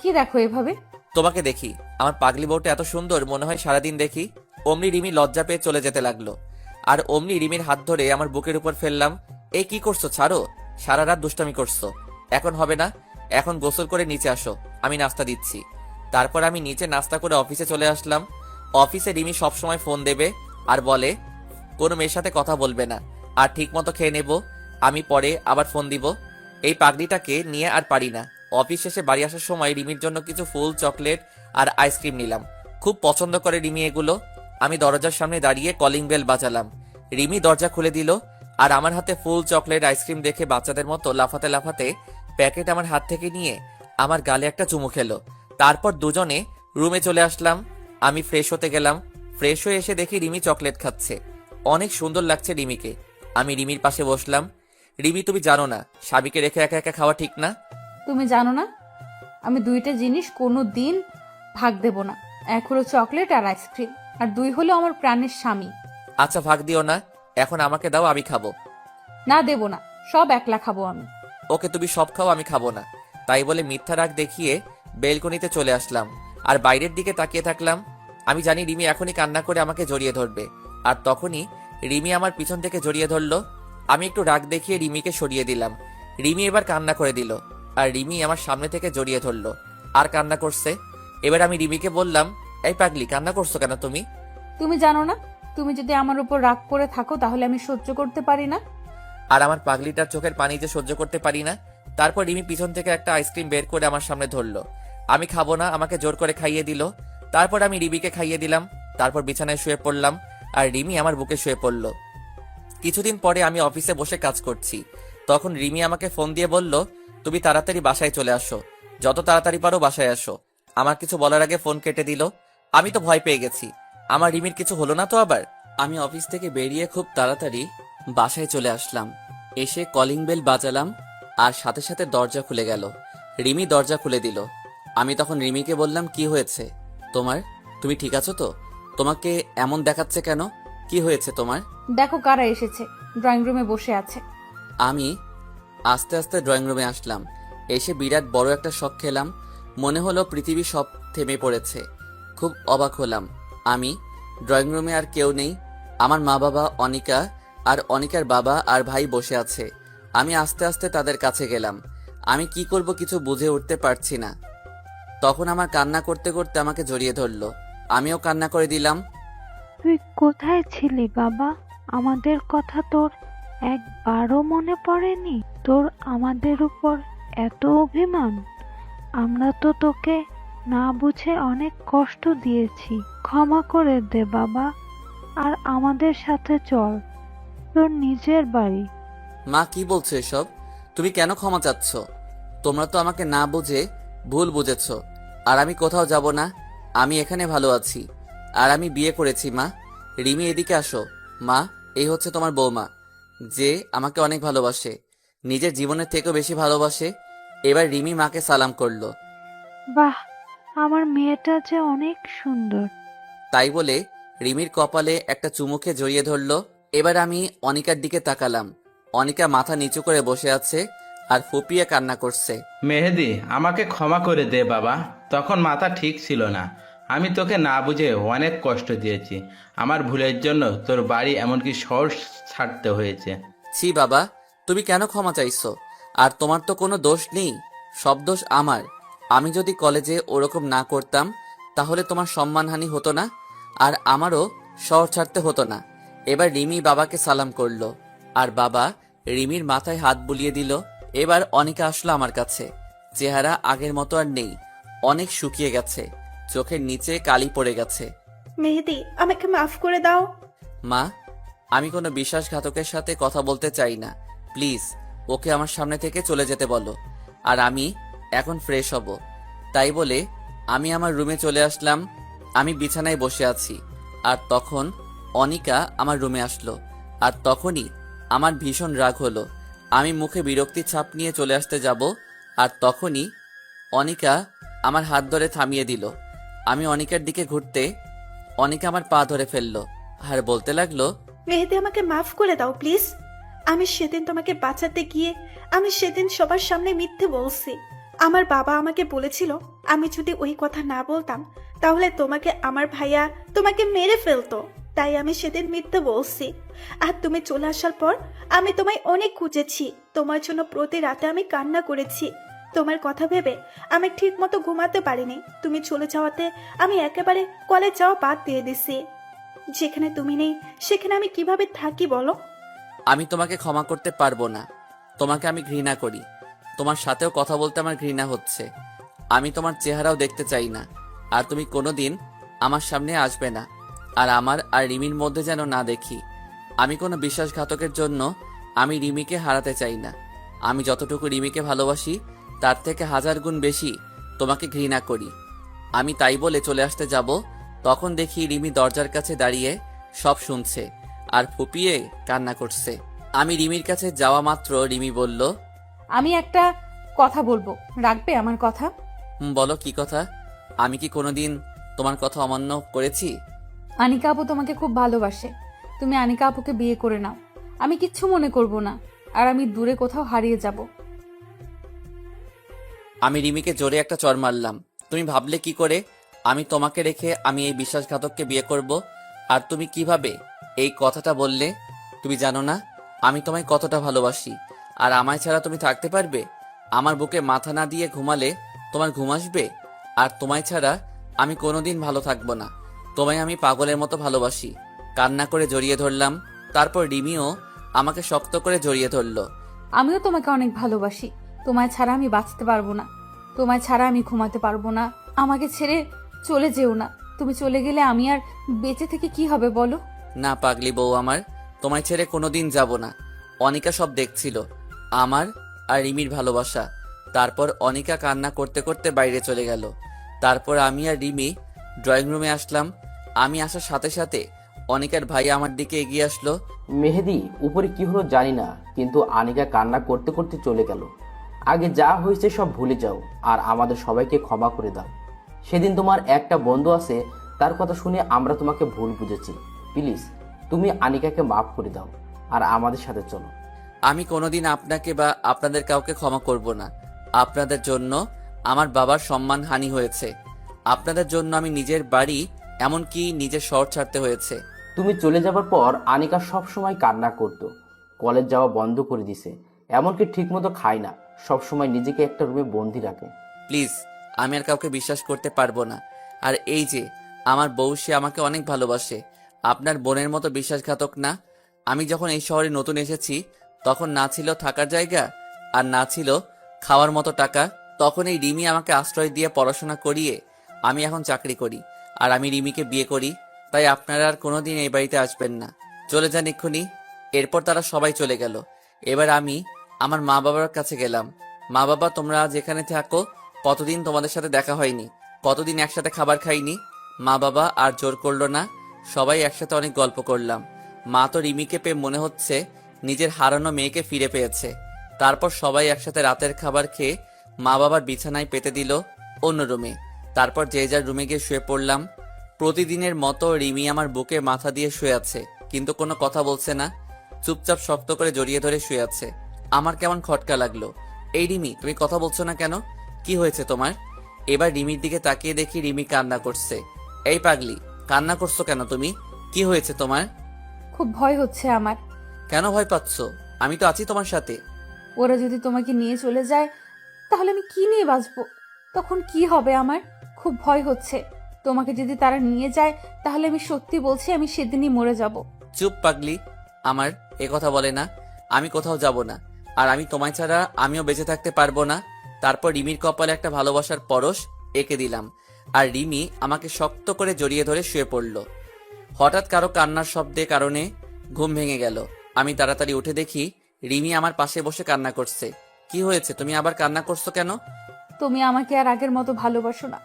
B: কি দেখো এভাবে?
A: তোমাকে দেখি। আমার পাগলি বউটা এত সুন্দর, মনে হয় সারাদিন দেখি। অমনি রিমি লজ্জা পেয়ে চলে যেতে লাগলো, আর অমনি রিমির হাত ধরে আমার বুকের উপর ফেললাম। এই কি করছো? ছাড়ো, সারা রাত দুষ্টামি করছো, এখন হবে না। এখন গোসল করে নিচে আসো, আমি নাস্তা দিচ্ছি। তারপর আমি নিচে নাস্তা করে অফিসে চলে আসলাম। অফিসে রিমি সবসময় ফোন দেবে আর বলে কোনো মেয়ের সাথে কথা বলবে না, আর ঠিক মতো খেয়ে নেব, আমি পরে আবার ফোন দিব। এই পাগড়িটাকে নিয়ে আর পারি না। অফিস শেষে বাড়ি আসার সময় রিমির জন্য কিছু ফুল, চকলেট আর আইসক্রিম নিলাম। খুব পছন্দ করে রিমি এগুলো। আমি দরজার সামনে দাঁড়িয়ে কলিং বেল বাজালাম। রিমি দরজা খুলে দিল, আর আমার হাতে ফুল, চকলেট, আইসক্রিম দেখে বাচ্চাদের মতো লাফাতে লাফাতে প্যাকেট আমার হাত থেকে নিয়ে আমার গালে একটা চুমু খেলো। তারপর দুজনে রুমে চলে আসলাম। আমি ফ্রেশ হতে গেলাম। ফ্রেশ হয়ে এসে দেখি রিমি চকলেট খাচ্ছে। অনেক সুন্দর লাগছে রিমিকে। আমি রিমির পাশে বসলাম। রিমি, তুমি জানো না সাবিকে রেখে একা একা খাওয়া ঠিক না?
B: তুমি জানো না আমি দুইটা জিনিস কোনো দিন ভাগ দেব না। এক হলো চকলেট আর আইসক্রিম, আর দুই হলো আমার প্রাণের স্বামী।
A: আচ্ছা ভাগ দিও না, এখন আমাকে দাও, আমি খাবো।
B: না, দেব না, সব একলা খাবো আমি।
A: ওকে, তুমি সব খাও, আমি খাবো না। তাই বলে মিথ্যা রাগ দেখিয়ে বেলকনিতে চলে আসলাম আর বাইরের দিকে তাকিয়ে থাকলাম। আমি জানি রিমি এখনই কান্না করে আমাকে জড়িয়ে ধরবে, আর তখনই রিমি আমার পিছন থেকে জড়িয়ে ধরলো। আমি একটু রাগ দেখিয়ে রিমিকে সরিয়ে দিলাম। রিমি এবার কান্না করে দিল, আর রিমি আমার সামনে থেকে জড়িয়ে ধরলো আর কান্না করছে। এবার আমি রিমিকে বললাম, এই পাগলি, কান্না করছো কেন তুমি?
B: তুমি জানো না, তুমি যদি আমার উপর রাগ করে থাকো তাহলে আমি সহ্য করতে পারি না।
A: আর আমার পাগলিটার চোখের পানি যে সহ্য করতে পারি না, তারপর রিমি পিছন থেকে একটা আইসক্রিম বের করে আমার সামনে ধরলো। আমি খাবো না, আমাকে জোর করে খাইয়ে দিল। তারপর আমি রিমিকে খাইয়ে দিলাম। তারপর বিছানায় শুয়ে পড়লাম আর রিমি আমার বুকে শুয়ে পড়লো। কিছুদিন পরে আমি অফিসে বসে কাজ করছি। তখন রিমি আমাকে ফোন দিয়ে বলল, তুমি তাড়াতাড়ি বাসায় চলে আসো, যত তাড়াতাড়ি পারো বাসায় আসো। আমার কিছু বলার আগে ফোন কেটে দিল। আমি তো ভয় পেয়ে গেছি, আমার রিমির কিছু হলো না তো আবার। আমি অফিস থেকে বেরিয়ে খুব তাড়াতাড়ি বাসায় চলে আসলাম। এসে কলিং বেল বাজালাম আর সাথে সাথে দরজা খুলে গেল। রিমি দরজা খুলে দিল। আমি তখন রিমিকে বললাম, কি হয়েছে তোমার? তুমি ঠিক আছো তো? তোমাকে এমন দেখাচ্ছে কেন? কি হয়েছে তোমার?
B: দেখো কারা এসেছে, ড্রয়িং রুমে বসে আছে।
A: আমি আস্তে আস্তে ড্রয়িং রুমে আসলাম। এসে বিরাট বড় একটা শক খেলাম। মনে হলো পৃথিবী সব থেমে পড়েছে। খুব অবাক হলাম। আমি ড্রয়িং রুমে আর কেউ নেই। আমার মা বাবা, অনিকা আর অনিকার বাবা আর ভাই বসে আছে। আমি আস্তে আস্তে তাদের কাছে গেলাম। আমি কি করব কিছু বুঝে উঠতে পারছি না। তখন আমার কান্না করতে করতে আমাকে জড়িয়ে ধরলো। আমিও কান্না করে দিলাম।
C: তুই কোথায় ছিলি বাবা? আমাদের কথা তোর একবারও মনে পড়েনি? তোর আমাদের উপর এত অভিমান? আমরা তো তোকে না বুঝে অনেক কষ্ট দিয়েছি, ক্ষমা করে দে বাবা। আর আমাদের সাথে চল তোর নিজের বাড়ি।
A: মা, কি বলছো এসব? তুমি কেন ক্ষমা চাচ্ছ? তোমরা তো আমাকে না বুঝে ভুল বুঝেছ। আর আমি কোথাও যাব না, আমি এখানে ভালো আছি। আর আমি বিয়ে করেছি মা। রিমি, এদিকে আসো। মা, এই হচ্ছে তোমার বৌমা, যে আমাকে অনেক ভালোবাসে, নিজের জীবনের থেকেও বেশি ভালোবাসে। এবার রিমি মাকে সালাম করলো।
C: বাহ, আমার মেয়েটা যে অনেক সুন্দর।
A: তাই বলে রিমির কপালে একটা চুমুকে জড়িয়ে ধরলো। এবার আমি অনিকার দিকে তাকালাম। অনিকা মাথা নিচু করে বসে আছে আর ফুপিয়ে কান্না করছে।
H: মেহেদি, আমাকে ক্ষমা করে দে বাবা, তখন মাথা ঠিক ছিল না। আমি তোকে না বুঝে অনেক কষ্ট দিয়েছি। আমার ভুলের জন্য তোর বাড়ি এমনকি শহর ছাড়তে হয়েছে।
A: ছি বাবা, তুমি কেন ক্ষমা চাইছো? আর তোমার তো কোনো দোষ নেই, সব দোষ আমার। আমি যদি কলেজে ওরকম না করতাম তাহলে তোমার সম্মানহানি হতো না, আর আমারও শহর ছাড়তে হতো না। এবার রিমি বাবাকে সালাম করলো আর বাবা রিমির মাথায় হাত বুলিয়ে দিল। এবার অনিকা আসলো আমার কাছে। চেহারা আগের মতো আর নেই, অনেক শুকিয়ে গেছে, চোখের নিচে কালি পড়ে গেছে।
F: মেহেদি, আমাকে মাফ করে দাও।
A: মা, আমি কোনো বিশ্বাসঘাতকের সাথে কথা বলতে চাই না, প্লিজ ওকে আমার সামনে থেকে চলে যেতে বলো। আর আমি এখন ফ্রেশ হব। তাই বলে আমি আমার রুমে চলে আসলাম। আমি বিছানায় বসে আছি আর তখন অনিকা আমার রুমে আসলো। আর তখনই আমার ভীষণ রাগ হলো। আমি মুখে বিরক্তির ছাপ নিয়ে চলে আসতে যাব, আর তখনই অনিকা আমার হাত ধরে থামিয়ে দিল। আমি অনিকার দিকে ঘুরতে অনিকা আমার পা ধরে ফেললো আর বলতে লাগলো,
F: মেহেদি, আমাকে মাফ করে দাও প্লিজ। আমি সেদিন তোমাকে বাঁচাতে গিয়ে আমি সেদিন সবার সামনে মিথ্যে বলছি। আমার বাবা আমাকে বলেছিল আমি যদি ওই কথা না বলতাম তাহলে তোমাকে আমার ভাইয়া তোমাকে মেরে ফেলতো। তাই আমি সেদিন মিথ্যে বলছি। আর তুমি চলে আসার পর আমি তোমায় অনেক খুঁজেছি। তোমার জন্য প্রতি রাতে আমি কান্না করেছি। তোমার কথা ভেবে আমি ঠিক মতো ঘুমাতে পারিনি। তুমি চলে যাওয়াতে আমি একেবারে কলেজ যাওয়া বাদ দিয়ে দিছি। যেখানে তুমি নেই সেখানে আমি কিভাবে থাকি বলো?
A: আমি তোমাকে ক্ষমা করতে পারবো না। তোমাকে আমি ঘৃণা করি। তোমার সাথেও কথা বলতে আমার ঘৃণা হচ্ছে। আমি তোমার চেহারাও দেখতে চাই না। আর তুমি কোনোদিন আমার সামনে আসবে না। আর আমার আর রিমির মধ্যে যেন না দেখি। আমি কোনো বিশ্বাসঘাতকের জন্য আমি রিমিকে হারাতে চাই না। আমি যতটুকু রিমিকে ভালোবাসি তার থেকে 1000 গুণ বেশি তোমাকে ঘৃণা করি। আমি তাই বলে চলে আসতে যাব, তখন দেখি রিমি দরজার কাছে দাঁড়িয়ে সব শুনছে আর ফুপিয়ে কান্না করছে। আমি রিমির কাছে যাওয়া মাত্র রিমি বলল,
B: আমি একটা কথা বলবো, রাখবে আমার কথা?
A: বলো কি কথা? আমি কি কোনোদিন তোমার কথা অমান্য করেছি?
B: আনিকা আপু তোমাকে খুব ভালোবাসে। তুমি আনিকা আপুকে বিয়ে করে নাও, আমি কিচ্ছু মনে করব না। আর আমি দূরে কোথাও হারিয়ে যাব।
A: আমি রিমিকে জোরে একটা চড় মারলাম। তুমি ভাবলে কি করে আমি তোমাকে রেখে আমি এই বিশ্বাসঘাতককে বিয়ে করব? আর তুমি কিভাবে এই কথাটা বললে? তুমি জানো না আমি তোমায় কতটা ভালোবাসি। আর আমায় ছাড়া তুমি থাকতে পারবে? আমার বুকে মাথা না দিয়ে ঘুমালে তোমার ঘুম আসবে? আর তোমায় ছাড়া আমি কোনোদিন ভালো থাকবো না। তোমায় আমি পাগলের মতো ভালোবাসি। কান্না করে জড়িয়ে ধরলাম। তারপর রিমিও আমাকে শক্ত করে জড়িয়ে ধরলো।
B: আমিও তোমাকে অনেক ভালোবাসি। তোমায় ছাড়া আমি বাঁচতে পারবো না, তোমায় ছাড়া আমি ঘুমাতে পারবো না। আমাকে ছেড়ে চলে যেও না। তুমি চলে গেলে আমি আর বেঁচে থেকে কি হবে বলো?
A: না পাগলি বউ আমার, তোমায় ছেড়ে কোনোদিন যাব না। অনিকা সব দেখছিল, আমার আর রিমির ভালোবাসা। তারপর অনিকা কান্না করতে করতে বাইরে চলে গেল। তারপর আমি আর রিমি ড্রয়িং রুমে আসলাম। আমি আসার সাথে সাথে অনিকার ভাই আমার দিকে এগিয়ে আসলো।
D: মেহেদি, উপরে কি হলো জানি না, কিন্তু আনিকা কান্না করতে করতে চলে গেল। আগে যা হয়েছে সব ভুলে যাও আর আমাদের সবাইকে ক্ষমা করে দাও। সেদিন তোমার একটা বন্ধু আছে, তার কথা শুনে আমরা তোমাকে ভুল বুঝেছি। প্লিজ তুমি আনিকাকে মাফ করে দাও আর আমাদের সাথে চলো।
A: আমি কোনোদিন আপনাকে বা আপনাদের কাউকে ক্ষমা করব না। আপনাদের জন্য আমার বাবার সম্মানহানি হয়েছে। আপনাদের জন্য আমি নিজের বাড়ি, এমনকি নিজের শহর ছাড়তে হয়েছে।
D: তুমি চলে যাবার পর আনিকা সব সময় কান্না করত। কলেজ যাওয়া বন্ধ করে দিছে, এমনকি ঠিকমতো খায় না, সব সময় নিজেকে একটা রুমে বন্দি রাখে।
A: প্লিজ, আমি আর কাউকে বিশ্বাস করতে পারবো না। আর এই যে আমার বউ, সে আমাকে অনেক ভালোবাসে। আপনার বোনের মতো বিশ্বাসঘাতক না। আমি যখন এই শহরে নতুন এসেছি, তখন না ছিল থাকার জায়গা আর না ছিল খাওয়ার মতো টাকা। তখন এই রিমি আমাকে আশ্রয় দিয়ে পড়াশোনা করিয়ে আমি এখন চাকরি করি, আর আমি রিমিকে বিয়ে করি। তাই আপনারা আর কোনোদিন এই বাড়িতে আসবেন না। চলে যান এক্ষুনি। এরপর তারা সবাই চলে গেল। এবার আমি আমার মা বাবার কাছে গেলাম। মা বাবা, তোমরা যেখানে থাকো, কতদিন তোমাদের সাথে দেখা হয়নি, কতদিন একসাথে খাবার খাইনি। মা বাবা আর জোর করলো না, সবাই একসাথে অনেক গল্প করলাম। মা তো রিমিকে পেয়ে মনে হচ্ছে নিজের হারানো মেয়েকে ফিরে পেয়েছে। তারপর সবাই একসাথে রাতের খাবার খেয়ে মা বাবার বিছানায় পেতে দিল অন্য রুমে। তারপর যে যার রুমে গিয়ে শুয়ে পড়লাম। প্রতিদিনের মতো রিমি আমার বুকে মাথা দিয়ে শুয়ে আছে, কিন্তু কোনো কথা বলছে না। চুপচাপ শক্ত করে জড়িয়ে ধরে শুয়ে আছে। আমার কেমন খটকা লাগলো। এই রিমি, তুমি কথা বলছো না কেন? কি হয়েছে তোমার? এবার রিমির দিকে তাকিয়ে দেখি রিমি কান্না করছে। এই পাগলি, কান্না করছো কেন তুমি? কি হয়েছে তোমার?
B: খুব ভয় হচ্ছে আমার।
A: কেন ভয় পাচ্ছ? আমি তো আছি তোমার সাথে।
B: ওরা যদি তোমাকে নিয়ে চলে যায়, তাহলে আমি কি নিয়ে বাঁচবো? তখন কি হবে আমার? খুব ভয় হচ্ছে। তোমাকে যদি তারা নিয়ে যায়, তাহলে আমি সত্যি বলছি, আমি সেদিনই মরে যাব।
A: চুপ পাগলি, আমার এ কথা বলে না। আমি কোথাও যাব না, আর আমি তোমায় ছাড়া আমিও বেঁচে থাকতে পারবো না। তারপর রিমির কপালে একটা ভালোবাসার পরশ এঁকে দিলাম, আর রিমি আমাকে শক্ত করে জড়িয়ে ধরে শুয়ে পড়ল। হঠাৎ কারো কান্নার শব্দে কারণে ঘুম ভেঙে গেল। আমি তাড়াতাড়ি উঠে দেখি রিমি আমার পাশে বসে কান্না করছে। কি হয়েছে, তুমি আবার কান্না করছো কেন?
B: তুমি আমাকে আর আগের মতো ভালোবাসো না,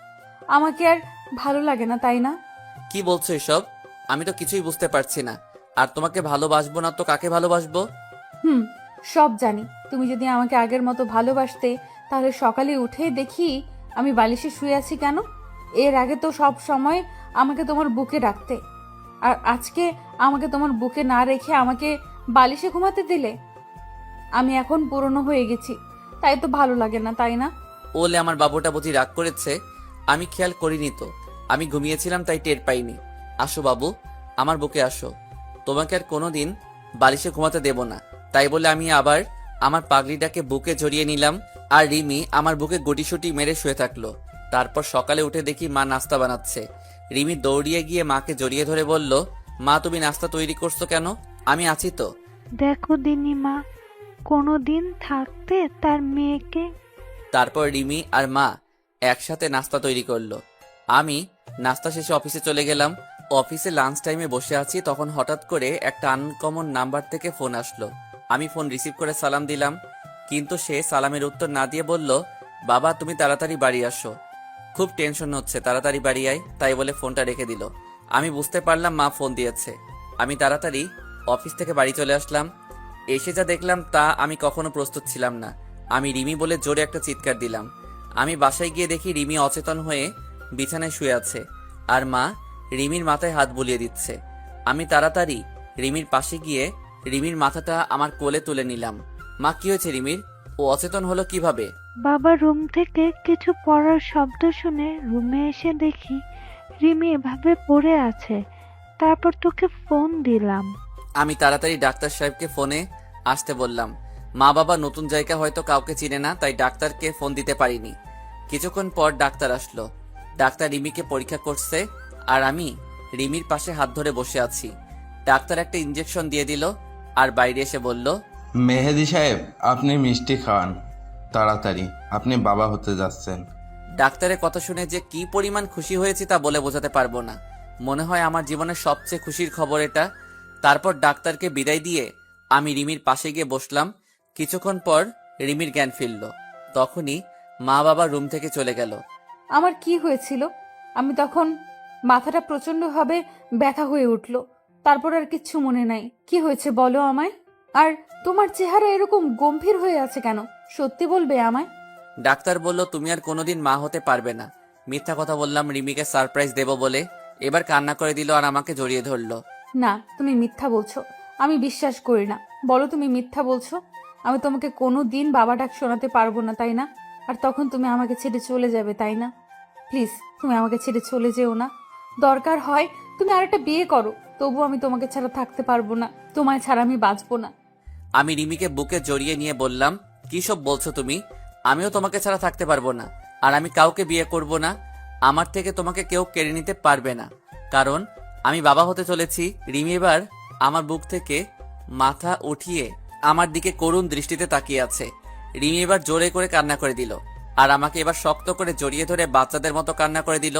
B: আমাকে আর ভালো লাগে না, তাই না?
A: কি বলছো এসব? আমি তো কিছুই বুঝতে পারছি না। আর তোমাকে ভালোবাসবো না তো কাকে ভালোবাসবো?
B: সব জানি। তুমি যদি আমাকে আগের মতো ভালোবাসতে, তাহলে সকালে উঠে দেখি আমি বালিশে শুয়ে আছি কেন? এর আগে তো সব সময় আমাকে তোমার বুকে রাখতে, আর আজকে আমাকে তোমার বুকে না রেখে আমাকে বালিশে ঘুমাতে দিলে। আমি এখন পুরনো হয়ে গেছি, তাই তো ভালো লাগে না, তাই না?
A: ওলে আমার বাবুটা বুঝি রাগ করেছে। আমি খেয়াল করিনি তো, আমি ঘুমিয়েছিলাম তাই টের পাইনি। আসো বাবু, আমার বুকে আসো। তোমাকে আর কোনোদিন বালিশে ঘুমাতে দেব না। তাই বলে আমি আবার আমার পাগড়িটাকে বুকে জড়িয়ে নিলাম, আর রিমি আমার বুকে গুটিসুটি মেরে শুয়ে থাকলো। তারপর সকালে উঠে দেখি মা নাস্তা বানাচ্ছে। রিমি দৌড়িয়ে গিয়ে মাকে জড়িয়ে ধরে বলল, মা তুমি নাস্তা তৈরি করছো কেন? আমি আছি তো।
C: দেখো দিনিমা, কোনো দিন থাকতে তার মেয়েকে।
A: তারপর রিমি আর মা একসাথে নাস্তা তৈরি করলো। আমি নাস্তা শেষে অফিসে চলে গেলাম। অফিসে লাঞ্চ টাইমে বসে আছি, তখন হঠাৎ করে একটা আনকমন নাম্বার থেকে ফোন আসলো। আমি ফোন রিসিভ করে সালাম দিলাম, কিন্তু সে সালামের উত্তর না দিয়ে বলল, বাবা তুমি তাড়াতাড়ি বাড়ি আসো, খুব টেনশন হচ্ছে, তাড়াতাড়ি বাড়ি আয়। তাই বলে ফোনটা রেখে দিল। আমি বুঝতে পারলাম মা ফোন দিয়েছে। আমি তাড়াতাড়ি অফিস থেকে বাড়ি চলে আসলাম। এসে যা দেখলাম তা আমি কখনো প্রস্তুত ছিলাম না। আমি রিমি বলে জোরে একটা চিৎকার দিলাম। আমি বাসায় গিয়ে দেখি রিমি অচেতন হয়ে বিছানায় শুয়ে আছে, আর মা রিমির মাথায় হাত বুলিয়ে দিচ্ছে। আমি তাড়াতাড়ি রিমির পাশে গিয়ে রিমির মাথাটা আমার কোলে তুলে নিলাম। মা কি হয়েছে রিমির? ও অচেতন হলো কিভাবে?
C: বাবা রুম থেকে কিছু পড়ার শব্দ শুনে রুমে এসে দেখি রিমি এভাবে পড়ে আছে, তারপর তোকে ফোন দিলাম।
A: আমি তাড়াতাড়ি ডাক্তার সাহেবকে ফোনে আসতে বললাম। মা বাবা নতুন জায়গা হয়তো কাউকে চিনে না, তাই ডাক্তারকে ফোন দিতে পারিনি। কিছুক্ষণ পর ডাক্তার আসলো। ডাক্তার রিমিকে পরীক্ষা করছে, আর আমি রিমির পাশে হাত ধরে বসে আছি। ডাক্তার একটা ইঞ্জেকশন দিয়ে দিল, আর বাইরে এসে বলল,
H: মেহেদি সাহেব, আপনি মিষ্টি খাওয়ান।
G: তাড়াতাড়ি, আপনি বাবা হতে যাচ্ছেন।
A: ডাক্তারের কথা শুনে যে কি পরিমাণ খুশি হয়েছি তা বলে বোঝাতে পারবো না। মনে হয় আমার জীবনের সবচেয়ে খুশির খবর এটা। তারপর ডাক্তারকে বিদায় দিয়ে আমি রিমির পাশে গিয়ে বসলাম। কিছুক্ষণ পর রিমির জ্ঞান ফিরল। তখনই মা বাবা রুম থেকে চলে গেল।
B: আমার কি হয়েছিল? আমি তখন মাথাটা প্রচন্ডভাবে ব্যথা হয়ে উঠল। তারপর আর কিচ্ছু মনে নাই। কি হয়েছে বলো আমায়। আর তোমার চেহারা এরকম গম্ভীর হয়ে আছে কেন? সত্যি বলবে আমায়।
A: ডাক্তার বলল তুমি আর কোনোদিন মা হতে পারবে না। মিথ্যা কথা বললাম রিমিকে সারপ্রাইজ দেব বলে। এবার কান্না করে দিল আর আমাকে জড়িয়ে ধরলো।
B: না, তুমি মিথ্যা বলছো। আমি বিশ্বাস করি না। বলো তুমি মিথ্যা বলছো। আমি তোমাকে কোনো দিন বাবা ডাক শোনাতে পারবো না, তাই না? আর তখন তুমি আমাকে ছেড়ে চলে যাবে, তাই না? প্লিজ, তুমি আমাকে ছেড়ে চলে যেও না। দরকার হয় তুমি আরেকটা বিয়ে করো, তবু আমি তোমাকে ছাড়া থাকতে পারবো না। তোমায় ছাড়া আমি বাঁচবো না।
A: আমি রিমিকে বুকে জড়িয়ে নিয়ে বললাম, কি সব বলছো তুমি? আমিও তোমাকে ছাড়া থাকতে পারবো না। আর আমি কাউকে বিয়ে করব না। আমার থেকে তোমাকে কেউ কেড়ে নিতে পারবে না, কারণ আমি বাবা হতে চলেছি। রিমি এবার আমার বুক থেকে মাথা উঠিয়ে আমার দিকে করুণ দৃষ্টিতে তাকিয়ে আছে। রিমি এবার জোরে করে কান্না করে দিল আর আমাকে এবার শক্ত করে জড়িয়ে ধরে বাচ্চাদের মতো কান্না করে দিল।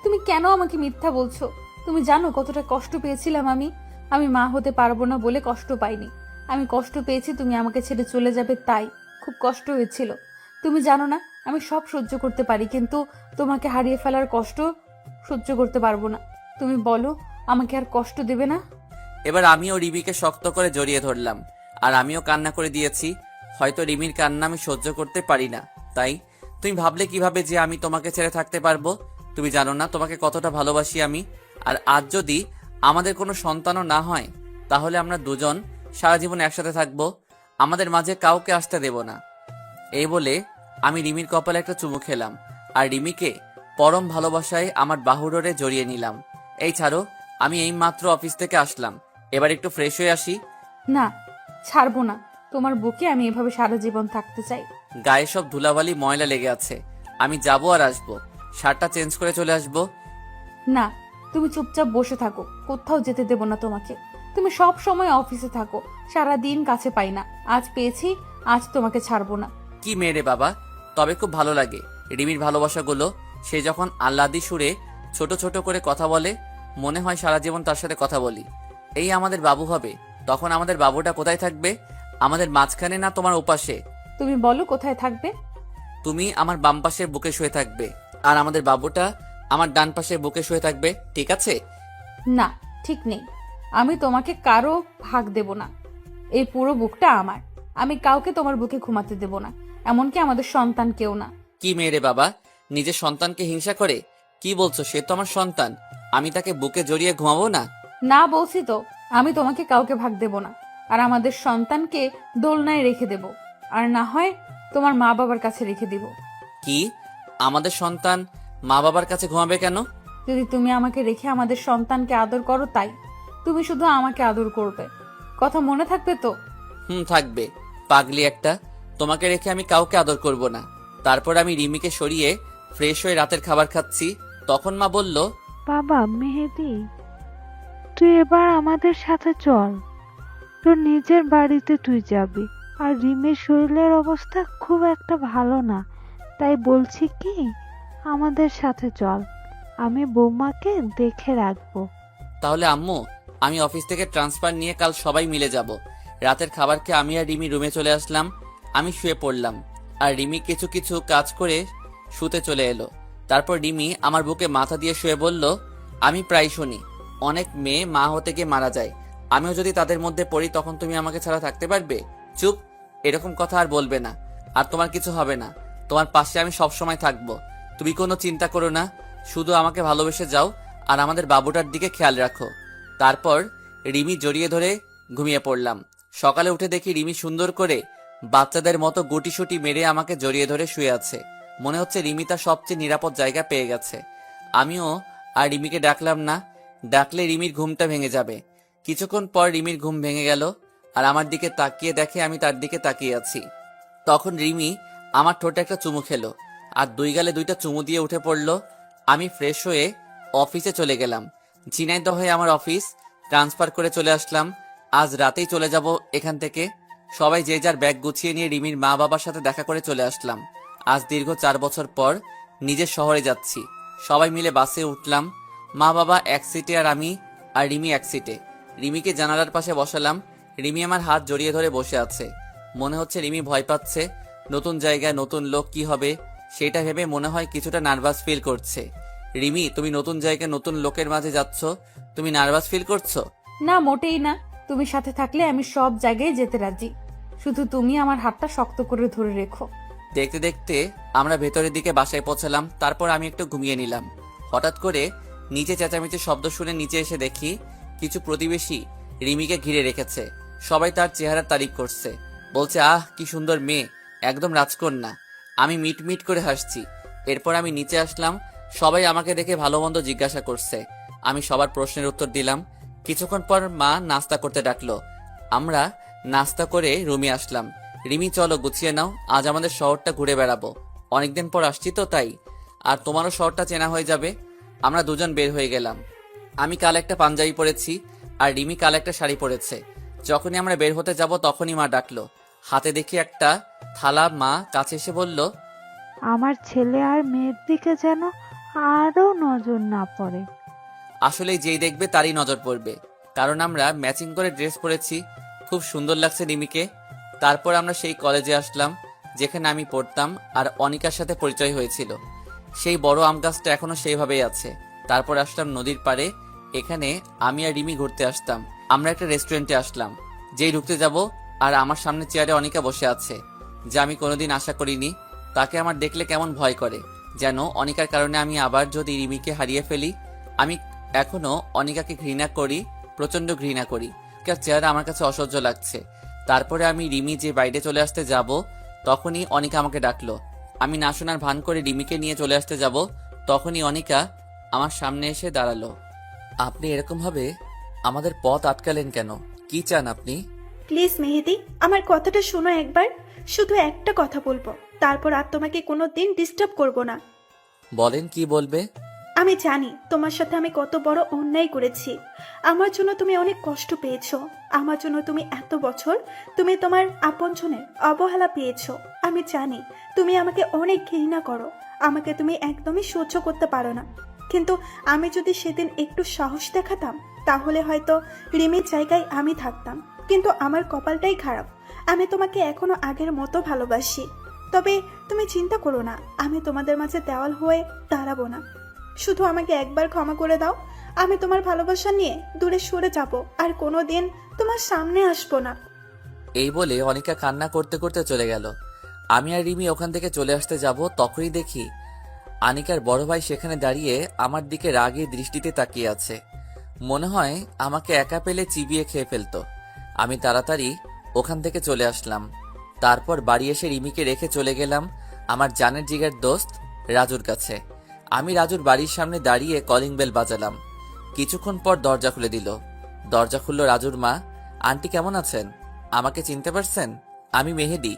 B: তুমি কেন আমাকে মিথ্যা বলছো? তুমি জানো কতটা কষ্ট পেয়েছিলাম আমি। আমি মা হতে পারবো না বলে কষ্ট পাইনি। আমি কষ্ট পেয়েছি তুমি আমাকে ছেড়ে চলে যাবে, তাই খুব কষ্ট হয়েছিল। তুমি জানো না আমি সব সহ্য করতে পারি, কিন্তু তোমাকে হারিয়ে ফেলার কষ্ট সহ্য করতে পারবো না। তুমি বলো, আমাকে আর কষ্ট দেবে না?
A: এবার আমিও রিমিকে শক্ত করে জড়িয়ে ধরলাম আর আমিও কান্না করে দিয়েছি। হয়তো রিমির কান্না আমি সহ্য করতে পারি না, তাই। তুমি ভাবলে কিভাবে যে আমি তোমাকে ছেড়ে থাকতে পারবো? তুমি জানো না তোমাকে কতটা ভালোবাসি আমি। আর আজ যদি আমাদের কোনো সন্তানও না হয়, তাহলে আমরা দুজন সারা জীবন একসাথে থাকবো। আমাদের মাঝে কাউকে আসতে দেব না। এই বলে আমি রিমির কপালে একটা চুমু খেলাম আর রিমিকে পরম ভালোবাসায় আমার বাহুডোরে জড়িয়ে নিলাম। এই ছাড়ো, আমি এই মাত্র অফিস থেকে আসলাম, এবার একটু ফ্রেশ হয়ে আসি।
B: না, ছাড়বো না। তোমার বুকে আমি এভাবে সারা জীবন থাকতে চাই।
A: গায়ে সব ধুলাবালি ময়লা লেগে আছে। আমি যাবো আর আসবো, শার্টটা চেঞ্জ করে চলে আসবো।
B: না, তুমি চুপচাপ বসে থাকো, কোথাও যেতে দেব না তোমাকে। তুমি সব সময় অফিসে থাকো, সারা দিন কাছে পাই না। আজ পেয়েছি, আজ তোমাকে ছাড়বো না।
A: কি মেয়ে রে বাবা, তবে খুব ভালো লাগে রিমির ভালোবাসাগুলো। সে যখন আহ্লাদি সুরে ছোট ছোট করে কথা বলে, মনে হয় সারা জীবন তার সাথে কথা বলি। এই আমাদের বাবু হবে, তখন আমাদের বাবুটা কোথায় থাকবে? আমাদের মাঝখানে না তোমার ওপাশে?
B: তুমি বলো কোথায় থাকবে?
A: তুমি আমার বাম পাশে বুকে শুয়ে থাকবে আর আমাদের বাবুটা আমার ডান পাশে বুকে শুয়ে থাকবে, ঠিক আছে?
B: না, ঠিক নেই। আমি তোমাকে কারো ভাগ দেব না। এই পুরো বুকটা আমার। আমি কাউকে তোমার বুকে ঘুমাতে দেব না, এমনকি আমাদের সন্তান কেউ না।
A: কি মেয়ে রে বাবা, নিজের সন্তানকে হিংসা করে? কি বলছো? সে তো আমার সন্তান, আমি তাকে বুকে জড়িয়ে ঘুমাবো না?
B: না বলছি তো, আমি তোমাকে কাউকে ভাগ দেব না। আর আমাদের সন্তানকে দোলনায় রেখে দেব, আর না হয় তোমার মা বাবার কাছে রেখে দিব।
A: কি? আমাদের সন্তান মা বাবার কাছে ঘুমাবে কেন?
B: যদি তুমি আমাকে রেখে আমাদের সন্তানকে আদর করো, তাই। তুমি শুধু আমাকে আদর করবে, কথা মনে থাকবে তো?
A: থাকবে। পাগলি একটা, তোমাকে রেখে আমি কাউকে আদর করব না। তারপর আমি রিমিকে সরিয়ে ফ্রেশ হয়ে রাতের খাবার খাচ্ছি, তখন মা বলল,
C: বাবা মেহেদি, তুই এবার আমাদের সাথে চল। তোর নিজের বাড়িতে তুই যাবি। আর রিমির শরীরের অবস্থা খুব একটা ভালো না, তাই বলছি কি, আমাদের সাথে চল। আমি বৌমাকে দেখে রাখবো।
A: তাহলে আম্মু, আমি অফিস থেকে ট্রান্সফার নিয়ে কাল সবাই মিলে যাব। রাতের খাবার খেয়ে আমি আর রিমি রুমে চলে আসলাম। আমি শুয়ে পড়লাম আর রিমি কিছু কিছু কাজ করে শুতে চলে এলো। তারপর রিমি আমার বুকে মাথা দিয়ে শুয়ে বলল, আমি প্রায় শুনি অনেক মেয়ে মা হতে গিয়ে মারা যায়। আমিও যদি তাদের মধ্যে পড়ি, তখন তুমি আমাকে ছাড়া থাকতে পারবে? চুপ, এরকম কথা আর বলবে না। আর তোমার কিছু হবে না, তোমার পাশে আমি সবসময় থাকবো। তুমি কোনো চিন্তা করো না, শুধু আমাকে ভালোবেসে যাও আর আমাদের বাবুটার দিকে খেয়াল রাখো। তারপর রিমি জড়িয়ে ধরে ঘুমিয়ে পড়লাম। সকালে উঠে দেখি রিমি সুন্দর করে বাচ্চাদের মতো গুটিসুটি মেরে আমাকে জড়িয়ে ধরে শুয়ে আছে। মনে হচ্ছে রিমি তার সবচেয়ে নিরাপদ জায়গা পেয়ে গেছে। আমিও আর রিমিকে ডাকলাম না, ডাকলে রিমির ঘুমটা ভেঙে যাবে। কিছুক্ষণ পর রিমির ঘুম ভেঙে গেল আর আমার দিকে তাকিয়ে দেখে আমি তার দিকে তাকিয়ে আছি। তখন রিমি আমার ঠোঁটে একটা চুমু খেলো আর দুই গালে দুইটা চুমু দিয়ে উঠে পড়লো। আমি ফ্রেশ হয়ে অফিসে চলে গেলাম। ঝিনাইদহে আমার অফিস, ট্রান্সফার করে চলে আসলাম। আজ রাতেই চলে যাব এখান থেকে। সবাই যে যার ব্যাগ গুছিয়ে নিয়ে রিমির মা বাবার সাথে দেখা করে চলে আসলাম। আজ দীর্ঘ 4 বছর পর নিজের শহরে যাচ্ছি। সবাই মিলে বাসে উঠলাম। মা বাবা এক সিটে আর আমি আর রিমি এক সিটে। রিমিকে জানালার পাশে বসালাম। রিমি আমার হাত জড়িয়ে ধরে বসে আছে। মনে হচ্ছে রিমি ভয় পাচ্ছে। নতুন জায়গায় নতুন লোক কি হবে সেটা ভেবে মনে হয় কিছুটা নার্ভাস ফিল করছে। রিমি, তুমি নতুন জায়গায় নতুন লোকের মাঝে যাচ্ছ, তুমি নার্ভাস ফিল করছো?
B: না, মোটেই না। তুমি সাথে থাকলে আমি সব জায়গায় যেতে রাজি। শুধু তুমি আমার হাতটা শক্ত করে ধরে রেখো।
A: দেখতে দেখতে আমরা ভেতরের দিকে বাসায় পৌঁছালাম। তারপর আমি একটু ঘুমিয়ে নিলাম। হঠাৎ করে নিচে চেঁচামেচির শব্দ শুনে নিচে এসে দেখি কিছু প্রতিবেশী রিমিকে ঘিরে রেখেছে। সবাই তার চেহারার তারিফ করছে, বলছে আহ কি সুন্দর মেয়ে, একদম রাজকন্যা। আমি মিট মিট করে হাসছি। এরপর আমি নিচে আসলাম। সবাই আমাকে দেখে ভালো মন্দ জিজ্ঞাসা করছে। আমি সবার প্রশ্নের উত্তর দিলাম। কিছুক্ষণ পর মা নাস্তা করতে ডাকলো। আমরা নাস্তা করে রুমে আসলাম। রিমি, চলো গুছিয়ে নাও, আজ আমাদের শহরটা ঘুরে বেড়াবো। অনেকদিন পর আসছি তো তাই, আর তোমারও শহরটা চেনা হয়ে যাবে। আমরা দুজন বের হয়ে গেলাম। আমি কাল একটা পাঞ্জাবি পরেছি আর রিমি কাল একটা শাড়ি পরেছে। যখনই আমরা বের হতে যাব তখনই মা ডাকলো। হাতে দেখি একটা থালা। মা কাছে এসে বলল,
C: আমার ছেলে আর মেয়ের দিকে যেন আরো নজর না পড়ে।
A: আসলে যেই দেখবে তারই নজর পড়বে, কারণ আমরা ম্যাচিং করে ড্রেস পরেছি। খুব সুন্দর লাগছে রিমিকে। তারপর আমরা সেই কলেজে আসলাম যেখানে আমি পড়তাম আর অনিকার সাথে পরিচয় হয়েছিল। সেই বড় আম গাছটা এখনো সেইভাবেই আছে। তারপর আসলাম নদীর পাড়ে। এখানে আমি আর রিমি ঘুরতে আসতাম। আমরা একটা রেস্টুরেন্টে আসলাম। যেই ঢুকতে যাব আর আমার সামনে চেয়ারে অনিকা বসে আছে, যা আমি কোনোদিন আশা করিনি। তাকে আমার দেখলে কেমন ভয় করে, যেন অনিকার কারণে আমি আবার যদি রিমিকে হারিয়ে ফেলি। আমি এখনো অনিকাকে ঘৃণা করি, প্রচন্ড ঘৃণা করি। তার চেহারা আমার কাছে অসহ্য লাগছে। তারপরে আমি রিমি যে বাইরে চলে আসতে যাব তখনই অনিকা আমাকে ডাকলো। আমি না শোনার ভান করে রিমিকে নিয়ে চলে আসতে যাব, তখনই অনিকা আমার সামনে এসে দাঁড়ালো। আপনি এরকম ভাবে আমাদের পথ আটকালেন কেন? কি চান আপনি?
F: প্লিজ মেহেদি, আমার কথাটা শোনো একবার। শুধু একটা কথা বলবো, তারপর আর তোমাকে কোনো দিন ডিস্টার্ব করবো না।
A: বলেন, কি বলবে?
F: আমি জানি তোমার সাথে আমি কত বড় অন্যায় করেছি। আমার জন্য তুমি অনেক কষ্ট পেয়েছো। আমার জন্য তুমি এত বছর তুমি তোমার আপনজনের অবহেলা পেয়েছো। আমি জানি তুমি আমাকে অনেক ঘৃণা করো, আমাকে তুমি একদমই সহ্য করতে পারো না। কিন্তু আমি যদি সেদিন একটু সাহস দেখাতাম তাহলে হয়তো রিমির জায়গায় আমি থাকতাম। কিন্তু আমার কপালটাই খারাপ, আমি তোমাকে এখনো আগের মতো ভালোবাসি। তবে তুমি চিন্তা করো না, আমি তোমাদের মাঝে দেওয়াল হয়ে দাঁড়াবো না। শুধু আমাকে একবার ক্ষমা করে দাও। আমি তোমার ভালোবাসা নিয়ে দূরে সরে যাব, আর কোনোদিন তোমার সামনে আসবো না।
A: এই বলে অনিকা কান্না করতে করতে চলে গেল। আমি আর রিমি ওখান থেকে চলে আসতে যাব, তখনই দেখি আনিকার বড় ভাই সেখানে দাঁড়িয়ে আমার দিকে রাগে দৃষ্টিতে তাকিয়ে আছে। মনে হয় আমাকে একা পেলে চিবিয়ে খেয়ে ফেলতো। আমি তাড়াতাড়ি ওখান থেকে চলে আসলাম। তারপর বাড়ি এসে রিমিকে রেখে চলে গেলাম আমার জানের জিগের দোস্ত রাজুর কাছে। আমি রাজুর বাড়ির সামনে দাঁড়িয়ে কলিং বেল বাজালাম। কিছুক্ষণ পর দরজা খুলে দিল। দরজা খুলল রাজুর মা। আন্টি কেমন আছেন? আমাকে চিনতে পারছেন? আমি মেহেদি।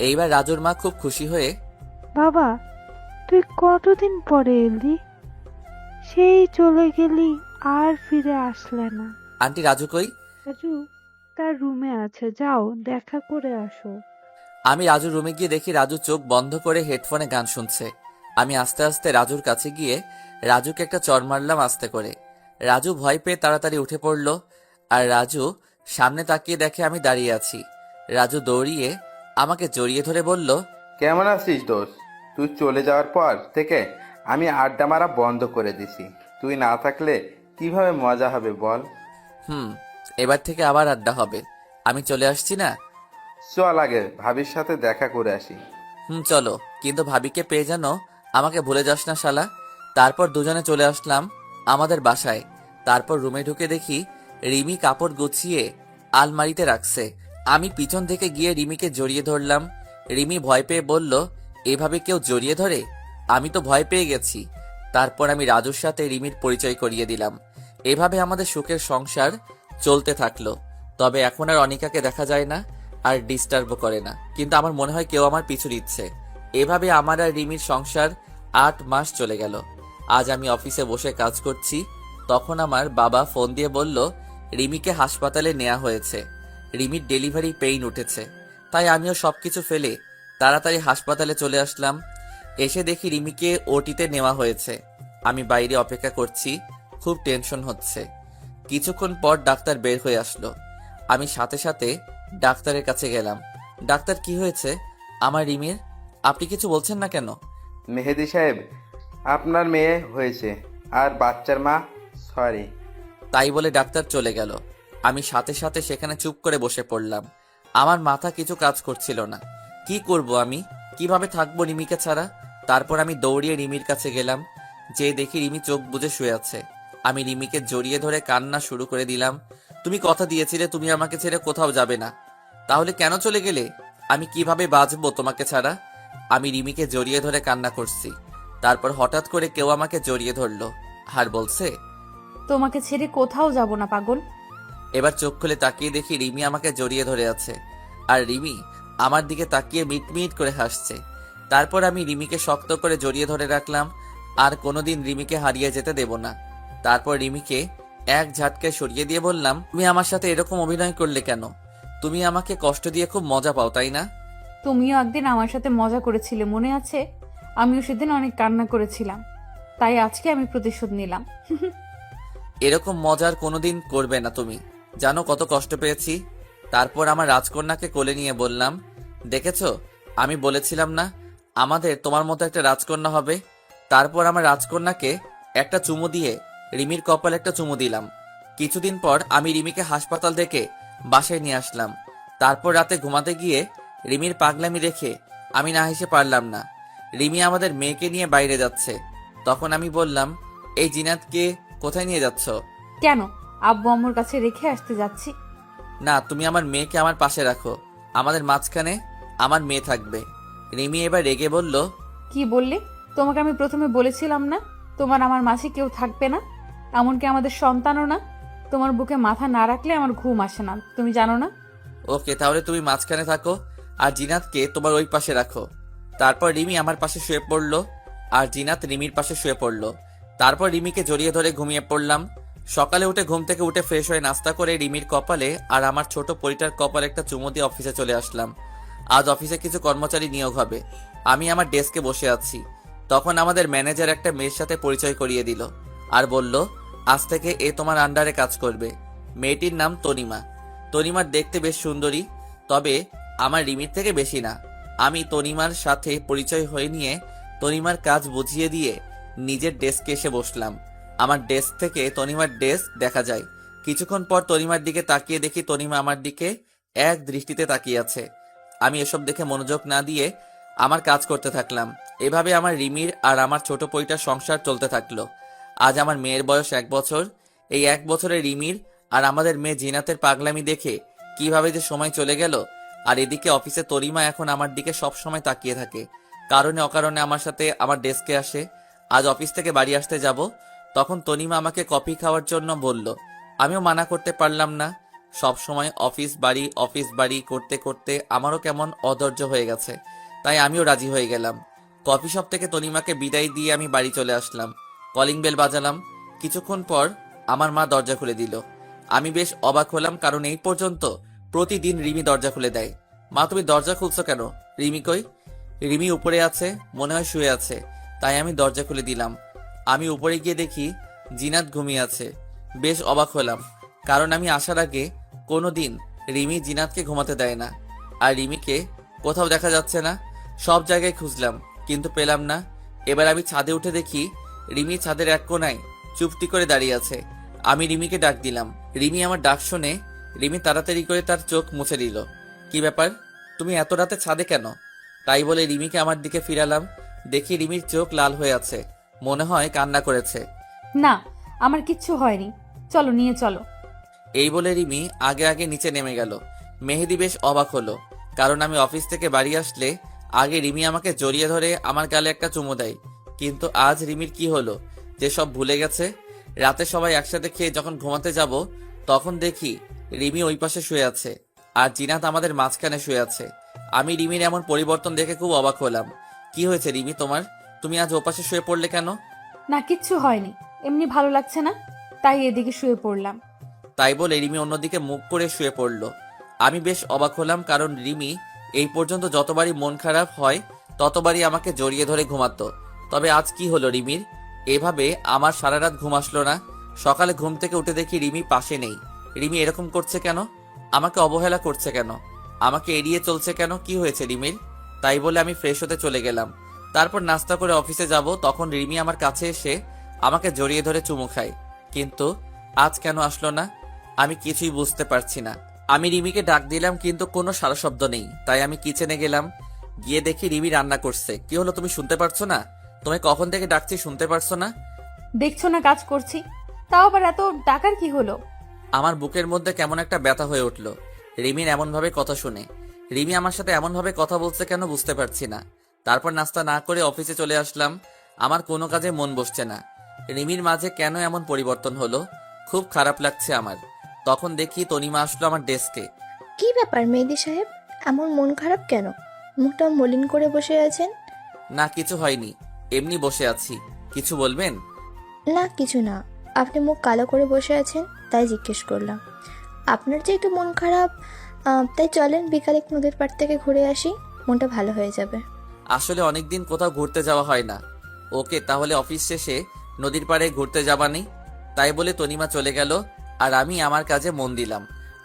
A: এইবার রাজুর মা খুব খুশি হয়ে,
C: বাবা, তুই কতদিন পরে এলি? সেই চলে গেলি আর ফিরে আসলে না।
A: আন্টি রাজু কই?
C: রাজু তার রুমে আছে, যাও দেখা করে আসো।
A: আমি রাজুর রুমে গিয়ে দেখি রাজু চোখ বন্ধ করে হেডফোনে গান শুনছে। আমি আস্তে আস্তে রাজুর কাছে গিয়ে রাজুকে একটা চড় মারলাম আস্তে করে। রাজু ভয় পেয়ে তাড়াতাড়ি উঠে পড়ল। আর রাজু সামনে তাকিয়ে দেখে আমি দাঁড়িয়ে আছি। রাজু দৌড়িয়ে আমাকে জড়িয়ে ধরে বলল,
G: কেমন আছিস দোস্ত? তুই চলে যাওয়ার পর থেকে আমি আড্ডা মারা বন্ধ করে দিছি। তুই না থাকলে কিভাবে মজা হবে বল?
A: এবার থেকে আবার আড্ডা হবে। আমি চলে আসছি না?
G: চল আগে ভাবির সাথে দেখা করে আসি।
A: চলো, কিন্তু ভাবিকে পেয়ে যেন আমাকে ভুলে যাস না শালা। তারপর দুজনে চলে আসলাম আমাদের বাসায়। তারপর রুমে ঢুকে দেখি রিমি কাপড় গুছিয়ে আলমারিতে রাখছে। আমি পিছন থেকে গিয়ে রিমিকে জড়িয়ে ধরলাম। রিমি ভয় পেয়ে বলল, এভাবে কেউ জড়িয়ে ধরে? আমি তো ভয় পেয়ে গেছি। তারপর আমি রাজুর সাথে রিমির পরিচয় করিয়ে দিলাম। এভাবে আমাদের সুখের সংসার চলতে থাকলো। তবে এখন আর অনিকাকে দেখা যায় না, আর ডিস্টার্বও করে না। কিন্তু আমার মনে হয় কেউ আমার পিছু দিচ্ছে। এভাবে আমার আর রিমির সংসার 8 মাস চলে গেল। আজ আমি অফিসে বসে কাজ করছি, তখন আমার বাবা ফোন দিয়ে বলল রিমিকে হাসপাতালে নেওয়া হয়েছে। রিমির ডেলিভারি পেইন উঠেছে, তাই আমিও সবকিছু ফেলে তাড়াতাড়ি হাসপাতালে চলে আসলাম। এসে দেখি রিমিকে ওটিতে নেওয়া হয়েছে। আমি বাইরে অপেক্ষা করছি, খুব টেনশন হচ্ছে। কিছুক্ষণ পর ডাক্তার বের হয়ে আসলো। আমি সাথে সাথে ডাক্তারের কাছে গেলাম। ডাক্তার, কি হয়েছে আমার রিমির? আপনি কিছু বলছেন না কেন?
G: মেহেদি সাহেব, আপনার মেয়ে হয়েছে আর বাচ্চার মা সরি।
A: তাই বলে ডাক্তার চলে গেল। আমি সাথে সাথে সেখানে চুপ করে বসে পড়লাম। আমার মাথা কিছু কাজ করছিল না। কি করব আমি? কিভাবে থাকবো রিমিকে ছাড়া? তারপর আমি দৌড়িয়ে রিমির কাছে গেলাম। যে দেখি রিমি চোখ বুজে শুয়ে আছে। আমি রিমিকে জড়িয়ে ধরে কান্না শুরু করে দিলাম। তুমি কথা দিয়েছিলে তুমি আমাকে ছেড়ে কোথাও যাবে না, তাহলে কেন চলে গেলে? আমি কিভাবে বাঁচবো তোমাকে ছাড়া? আমি রিমিকে জড়িয়ে ধরে কান্না করছি। তারপর হঠাৎ করে কেউ আমাকে জড়িয়ে ধরলো আর বলছে,
B: তোমাকে ছেড়ে কোথাও যাব না পাগল।
A: এবার চোখ খুলে তাকিয়ে দেখি রিমি আমাকে জড়িয়ে ধরে আছে, আর রিমি আমার দিকে তাকিয়ে মিটমিট করে হাসছে। তারপর আমি রিমিকে শক্ত করে জড়িয়ে ধরে রাখলাম, আর কোনোদিন রিমিকে হারিয়ে যেতে দেব না। তারপর রিমিকে এক ঝাটকায় সরিয়ে দিয়ে বললাম, তুমি আমার সাথে এরকম অভিনয় করলে কেন? তুমি আমাকে কষ্ট দিয়ে খুব মজা পাও, তাই না?
B: তুমিও একদিন আমার সাথে মজা করেছিলে, মনে আছে? আমিও সেদিন অনেক কান্না করেছিলাম, তাই আজকে আমি প্রতিশোধ নিলাম।
A: এরকম মজার কোনোদিন করবে না তুমি, জানো কত কষ্ট পেয়েছি। তারপর আমার রাজকন্যাকে কোলে নিয়ে বললাম, দেখেছো, আমি বলেছিলাম না আমাদের তোমার মতো একটা রাজকন্যা হবে? তারপর আমার রাজকন্যাকে একটা চুমু দিয়ে রিমির কপালে একটা চুমু দিলাম। কিছুদিন পর আমি রিমিকে হাসপাতাল থেকে বাসায় নিয়ে আসলাম। তারপর রাতে ঘুমাতে গিয়ে রিমির পাগলামি দেখে আমি না হেসে পারলাম না। রিমি আমাদের মেয়েকে নিয়ে বাইরে যাচ্ছে। তখন আমি বললাম, এই জিনাতকে কোথায় নিয়ে যাচ্ছ?
B: কেন? আব্বু আম্মুর কাছে রেখে আসতে যাচ্ছি।
A: না, তুমি আমার মেয়েকে আমার পাশে রাখো, আমাদের মাঝখানে আমার মেয়ে থাকবে। রিমি এবার রেগে বলল,
B: কি বললে? তোমাকে আমি প্রথমে বলেছিলাম না তোমার আমার মাঝে কেউ থাকবে না, এমনকি আমাদের সন্তানও না। তোমার বুকে মাথা না রাখলে আমার ঘুম আসে না, তুমি জানো না?
A: ওকে, তাহলে তুমি মাঝখানে থাকো আর জিনাতকে তোমার ওই পাশে রাখো। তারপর রিমি আমার পাশে শুয়ে পড়লো আর জিনাত রিমির পাশে শুয়ে পড়লো। তারপর রিমিকে জড়িয়ে ধরে ঘুমিয়ে পড়লাম। সকালে উঠে ঘুম থেকে উঠে ফ্রেশ হয়ে নাস্তা করে রিমির কপালে আর আমার ছোট পরিটার কপালে একটা চুমু দিয়ে অফিসে চলে আসলাম। আজ অফিসে কিছু কর্মচারী নিয়োগ হবে। আমি আমার ডেস্কে বসে আছি। তখন আমাদের ম্যানেজার একটা মেয়ের সাথে পরিচয় করিয়ে দিল আর বলল, আজ থেকে এ তোমার আন্ডারে কাজ করবে। মেয়েটির নাম তনিমা। তনিমার দেখতে বেশ সুন্দরী, তবে আমার রিমির থেকে বেশি না। আমি তনিমার সাথে পরিচয় হয়ে নিয়ে তনিমার কাজ বুঝিয়ে দিয়ে নিজের ডেস্কে এসে বসলাম। আমার ডেস্ক থেকে তনিমার ডেস্ক দেখা যায়। কিছুক্ষণ পর তনিমার দিকে তাকিয়ে দেখি তনিমা আমার দিকে এক দৃষ্টিতে তাকিয়ে আছে। আমি এসব দেখে মনোযোগ না দিয়ে আমার কাজ করতে থাকলাম। এভাবে আমার রিমির আর আমার ছোট পইটার সংসার চলতে থাকলো। আজ আমার মেয়ের বয়স 1 বছর। এই 1 বছরে রিমির আর আমাদের মেয়ে জিনাতের পাগলামি দেখে কিভাবে যে সময় চলে গেল। আর এদিকে অফিসে তরিমা এখন আমার দিকে সব সময় তাকিয়ে থাকে। কারণে অকারণে আমার সাথে আমার ডেস্কে আসে। আজ অফিস থেকে বাড়ি আসতে যাব, তখন তনিমা আমাকে কফি খাওয়ার জন্য বলল। আমিও মানা করতে পারলাম না। সব সময় অফিস বাড়ি করতে করতে আমারও কেমন অধৈর্য হয়ে গেছে, তাই আমিও রাজি হয়ে গেলাম। কফি শপ থেকে তনিমাকে বিদায় দিয়ে আমি বাড়ি চলে আসলাম। Calling bell বাজালাম। কিছুক্ষণ পর আমার মা দরজা খুলে দিল। আমি বেশ অবাক হলাম, কারণ এই পর্যন্ত প্রতিদিন রিমি দরজা খুলে দেয়। মা, তুমি দরজা খুলছো কেন? রিমি কই? রিমি উপরে আছে, মনে হয় শুয়ে আছে, তাই আমি দরজা খুলে দিলাম। আমি উপরে গিয়ে দেখি জিনাত ঘুমিয়ে আছে। বেশ অবাক হলাম, কারণ আমি আসার আগে কোনোদিন রিমি জিনাতকে ঘুমাতে দেয় না। আর রিমিকে কোথাও দেখা যাচ্ছে না। সব জায়গায় খুঁজলাম কিন্তু পেলাম না। এবার আমি ছাদে উঠে দেখি রিমি ছাদের এক কোণায় চুপটি করে দাঁড়িয়ে আছে। আমি রিমিকে ডাক দিলাম। রিমি আমার ডাক শুনে রিমি তাড়াতাড়ি করে তার চোখ মুছে দিল। কি ব্যাপার, তুমি এত রাতে ছাদে কেন? তাই বলে রিমিকে আমার দিকে ফিরালাম। দেখি রিমির চোখ লাল হয়ে আছে, মনে হয় কান্না করেছে।
B: না, আমার কিচ্ছু হয়নি, চলো নিয়ে চলো।
A: এই বলে রিমি আগে আগে নিচে নেমে গেল। মেহেদি বেশ অবাক হলো, কারণ আমি অফিস থেকে বাড়ি আসলে আগে রিমি আমাকে জড়িয়ে ধরে আমার গালে একটা চুমু দেয়। কিন্তু আজ রিমির কি হলো যে সব ভুলে গেছে? রাতে সবাই একসাথে খেয়ে যখন ঘুমাতে যাব, তখন দেখি রিমি ওই পাশে শুয়ে আছে আর জিনাত আমাদের মাঝখানে শুয়ে আছে। আমি রিমির এমন পরিবর্তন দেখে খুব অবাক হলাম। কি হয়েছে রিমি তোমার? তুমি আজ ওপাশে শুয়ে পড়লে কেন?
B: না, কিচ্ছু হয়নি, এমনি ভালো লাগছে না, তাই এদিকে শুয়ে পড়লাম।
A: তাই বলে রিমি অন্যদিকে মুখ করে শুয়ে পড়ল। আমি বেশ অবাক হলাম, কারণ রিমি এই পর্যন্ত যতবারই মন খারাপ হয় ততবারই আমাকে জড়িয়ে ধরে ঘুমাতো। তবে আজ কি হলো রিমির? এভাবে আমার সারা রাত ঘুম আসলো না। সকালে ঘুম থেকে উঠে দেখি রিমি পাশে নেই। রিমি এরকম করছে কেন? আমাকে অবহেলা করছে কেন? আমাকে এড়িয়ে চলছে কেন? কি হয়েছে রিমির? তাই বলে আমি ফ্রেশ হতে চলে গেলাম। তারপর নাস্তা করে অফিসে যাব, তখন রিমি আমার কাছে এসে আমাকে জড়িয়ে ধরে চুমু খায়। কিন্তু আজ কেন আসলো না? আমি কিছুই বুঝতে পারছি না। আমি রিমিকে ডাক দিলাম, কিন্তু কোনো সারা শব্দ নেই। তাই আমি কিচেনে গেলাম, গিয়ে দেখি রিমি রান্না করছে। কি হলো, তুমি শুনতে পারছো না? তোমায় কখন থেকে ডাকছি, শুনতে পারছো না?
B: দেখছো না কাজ করছি, তাও আবার এত ডাকার কি হলো?
A: আমার বুকের মধ্যে কেমন একটা ব্যথা হয়ে উঠল রিমির এমনভাবে কথা শুনে। রিমি আমার সাথে এমনভাবে কথা বলছে কেন, বুঝতে পারছি না। তারপর নাস্তা না করে অফিসে চলে আসলাম। আমার কোনো কাজে মন বসছে না। রিমির মাঝে কেন এমন পরিবর্তন হলো, খুব খারাপ লাগছে আমার। তখন দেখি তনিমা আসলো আমার ডেস্কে।
I: কি ব্যাপার মেহেদি সাহেব, এমন মন খারাপ কেন? মুখটা মলিন করে বসে আছেন।
A: না, কিছু হয়নি, এমনি বসে আছি। কিছু বলবেন?
I: না কিছু না, আপনি মুখ কালো করে বসে আছেন তাই জিজ্ঞেস করলাম। আপনার যে একটু মন খারাপ, তাই চলেন বিকালে নদীর পাড় থেকে ঘুরে আসি, মনটা ভালো হয়ে যাবে।
A: আসলে অনেকদিন কোথাও ঘুরতে যাওয়া হয় না। ওকে, তাহলে অফিস শেষে নদীর পাড়ে ঘুরতে যাবানি? তাই বলে তনিমা চলে গেল, আর আমি আমার কাজে মন দিলাম।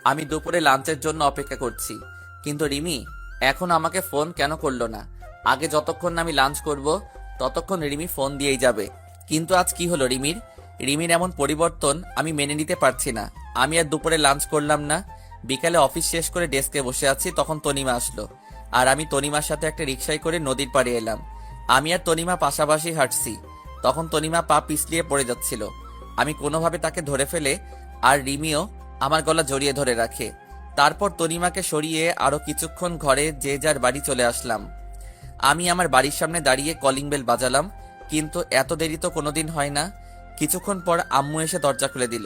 A: আমি দুপুরে লাঞ্চের জন্য অপেক্ষা করছি, কিন্তু রিমি এখন আমাকে ফোন কেন করলো না? আগে যতক্ষণ না আমি লাঞ্চ করব ততক্ষণ রিমি ফোন দিয়েই যাবে। কিন্তু আজ কি হলো রিমির? রিমির এমন পরিবর্তন আমি মেনে নিতে পারছি না। আমি আর দুপুরে লাঞ্চ করলাম না। বিকালে অফিস শেষ করে ডেস্কে বসে আছি, তখন তনিমা আসলো, আর আমি তনিমার সাথে একটা রিকশায় করে নদীর পাড়ে এলাম। আমি আর তনিমা পাশাপাশি হাঁটছি। তখন তনিমা পা পিছলিয়ে পড়ে যাচ্ছিল। আমি কোনোভাবে তাকে ধরে ফেলে, আর রিমিও আমার গলা জড়িয়ে ধরে রাখে। তারপর তনিমাকে সরিয়ে আরো কিছুক্ষণ ঘরে যে যার বাড়ি চলে আসলাম। আমি আমার বাড়ির সামনে দাঁড়িয়ে কলিং বেল বাজালাম, কিন্তু এত দেরি তো কোনোদিন হয় না। কিছুক্ষণ পর আম্মু এসে দরজা খুলে দিল।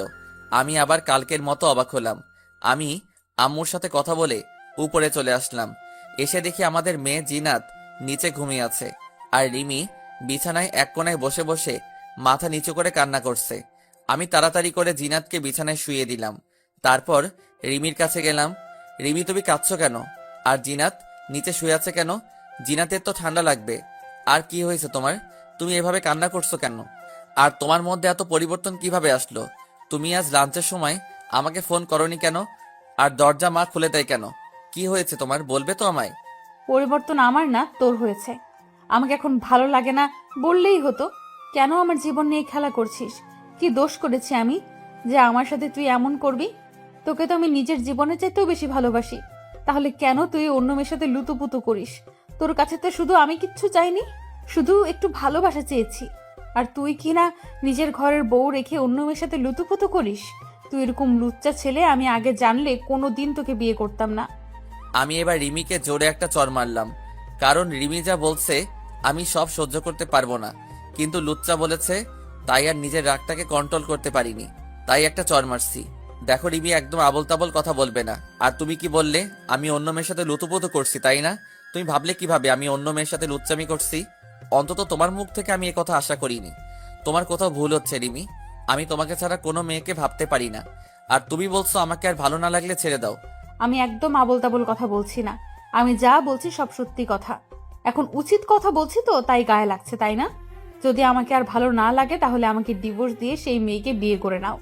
A: আমি আবার কালকের মতো অবাক হলাম। আমি আম্মুর সাথে কথা বলে উপরে চলে আসলাম। এসে দেখি আমাদের মেয়ে জিনাত নিচে ঘুমিয়ে আছে, আর রিমি বিছানায় এক কোণায় বসে বসে মাথা নিচু করে কান্না করছে। আমি তাড়াতাড়ি করে জিনাতকে বিছানায় শুইয়ে দিলাম। তারপর রিমির কাছে গেলাম। রিমি, তুমি কাঁদছো কেন? আর জিনাত নিচে শুয়ে আছে কেন? জিনাতের তো ঠান্ডা লাগবে। আর কি হয়েছে তোমার? তুমি এভাবে কান্না করছো কেন? আর তোমার মধ্যে এত পরিবর্তন কিভাবে আসলো? তুমি আজ লাঞ্চের সময় আমাকে ফোন করনি কেন? আর দরজা মা খুলে দেয় কেন? কি হয়েছে তোমার, বলবে তো আমায়?
B: পরিবর্তন আমার না, তোর হয়েছে। আমাকে এখন ভালো লাগে না বললেই হতো। কেন আমার জীবন নিয়ে খেলা করছিস? কি দোষ করেছি আমি যে আমার সাথে তুই এমন করবি? তোকে তো আমি নিজের জীবনের চাইতেও বেশি ভালোবাসি। তাহলে কেন তুই অন্য মেয়ের সাথে লুতুপুতু করিস? তোর কাছে তো শুধু আমি কিচ্ছু চাইনি, শুধু একটু ভালোবাসা চেয়েছি। আর তুই কি না নিজের ঘরের বউ রেখে অন্য মেয়ের সাথে লুতুপুতু করিস? তুই এরকম লুচ্চা ছেলে আমি আগে জানলে কোনো দিন তোকে বিয়ে করতাম না।
A: আমি এবার রিমিকে জোরে একটা চড় মারলাম, কারণ রিমি যা বলছে আমি সব সহ্য করতে পারবো না। কিন্তু লুচ্চা বলেছে, তাই আর নিজের রাগটাকে কন্ট্রোল করতে পারিনি, তাই একটা চড় মারছি। দেখো রিমি, একদম আবল তাবল কথা বলবে না। আর তুমি কি বললে আমি অন্য মেয়ের সাথে লুতুপুতু করছি, তাই না? তুমি ভাবলে কিভাবে আমি অন্য মেয়ের সাথে লুচ্চামি করছি? অন্তত তোমার মুখ থেকে আমি এ কথা আশা করিনি। তোমার কোথাও ভুল হচ্ছে রিমি। আমি তোমাকে ছাড়া কোনো মেয়েকে ভাবতে পারি না। আর তুমি বলছো আমাকে আর ভালো না লাগলে ছেড়ে দাও।
B: আমি একদম আবোল তাবোল কথা বলছি না। আমি যা বলছি সব সত্যি কথা। এখন উচিত কথা বলছি তো, তাই গায়ে লাগছে, তাই না? যদি আমাকে আর ভালো না লাগে তাহলে আমাকে ডিভোর্স দিয়ে সেই মেয়েকে বিয়ে করে নাও।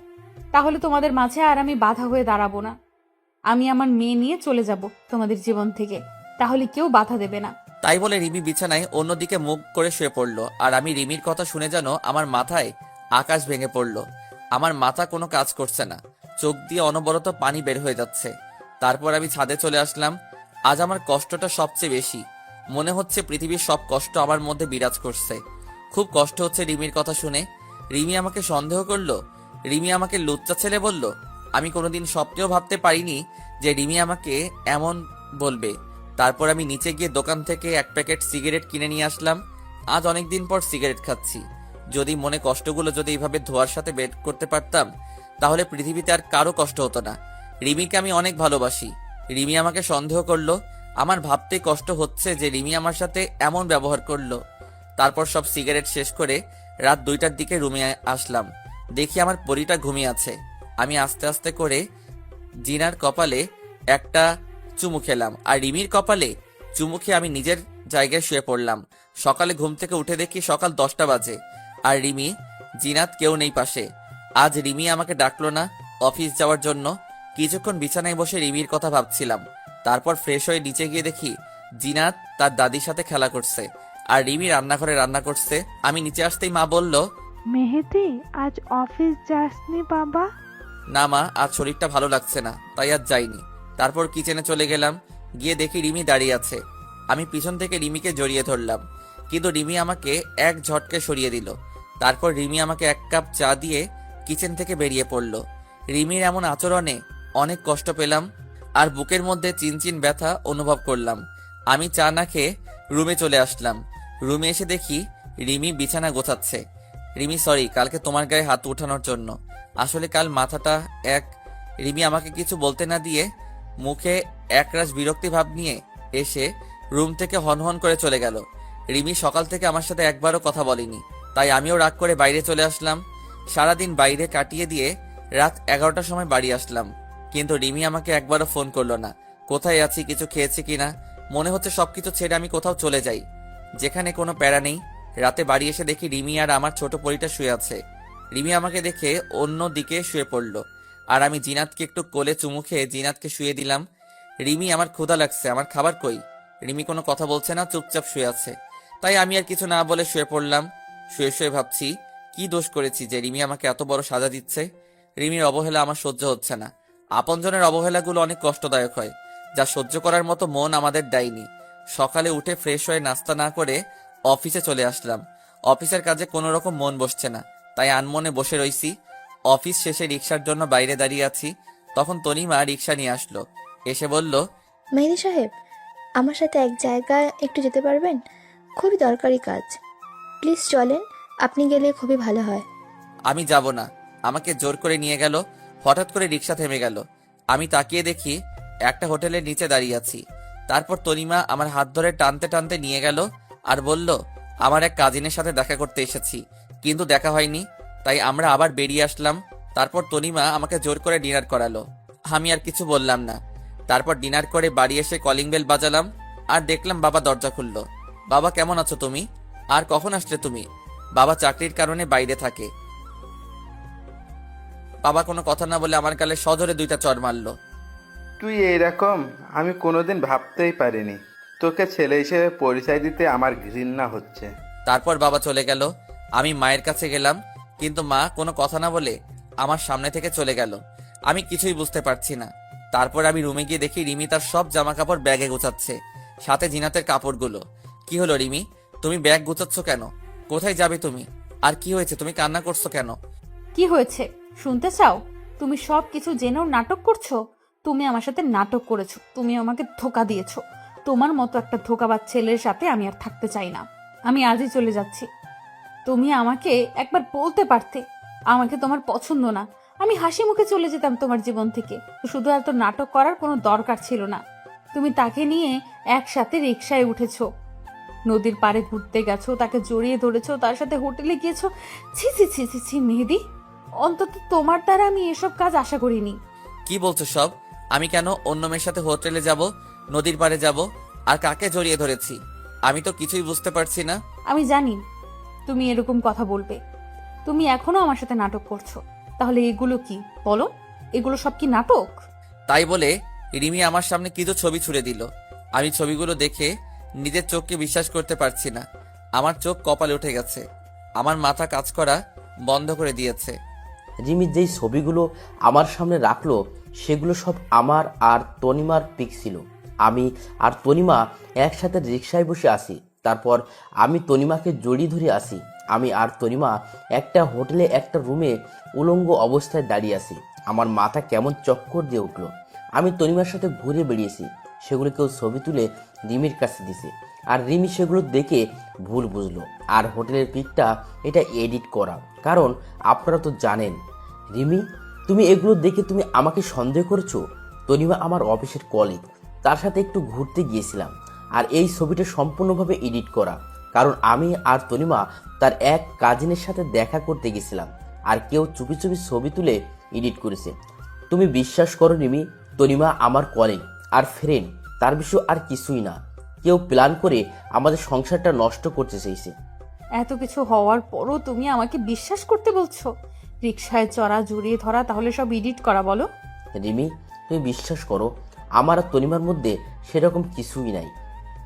B: তাহলে তোমাদের মাঝে আর আমি বাধা হয়ে দাঁড়াবো না। আমি আমার মেয়ে নিয়ে চলে যাব তোমাদের জীবন থেকে, তাহলে কেউ বাধা দেবে না।
A: তাই বলে রিমি বিছানায় অন্যদিকে মুখ করে শুয়ে পড়লো। আর আমি রিমির কথা শুনে যেন আমার মাথায় আকাশ ভেঙে পড়লো। আমার মাথা কোনো কাজ করছে না, চোখ দিয়ে অনবরত পানি বের হয়ে যাচ্ছে। তারপর আমি ছাদে চলে আসলাম। আজ আমার কষ্টটা সবচেয়ে বেশি। মনে হচ্ছে পৃথিবীর সব কষ্ট আমার মধ্যে বিরাজ করছে। খুব কষ্ট হচ্ছে রিমির কথা শুনে। রিমি আমাকে সন্দেহ করলো। রিমি আমাকে লুচ্চা ছেলে বলল। আমি কোনোদিন স্বপ্নেও ভাবতে পারিনি যে রিমি আমাকে এমন বলবে। তারপর আমি নিচে গিয়ে দোকান থেকে এক প্যাকেট সিগারেট কিনে নিয়ে আসলাম। আজ অনেকদিন পর সিগারেট খাচ্ছি। যদি মনে কষ্টগুলো যদি এইভাবে ধোয়ার সাথে বের করতে পারতাম, তাহলে পৃথিবীতে আর কারো কষ্ট হতো না। রিমিকে আমি অনেক ভালোবাসি। রিমি আমাকে সন্দেহ করলো। আমার ভাবতেই কষ্ট হচ্ছে যে রিমি আমার সাথে এমন ব্যবহার করলো। তারপর সব সিগারেট শেষ করে রাত 2টার দিকে রুমে আসলাম। দেখি আমার পরিটা ঘুমিয়ে আছে। আমি আস্তে আস্তে করে জিনার কপালে একটা চুমু খেলাম, আর রিমির কপালে চুমু খেয়ে আমি নিজের জায়গায় শুয়ে পড়লাম। সকালে ঘুম থেকে উঠে দেখি সকাল 10টা বাজে, আর রিমি, জিনাত কেউ নেই পাশে। আজ রিমি আমাকে ডাকলো না অফিস যাওয়ার জন্য। কিছুক্ষণ বিছানায় বসে রিমির কথা ভাবছিলাম। তারপর ফ্রেশ হয়ে নিচে গিয়ে দেখি জিনাত তার দাদির সাথে খেলা করছে, আর রিমি রান্নাঘরে রান্না করছে। আমি নিচে আসতেই মা বলল,
C: মেহেদি, আজ অফিস যাসনি বাবা?
A: না মা, আজ শরীরটা ভালো লাগছে না, তাই আজ যাইনি। তারপর কিচেনে চলে গেলাম, গিয়ে দেখি রিমি দাঁড়িয়ে আছে। আমি পিছন থেকে রিমিকে জড়িয়ে ধরলাম, কিন্তু রিমি আমাকে এক ঝটকে সরিয়ে দিল। তারপর রিমি আমাকে 1 কাপ চা দিয়ে কিচেন থেকে বেরিয়ে পড়ল। রিমির এমন আচরণে অনেক কষ্ট পেলাম, আর বুকের মধ্যে চিনচিন ব্যথা অনুভব করলাম। আমি চা না খেয়ে রুমে চলে আসলাম। রুমে এসে দেখি রিমি বিছানা গোছাচ্ছে। রিমি, সরি কালকে তোমার গায়ে হাত উঠানোর জন্য। আসলে কাল মাথাটা রিমি আমাকে কিছু বলতে না দিয়ে মুখে একরাশ বিরক্তি ভাব নিয়ে এসে রুম থেকে হনহন করে চলে গেল। রিমি সকাল থেকে আমার সাথে একবারও কথা বলেনি, তাই আমিও রাগ করে বাইরে চলে আসলাম। সারাদিন বাইরে কাটিয়ে দিয়ে রাত 11টার সময় বাড়ি আসলাম, কিন্তু রিমি আমাকে একবারও ফোন করলো না। কোথায় আছি, কিছু খেয়েছি কিনা। মনে হচ্ছে সবকিছু ছেড়ে আমি কোথাও চলে যাই, যেখানে কোনো প্যারা নেই। রাতে বাড়ি এসে দেখি রিমি আর আমার ছোট পরীটা শুয়ে আছে। রিমি আমাকে দেখে অন্য দিকে শুয়ে পড়ল, আর আমি জিনাতকে একটু কোলে চুমু খেয়ে জিনাতকে শুয়ে দিলাম। রিমি, আমার ক্ষুধা লাগছে, আমার খাবার কই? রিমি কোনো কথা বলছে না, চুপচাপ শুয়ে আছে। তাই আমি আর কিছু না বলে শুয়ে পড়লাম। শুয়ে শুয়ে ভাবছি কি দোষ করেছি যে রিমি আমাকে এত বড় সাজা দিচ্ছে। রিমির অবহেলা আমার সহ্য হচ্ছে না। আপনজনের অবহেলাগুলো অনেক কষ্টদায়ক হয়, যা সহ্য করার মতো মন আমাদের দেয়নি। সকালে উঠে ফ্রেশ হয়ে নাস্তা না করে অফিসে চলে আসলাম। অফিসের কাজে কোনো রকম মন বসছে না, তাই আনমনে বসে রইছি। অফিস শেষে রিক্সার জন্য বাইরে দাঁড়িয়ে আছি, তখন তনিমা রিক্সা নিয়ে আসলো। এসে বলল,
I: মেহেদি সাহেব, আমার সাথে এক জায়গায় একটু যেতে পারবেন? খুবই দরকারি কাজ। প্লিজ চলেন, আপনি গেলে খুবই ভালো হয়।
A: আমি যাব না। আমাকে জোর করে নিয়ে গেল। হঠাৎ করে রিক্সা থেমে গেল। আমি তাকিয়ে দেখি একটা হোটেলের নিচে দাঁড়িয়ে আছি। তারপর তনিমা আমার হাত ধরে টানতে টানতে নিয়ে গেল, আর বলল, আমার এক কাজিনের সাথে দেখা করতে এসেছি, কিন্তু দেখা হয়নি, তাই আমরা আবার বেরিয়ে আসলাম। তারপর তনিমা আমাকে জোর করে ডিনার করালো। আমি আর কিছু বললাম না। তারপর ডিনার করে বাড়ি এসে কলিং বেল বাজালাম, আর দেখলাম বাবা দরজা খুললো। বাবা, কেমন আছো তুমি? আর কখন আসলে তুমি? বাবা চাকরির কারণে বাইরে থাকে। বাবা কোনো কথা না বলে আমার গালে সজোরে 2টা চড় মারলো।
G: তুই এইরকম আমি কোনোদিন ভাবতেই পারিনি। তোকে ছেলে হিসেবে পরিচয় দিতে আমার ঘৃণা হচ্ছে।
A: তারপর বাবা চলে গেল। আমি মায়ের কাছে গেলাম, কিন্তু মা কোনো কথা না বলে আমার সামনে থেকে চলে গেল। আমি কিছুই বুঝতে পারছি না। তারপর আমি রুমে গিয়ে দেখি রিমি তার সব জামা কাপড় ব্যাগে গুছাচ্ছে, সাথে জিনাতের কাপড়গুলো। কি হলো রিমি, তুমি ব্যাগ গুছাচ্ছ কেন? কোথায় যাবে তুমি? আর কি হয়েছে, তুমি কান্না করছো কেন?
B: কি হয়েছে শুনতে চাও? তুমি সব কিছু জেনেও নাটক করছো। তুমি আমার সাথে নাটক করেছো, তুমি আমাকে ধোকা দিয়েছো। তোমার মতো একটা ধোকাবাজ ছেলের সাথে আমি আর থাকতে চাই না। আমি আজই চলে যাচ্ছি। তুমি আমাকে একবার বলতে পারতে আমাকে তোমার পছন্দ না। আমি হাসি মুখে চলে যেতাম তোমার জীবন থেকে। শুধু এত নাটক করার কোনো দরকার ছিল না। তুমি তাকে নিয়ে একসাথে রিকশায় উঠেছো, নদীর পাড়ে ঘুরতে গেছো, তাকে জড়িয়ে ধরেছো, তার সাথে হোটেলে গিয়েছো। ছি ছি ছি ছি ছি মেহেদি, অন্তত তোমার দ্বারা আমি এসব কাজ আশা করিনি।
A: কি বলছো সব? আমি কেন অন্য মেয়ের সাথে হোটেলে যাব, নদীর পাড়ে যাব, আর কাকে জড়িয়ে ধরেছি? আমি তো কিছুই বুঝতে পারছি না।
B: আমি জানি তুমি এরকম কথা বলবে। তুমি এখনো আমার সাথে নাটক করছো। তাহলে এগুলো কি বলো? এগুলো সব কি নাটক?
A: তাই বলে রিমি আমার সামনে কিছু ছবি ছুড়ে দিল। আমি ছবিগুলো দেখে নিজের চোখকে বিশ্বাস করতে পারছি না। আমার চোখ কপালে উঠে গেছে, আমার মাথা কাজ করা বন্ধ করে দিয়েছে।
D: রিমি যেই ছবিগুলো আমার সামনে রাখলো সেগুলো সব আমার আর তনিমার পিক ছিল। আমি আর তনিমা একসাথে রিকশায় বসে আসি। তারপর আমি তনিমাকে জড়িয়ে ধরে আসি। আমি আর তনিমা একটা হোটেলে একটা রুমে উলঙ্গ অবস্থায় দাঁড়িয়ে আসি। আমার মাথা কেমন চক্কর দিয়ে উঠলো। আমি তনিমার সাথে ঘুরে বেরিয়েছি। সেগুলো কেউ ছবি তুলে রিমির কাছে দিছে, আর রিমি সেগুলো দেখে ভুল বুঝলো। আর হোটেলের পিকটা এটা এডিট করা। কারণ আপনারা তো জানেন রিমি, তুমি এগুলো দেখে তুমি আমাকে সন্দেহ করেছো। তনিমা আমার অফিসের কলিগ, তার সাথে একটু ঘুরতে গিয়েছিলাম। আর এই ছবিটা সম্পূর্ণভাবে এডিট করা, কারণ আমি আর তনিমা তার এক কাজিনের সাথে দেখা করতে গেছিলাম, আর কেউ চুপি চুপি ছবি তুলে এডিট করেছে। তুমি বিশ্বাস করো রিমি, তনিমা আমার কলিগ আর ফ্রেন্ড, তার বিষয় আর কিছুই না। কেউ প্ল্যান করে আমাদের সংসারটা নষ্ট করতে চাইছে।
B: এত কিছু হওয়ার পরও তুমি আমাকে বিশ্বাস করতে বলছো? রিকশায় চড়া, জড়িয়ে ধরা, তাহলে সব এডিট করা বলো।
D: রিমি, তুমি বিশ্বাস করো, আমার আর তনিমার মধ্যে সেরকম কিছুই নাই।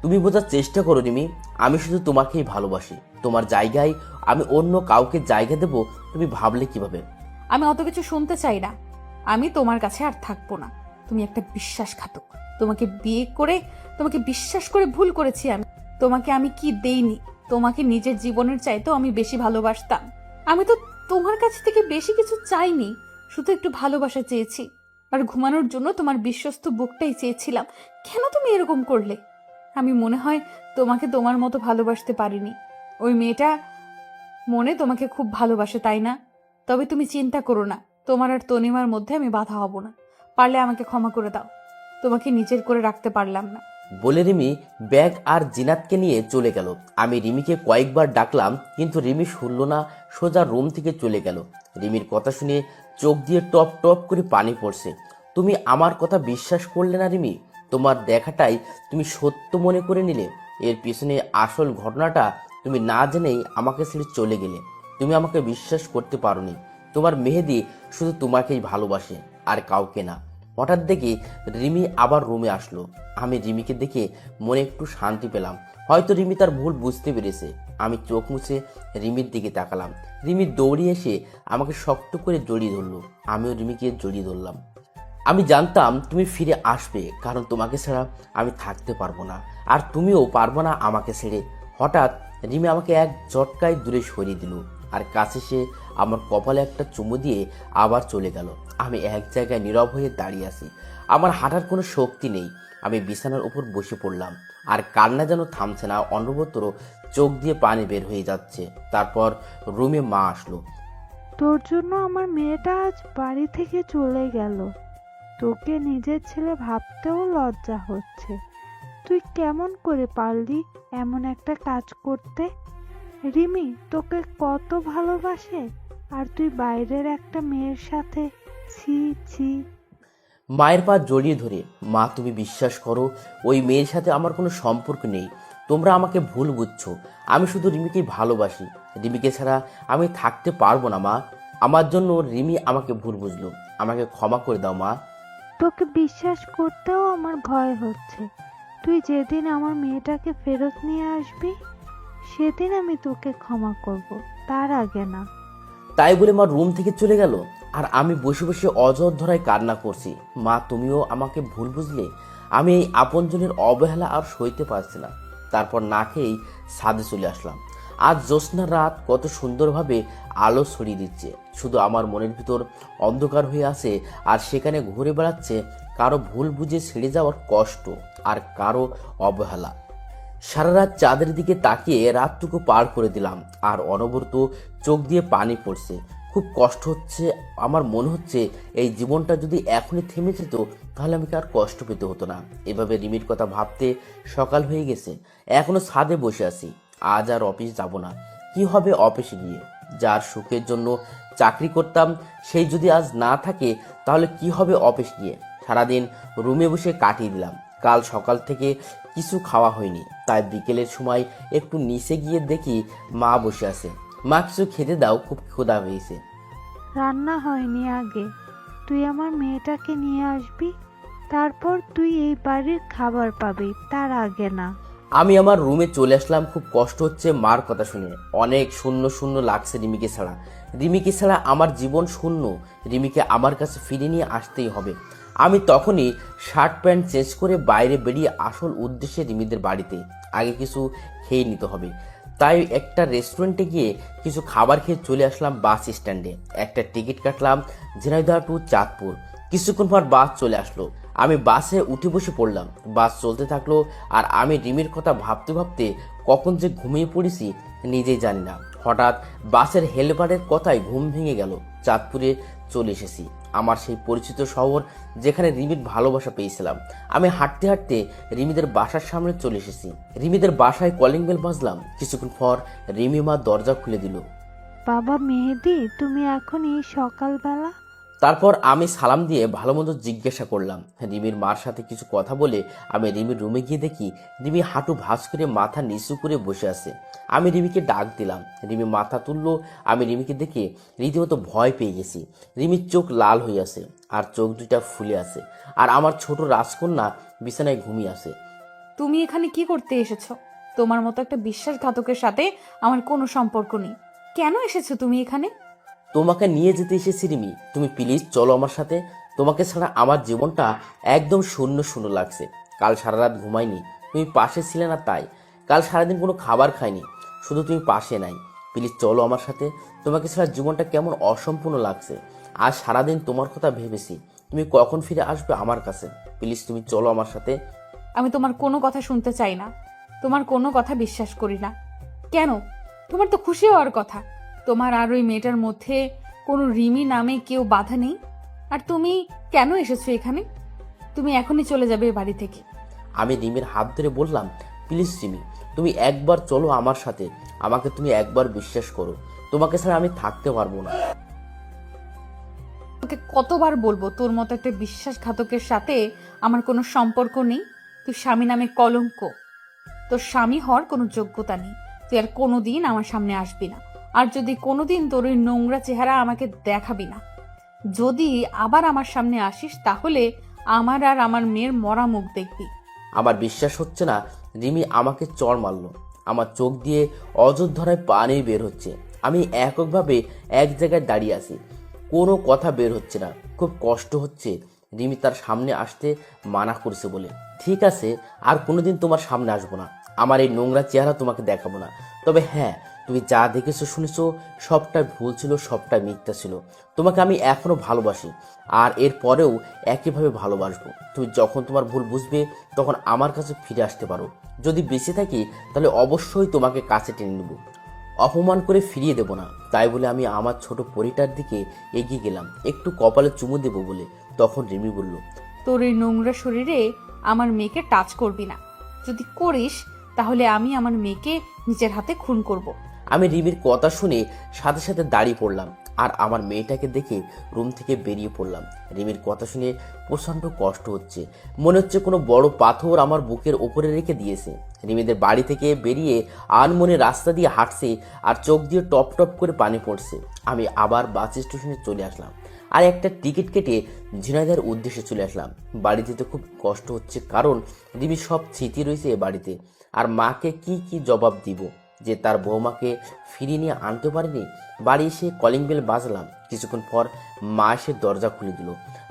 D: তুমি বোঝার চেষ্টা করো রিমি, আমি শুধু তোমাকেই ভালোবাসি। তোমার জায়গায় আমি অন্য কাউকে জায়গা দেব তুমি ভাবলে কিভাবে?
B: আমি অত কিছু শুনতে চাই না। আমি তোমার কাছে আর থাকবো না। তুমি একটা বিশ্বাসঘাতক। তোমাকে বিয়ে করে, তোমাকে বিশ্বাস করে ভুল করেছি আমি। তোমাকে আমি কি দেইনি? তোমাকে নিজের জীবনের চাইতেও আমি বেশি ভালোবাসতাম। আমি তো তোমার কাছ থেকে বেশি কিছু চাইনি, শুধু একটু ভালোবাসা চেয়েছি, আর ঘুমানোর জন্য তোমার বিশ্বস্ত বুকটাই চেয়েছিলাম। কেন তুমি এরকম করলে? আমি মনে হয় তোমাকে তোমার মতো ভালোবাসতে পারিনি। ওই মেয়েটা মনে তোমাকে খুব ভালোবাসে, তাই না? তবে তুমি চিন্তা করো না, তোমার আর তনিমার মধ্যে আমি বাধা হব না। পারলে আমাকে ক্ষমা করে দাও, তোমাকে নিজের করে রাখতে পারলাম না।
D: বলে রিমি ব্যাগ আর জিনাতকে নিয়ে চলে গেল। আমি রিমিকে কয়েকবার ডাকলাম, কিন্তু রিমি শুনল না, সোজা রুম থেকে চলে গেল। রিমির কথা শুনে চোখ দিয়ে টপ টপ করে পানি পড়ছে। তুমি আমার কথা বিশ্বাস করলে না রিমি, তোমার দেখাটাই তুমি সত্য মনে করে নিলে। এর পিছনে আসল ঘটনাটা তুমি না জেনেই আমাকে ছেড়ে চলে গেলে। তুমি আমাকে বিশ্বাস করতে পারোনি। তোমার মেহেদি শুধু তোমাকেই ভালোবাসে, আর কাউকে না। হঠাৎ দেখি রিমি আবার রুমে আসলো। আমি রিমিকে দেখে মনে একটু শান্তি পেলাম। হয়তো রিমি তার ভুল বুঝতে পেরেছে। আমি চোখ মুছে রিমির দিকে তাকালাম। রিমি দৌড়িয়ে এসে আমাকে শক্ত করে জড়িয়ে ধরলো। আমিও রিমিকে জড়িয়ে ধরলাম। আমি জানতাম তুমি ফিরে আসবে, কারণ তোমাকে ছাড়া আমি থাকতে পারবো না, আর তুমিও পারবো না আমাকে ছেড়ে। হঠাৎ রিমি আমাকে এক ঝটকায় দূরে সরিয়ে দিল, আর কাছে সে আমার কপালে একটা চুমু দিয়ে আবার চলে গেল। আমি এক জায়গায় নীরব হয়ে দাঁড়িয়ে আছি। আমার হাঁটার কোনো শক্তি নেই। আমি বিছানার উপর বসে পড়লাম, আর কান্না যেন থামছে না, অনবরত চোখ দিয়ে পানি বের হয়ে যাচ্ছে। তারপর রুমে মা আসলো।
C: তোর জন্য আমার মেয়েটা আজ বাড়ি থেকে চলে গেল। তোকে নিজের ছেলে ভাবতেও লজ্জা হচ্ছে। তুই কেমন করে পারলি এমন একটা কাজ করতে? রিমি তোকে কত ভালোবাসে, আর তুই বাইরের একটা মেয়ের সাথে। ছি ছি।
D: মায়ের পা জড়িয়ে ধরে, মা তুমি বিশ্বাস করো, ওই মেয়ের সাথে আমার কোনো সম্পর্ক নেই। তোমরা আমাকে ভুল বুঝছো। আমি শুধু রিমিকেই ভালোবাসি। রিমিকে ছাড়া আমি থাকতে পারবো না মা। আমার জন্য রিমি আমাকে ভুল বুঝলো। আমাকে ক্ষমা করে দাও মা।
C: তোকে বিশ্বাস করতেও আমার ভয় হচ্ছে। তুই যেদিন আমার মেয়েটাকে ফেরত নিয়ে আসবি, সেদিন আমি তোকে ক্ষমা করব, তার আগে না।
D: তাই বলে মা রুম থেকে চলে গেল, আর আমি বসে বসে অযথরায় কান্না করছি। মা তুমিও আমাকে ভুল বুঝলে। আমি এই আপনজনের অবহেলা আর সইতে পারছি না। তারপর না খেয়েই ছাদে চলে আসলাম। আজ জ্যোৎস্নার রাত কত সুন্দরভাবে আলো ছড়িয়ে দিচ্ছে। শুধু আমার মনের ভিতর অন্ধকার হয়ে আছে, আর সেখানে ঘুরে বেড়াচ্ছে কারো ভুল বুঝে ছেড়ে যাওয়ার কষ্ট, আর কারো অবহেলা। সারা রাত চাঁদের দিকে তাকিয়ে রাতটুকু পার করে দিলাম, আর অনবরত চোখ দিয়ে পানি পড়ছে। খুব কষ্ট হচ্ছে। আমার মনে হচ্ছে এই জীবনটা যদি এখনই থেমে যেত, তাহলে আমাকে আর কষ্ট পেতে হতো না। এভাবে রিমির কথা ভাবতে সকাল হয়ে গেছে। এখনো ছাদে বসে আছি। আজ আর অফিস যাব না। কি হবে অফিসে গিয়ে? যার সুখের জন্য চাকরি করতাম, সেই যদি আজ না থাকে, তাহলে কি হবে অফিস গিয়ে? সারাদিন রুমে বসে কাটিয়ে দিলাম। কাল সকাল থেকে কিছু খাওয়া হয়নি, তাই বিকেলের সময় একটু নিচে গিয়ে দেখি মা বসে আছে। মা কিছু খেতে দাও, খুব ক্ষুধা হয়েছে।
C: রান্না হয়নি আগে। তুই আমার মেয়েটাকে নিয়ে আসবি, তারপর তুই এই বাড়ির খাবার পাবি, তার আগে না।
D: আমি আমার রুমে চলে আসলাম। খুব কষ্ট হচ্ছে মার কথা শুনে। অনেক শূন্য শূন্য লাগছে রিমিকে ছাড়া। রিমিকে ছাড়া আমার জীবন শূন্য। রিমিকে আমার কাছে ফিরে নিয়ে আসতেই হবে। আমি তখনই শার্ট প্যান্ট চেঞ্জ করে বাইরে বেরিয়ে আসল উদ্দেশ্যে রিমিদের বাড়িতে আগে কিছু খেয়ে নিতে হবে। তাই একটা রেস্টুরেন্টে গিয়ে কিছু খাবার খেয়ে চলে আসলাম বাস স্ট্যান্ডে। একটা টিকিট কাটলাম ঝিনাইদহ টু চাঁদপুর। কিছুক্ষণ পর বাস চলে আসলো। আমি বাসে উঠে বসে পড়লাম। বাস চলতে থাকলো, আর আমি রিমির কথা ভাবতে ভাবতে কখন যে ঘুমিয়ে পড়েছি নিজেই জানি না। হঠাৎ বাসের হেলপারের কথায় ঘুম ভেঙে গেল। চাঁদপুরে চলে এসেছি, আমার সেই পরিচিত শহর যেখানে রিমির ভালোবাসা পেয়েছিলাম। আমি হাঁটতে হাঁটতে রিমিদের বাসার সামনে চলে এসেছি। রিমিদের বাসায় কলিং বেল বাজলাম। কিছুক্ষণ পর রিমি মা দরজা খুলে দিল।
C: বাবা মেহেদি, তুমি এখন এই সকালবেলা?
D: তারপর আমি সালাম দিয়ে ভালো মতো জিজ্ঞাসা করলাম। রিমির মার সাথে কিছু কথা বলে আমি রিমির রুমে গিয়ে দেখি রিমি হাঁটু ভাঁজ করে মাথা নিচু করে বসে আছে। আমি রিমিকে ডাক দিলাম, রিমি মাথা তুললো। আমি রিমিকে দেখে রীতিমতো ভয় পেয়ে গেছি। রিমির চোখ লাল হয়ে আছে আর চোখ দুইটা ফুলে আছে, আর আমার ছোট রাজকন্যা বিছানায় ঘুমিয়ে আছে।
B: তুমি এখানে কি করতে এসেছো? তোমার মতো একটা বিশ্বাসঘাতকের সাথে আমার কোনো সম্পর্ক নেই। কেন এসেছো তুমি এখানে?
D: তোমাকে নিয়ে যেতে এসেছি রিমি, তুমি প্লিজ চলো আমার সাথে। তোমাকে ছাড়া আমার জীবনটা একদম শূন্য শূন্য লাগছে। কাল সারা রাত ঘুমাইনি, তুমি পাশে ছিলে না তাই। কাল সারাদিন কোনো খাবার খাইনি, শুধু তুমি পাশে নাই। প্লিজ চলো আমার সাথে। তোমাকে ছাড়া জীবনটা কেমন অসম্পূর্ণ লাগছে। আজ সারাদিন তোমার কথা ভেবেছি, তুমি কখন ফিরে আসবে আমার কাছে। প্লিজ তুমি চলো আমার সাথে।
B: আমি তোমার কোনো কথা শুনতে চাই না, তোমার কোনো কথা বিশ্বাস করি না। কেন? তোমার তো খুশি হওয়ার কথা। তোমার আর ওই মেয়েটার মধ্যে কোনো রিমি নামে কেউ বাধা নেই। আর তুমি কেন এসেছো এখানে? তুমি এখনই চলে যাবে এ বাড়ি থেকে।
D: আমি রিমির হাত ধরে বললাম, প্লিজ রিমি, তুমি একবার চলো আমার সাথে। আমাকে তুমি একবার বিশ্বাস করো, তোমাকে ছাড়া আমি থাকতে পারবো না।
B: তোকে কতবার বলবো তোর মতো একটা বিশ্বাসঘাতকের সাথে আমার কোনো সম্পর্ক নেই। তুই স্বামী নামে কলঙ্ক, তোর স্বামী হওয়ার কোনো যোগ্যতা নেই। তুই আর কোনোদিন আমার সামনে আসবি না। আর যদি কোনোদিন তোর ওই নোংরা চেহারা আমাকে দেখাবি না। যদি আবার আমার সামনে আসিস তাহলে আমার আর আমার মেয়ের মরা মুখ দেখবি।
D: আমার বিশ্বাস হচ্ছে না রিমি আমাকে চড় মারলো। আমার চোখ দিয়ে অযোধ্যায় পানি বের হচ্ছে। আমি এককভাবে এক জায়গায় দাঁড়িয়ে আছি, কোনো কথা বের হচ্ছে না। খুব কষ্ট হচ্ছে। রিমি তার সামনে আসতে মানা করছে বলে। ঠিক আছে, আর কোনোদিন তোমার সামনে আসবো না। আমার এই নোংরা চেহারা তোমাকে দেখাবো না। তবে হ্যাঁ, তুমি যা দেখেছো শুনেছো সবটাই ভুল ছিল, সবটাই মিথ্যা ছিল। তোমাকে আমি এখনো ভালোবাসি, আর এর পরেও একইভাবে ভালোবাসবো। তুমি যখন তোমার ভুল বুঝবে তখন আমার কাছে ফিরে আসতে পারো। যদি বেঁচে থাকি তাহলে অবশ্যই তোমাকে কাছে টেনে নেব, অপমান করে ফিরিয়ে দেব না। তাই বলে আমি আমার ছোট পরিটার দিকে এগিয়ে গেলাম একটু কপালে চুমু দেব বলে। তখন রিমি বলল,
B: তোর এই নোংরা শরীরে আমার মেয়েকে টাচ করবি না। যদি করিস তাহলে আমি আমার মেয়েকে নিজের হাতে খুন করব।
D: আমি রিমির কথা শুনে সাথে সাথে দাঁড়িয়ে পড়লাম আর আমার মেয়েটাকে দেখে রুম থেকে বেরিয়ে পড়লাম। রিমির কথা শুনে প্রচণ্ড কষ্ট হচ্ছে, মনে হচ্ছে কোনো বড় পাথর আমার বুকের ওপরে রেখে দিয়েছে। রিমিদের বাড়ি থেকে বেরিয়ে আনমনে রাস্তা দিয়ে হাঁটছে আর চোখ দিয়ে টপ টপ করে পানি পড়ছে। আমি আবার বাস স্টেশনে চলে আসলাম আর একটা টিকিট কেটে ঝিনাইদহের উদ্দেশ্যে চলে আসলাম। বাড়ি যেতে খুব কষ্ট হচ্ছে, কারণ রিমির সব স্মৃতি রয়েছে এ বাড়িতে। আর মাকে কি জবাব দিব যে তার বৌমাকে ফিরিয়ে নিয়ে আনতে পারিনি। বাড়ি এসে কলিং বেল বাজলাম। কিছুক্ষণ পর মা এসে দরজা খুলে দিল।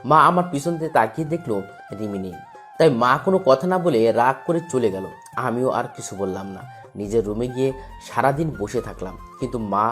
D: মা আমার পিছন থেকে তাকিয়ে দেখলো রিমি নেই। তাই মা কোনো কথা না বলে রাগ করে চলে গেল। আমিও আর কিছু বললাম না, নিজের রুমে গিয়ে সারাদিন বসে থাকলাম। কিন্তু মা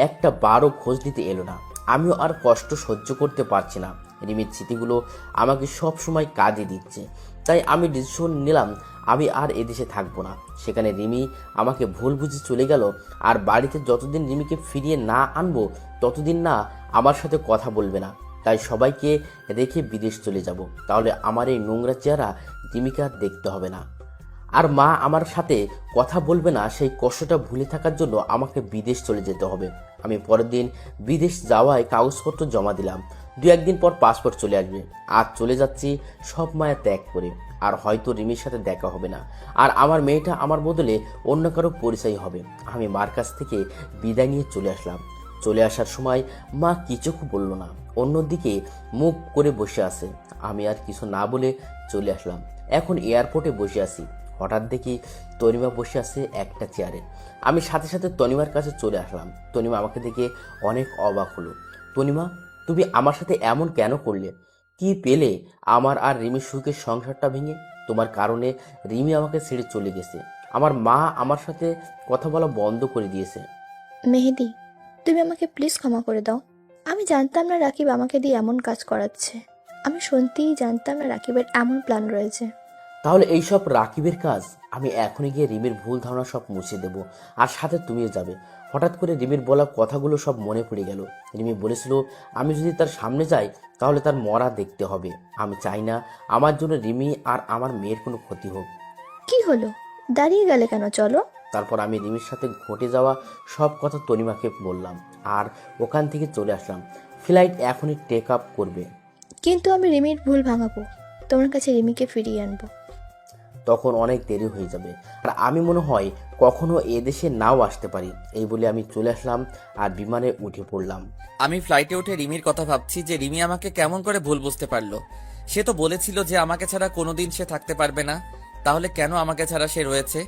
D: একটা বারও খোঁজ নিতে এলো না। আমিও আর কষ্ট সহ্য করতে পারছি না। রিমির স্মৃতিগুলো আমাকে সব সময় কাজে দিচ্ছে। তাই আমি ডিসিশন নিলাম আমি আর এদেশে থাকবো না। সেখানে রিমি আমাকে ভুল বুঝে চলে গেল। আর বাড়িতে যতদিন রিমিকে ফিরিয়ে না আনবো ততদিন না আমার সাথে কথা বলবে না। তাই সবাইকে রেখে বিদেশ চলে যাব। তাহলে আমার এই নোংরা চেহারা রিমিকে আর দেখতে হবে না। আর মা আমার সাথে কথা বলবে না, সেই কষ্টটা ভুলে থাকার জন্য আমাকে বিদেশ চলে যেতে হবে। আমি পরের দিন বিদেশ যাওয়ায় কাগজপত্র জমা দিলাম। 2-1 দিন পর পাসপোর্ট চলে আসবে। আজ চলে যাচ্ছি সব মায়া ত্যাগ করে। আর হয়তো রিমির সাথে দেখা হবে না, আর আমার মেয়েটা আমার বদলে অন্য কারো পরিচয় হবে। আমি মার কাছ থেকে বিদায় নিয়ে চলে আসলাম। চলে আসার সময় মা কিছু বলল না, অন্যদিকে মুখ করে বসে আছে। আমি আর কিছু না বলে চলে আসলাম। এখন এয়ারপোর্টে বসে আছি। হঠাৎ দেখি তনিমা বসে আছে একটা চেয়ারে। আমি সাথে সাথে তনিমার কাছে চলে আসলাম। তনিমা আমাকে দেখে অনেক অবাক হলো। তনিমা, তুমি আমার সাথে এমন কেন করলে? কি পেলে আমার আর রিমির সুখের সংসারটা ভেঙে? তোমার কারণে রিমি আমাকে ছেড়ে চলে গেছে। আমার মা আমার সাথে কথা বলা বন্ধ করে দিয়েছে।
I: মেহেদি, তুমি আমাকে প্লিজ ক্ষমা করে দাও। আমি জানতাম না রাকিব আমাকে দিয়ে এমন কাজ করাচ্ছে। আমি শুনতেই জানতাম না রাকিবের এমন প্ল্যান রয়েছে।
D: তাহলে এইসব রাকিবের কাজ? আমি এখনই গিয়ে রিমির ভুল ধারণা সব মুছে দেব, আর সাথে তুমিও যাবে। হঠাৎ করে রিমির বলা কথাগুলো সব মনে পড়ে গেল। রিমি বলেছিল আমি যদি তার সামনে যাই তাহলে তার মরা দেখতে হবে। আমি চাই না আমার জন্য রিমি আর আমার মেয়ের কোনো ক্ষতি হোক।
I: কি হলো, দাঁড়িয়ে গেলে কেন? চলো।
D: তারপর আমি রিমির সাথে ঘটে যাওয়া সব কথা তনিমাকে বললাম আর ওখান থেকে চলে আসলাম। ফ্লাইট এখনই টেক আপ করবে।
I: কিন্তু আমি রিমির ভুল ভাঙাবো, তোমার কাছে রিমিকে ফিরিয়ে আনবো।
D: তখন অনেক দেরি হয়ে যাবে, আর আমি মনে হয় কখনো এদেশে নাও আসতে পারি। এই বলে আমি চলে আসলাম আর বিমানে উঠে পড়লাম।
A: আমি ফ্লাইটে উঠে রিমির কথা ভাবছি যে রিমি আমাকে কেমন করে ভুল বুঝতে পারলো। সে তো বলেছিল যে আমাকে ছাড়া কোনোদিন সে থাকতে পারবে না, তাহলে কেন আমাকে ছাড়া সে রয়েছে?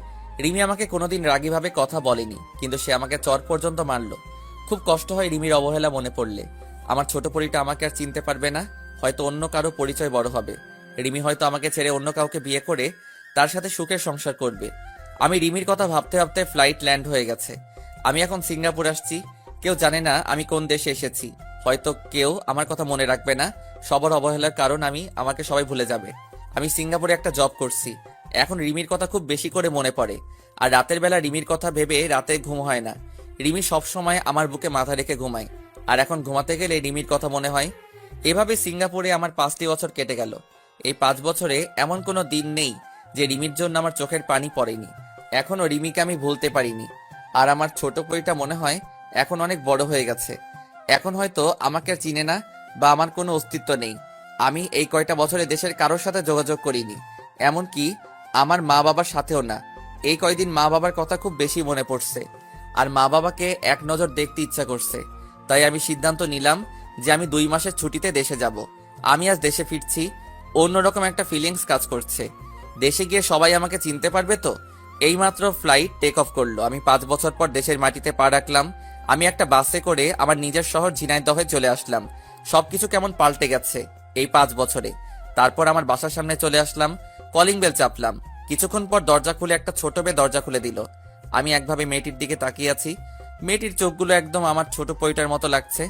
A: রিমি আমাকে কোনোদিন রাগীভাবে কথা বলেনি, কিন্তু সে আমাকে চর পর্যন্ত মারলো। খুব কষ্ট হয় রিমির অবহেলা মনে পড়লে। আমার ছোট পরীটা আমাকে আর চিনতে পারবে না, হয়তো অন্য কারো পরিচয় বড় হবে। রিমি হয়তো আমাকে ছেড়ে অন্য কাউকে বিয়ে করে তার সাথে সুখের সংসার করবে। আমি রিমির কথা ভাবতে ভাবতে ফ্লাইট ল্যান্ড হয়ে গেছে। আমি এখন সিঙ্গাপুর আসছি। কেউ জানে না আমি কোন দেশে এসেছি। হয়তো কেউ আমার কথা মনে রাখবে না, সবার অবহেলার কারণ আমাকে সবাই ভুলে যাবে। আমি সিঙ্গাপুরে একটা জব করছি। এখন রিমির কথা খুব বেশি করে মনে পড়ে, আর রাতের বেলা রিমির কথা ভেবে রাতে ঘুম হয় না। রিমি সবসময় আমার বুকে মাথা রেখে ঘুমায়, আর এখন ঘুমাতে গেলে রিমির কথা মনে হয়। এভাবে সিঙ্গাপুরে আমার 5টি বছর কেটে গেল। এই 5 বছরে এমন কোনো দিন নেই যে রিমির জন্য আমার চোখের পানি পড়েনি। এখনো রিমিকে আমি ভুলতে পারিনি। আর আমার ছোট পরীটা মনে হয় এখন অনেক বড় হয়ে গেছে। এখন হয়তো আমাকে আর চিনে না, বা আমার কোনো অস্তিত্ব নেই। আমি এই কয়টা বছরে দেশের কারোর সাথে যোগাযোগ করিনি, এমনকি আমার মা বাবার সাথেও না। এই কয়দিন মা বাবার কথা খুব বেশি মনে পড়ছে, আর মা বাবাকে এক নজর দেখতে ইচ্ছা করছে। তাই আমি সিদ্ধান্ত নিলাম যে আমি 2 মাসের ছুটিতে দেশে যাব। আমি আজ দেশে ফিরছি, অন্যরকম একটা ফিলিংস কাজ করছে। দেশে গিয়ে সবাই আমাকে চিনতে পারবে তো। এইমাত্র ফ্লাইট টেক অফ করলো। আমি 5 বছর পর দেশের মাটিতে পা রাখলাম। আমি একটা বাসে করে আমার নিজের শহর ঝিনাইদহে চলে আসলাম। সবকিছু কেমন পাল্টে গেছে এই 5 বছরে। তারপর আমার বাসার সামনে চলে আসলাম, কলিং বেল চাপলাম। কিছুক্ষণ পর দরজা খুলে একটা ছোট মেয়ে দরজা খুলে দিল। আমি একভাবে মেয়েটির দিকে তাকিয়ে আছি। মেয়েটির চোখগুলো একদম আমার ছোট পইটার মতো লাগছে,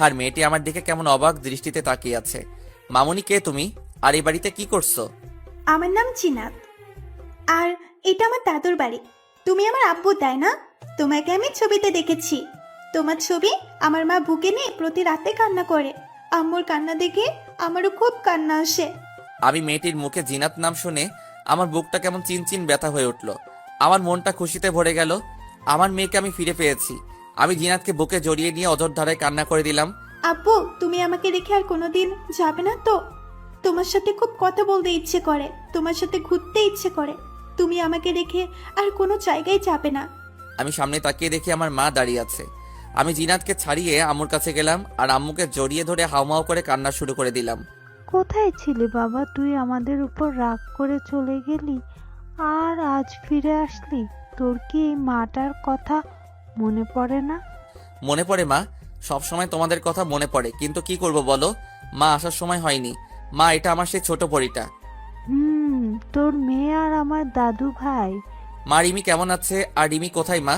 A: আর মেয়েটি আমার দিকে কেমন অবাক দৃষ্টিতে তাকিয়ে আছে। মামুনি, কে তুমি? আর এই বাড়িতে কি করছো?
F: আমার নাম চিনাত, আর এটা আমার দাদুর বাড়ি। তুমি আমার আব্বু, তাই না? তোমাকে আমি ছবিতে দেখেছি। তোমার ছবি আমার মা বুকে নিয়ে প্রতি রাতে কান্না করে। আম্মুর কান্না দেখে আমারও খুব কান্না আসে।
A: আমি মেয়েটির মুখে জিনাত নাম শুনে আমার বুকটা কেমন চিনচিন ব্যথা হয়ে উঠল। আমার মনটা খুশিতে ভরে গেল। আমার মেয়েকে আমি ফিরে পেয়েছি। আমি জিনাতকে বুকে জড়িয়ে নিয়ে অঝোর ধারায় কান্না করে দিলাম।
F: আব্বু, তুমি আমাকে রেখে আর কোনোদিন যাবে না তো? তোমার সাথে খুব কথা বলতে ইচ্ছে করে, তোমার সাথে ঘুরতে ইচ্ছে করে। তুমি আমাকে রেখে আর কোনো জায়গায় যাবে না।
A: আমি সামনে তাকিয়ে দেখি আমার মা দাঁড়িয়ে আছে। আমি জিনাতকে ছাড়িয়ে আম্মুর কাছে গেলাম, আর আম্মুকে জড়িয়ে ধরে হাউমাউ করে কান্না শুরু করে দিলাম।
C: কোথায় ছিলি বাবা? তুই আমাদের উপর রাগ করে চলে গেলি, আর আজ ফিরে আসলি। তোর কি এই মাটার কথা মনে পড়ে না?
A: মনে পড়ে মা, সব সময় তোমাদের কথা মনে পড়ে, কিন্তু কি করব বলো, মা আসার সময় হয়নি। মা, এটা আমার সেই ছোট পরীটা।
C: তোর মেয়ে আর আমার দাদু ভাই।
A: মা, রিমি কেমন আছে? আর রিমি কোথায় মা?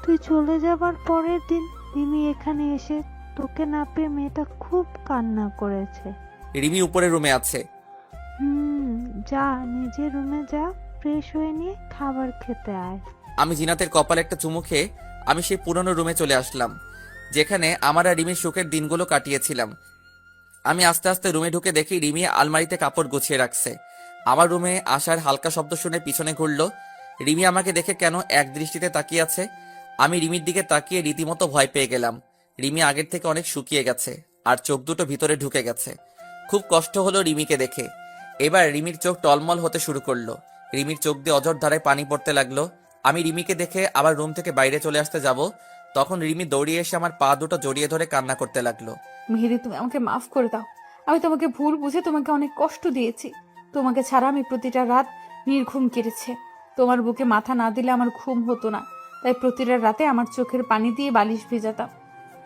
C: তুই চলে যাবার পরের দিন রিমি এখানে এসে তোকে না পেয়ে মেয়েটা খুব কান্না করেছে।
A: রিমি উপরের রুমে আছে।
C: যা নিজের রুমে যা, ফ্রেশ হয়ে নিয়ে খাবার খেতে আয়।
A: আমি জিনাতের কপালে একটা চুমু খেয়ে আমি সেই পুরনো রুমে চলে আসলাম, যেখানে আমার আর রিমির সুখের দিনগুলো কাটিয়েছিলাম। আমি আস্তে আস্তে রুমে ঢুকে দেখি রিমি আলমারিতে কাপড় গুছিয়ে রাখছে। আমার রুমে আসার হালকা শব্দ শুনে পিছনে ঘুরলো। রিমি আমাকে দেখে কেন এক দৃষ্টিতে তাকিয়ে আছে। আমি রিমির দিকে তাকিয়ে রীতিমতো ভয় পেয়ে গেলাম। রিমি আগের থেকে অনেক শুকিয়ে গেছে, আর চোখ দুটো ভিতরে ঢুকে গেছে। খুব কষ্ট হলো রিমিকে দেখে। এবার রিমির চোখ টলমল হতে শুরু করলো। রিমির চোখ দিয়ে অঝোর ধারায় পানি পড়তে লাগলো। আমি রিমিকে দেখে আবার রুম থেকে বাইরে চলে আসতে যাব, তখন রিমি দৌড়িয়ে এসে আমার পা দুটো জড়িয়ে ধরে কান্না করতে লাগলো।
B: মেহেদি, তুমি আমাকে মাফ করে দাও। আমি তোমাকে ভুল বুঝে তোমাকে অনেক কষ্ট দিয়েছি। তোমাকে ছাড়া আমি প্রতিটা রাত নির্ঘুম কেটেছে। তোমার বুকে মাথা না দিলে আমার ঘুম হতো না, তাই প্রতিটা রাতে আমার চোখের পানি দিয়ে বালিশ ভেজাতাম।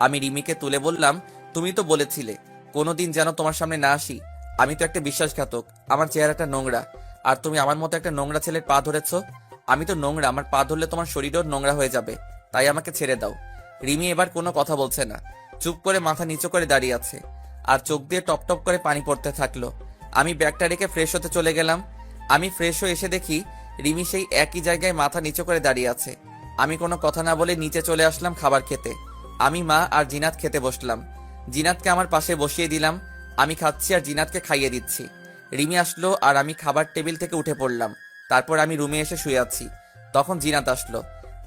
A: আমি রিমিকে তুলে বললাম, তুমি তো বলেছিলে কোনোদিন যেন তোমার সামনে না আসি। আমি তো একটা বিশ্বাসঘাতক, আমার চেহারাটা নোংরা, আর তুমি আমার মতো একটা নোংরা ছেলের পা ধরেছ। আমি তো নোংরা, আমার পা ধরলে তোমার শরীরও নোংরা হয়ে যাবে, তাই আমাকে ছেড়ে দাও। রিমি এবার কোনো কথা বলছে না, চুপ করে মাথা নিচু করে দাঁড়িয়ে আছে, আর চোখ দিয়ে টপ টপ করে পানি পড়তে থাকলো। আমি ব্যাগটা রেখে ফ্রেশ হতে চলে গেলাম। আমি ফ্রেশ হয়ে এসে দেখি রিমি সেই একই জায়গায় মাথা নিচু করে দাঁড়িয়ে আছে। আমি কোনো কথা না বলে নিচে চলে আসলাম খাবার খেতে। আমি, মা আর জিনাত খেতে বসলাম। জিনাতকে আমার পাশে বসিয়ে দিলাম। আমি খাচ্ছি আর জিনাতকে খাইয়ে দিচ্ছি। রিমি আসলো আর আমি খাবার টেবিল থেকে উঠে পড়লাম। তারপর আমি রুমে এসে শুয়ে আছি। তখন জিনাত আসলো।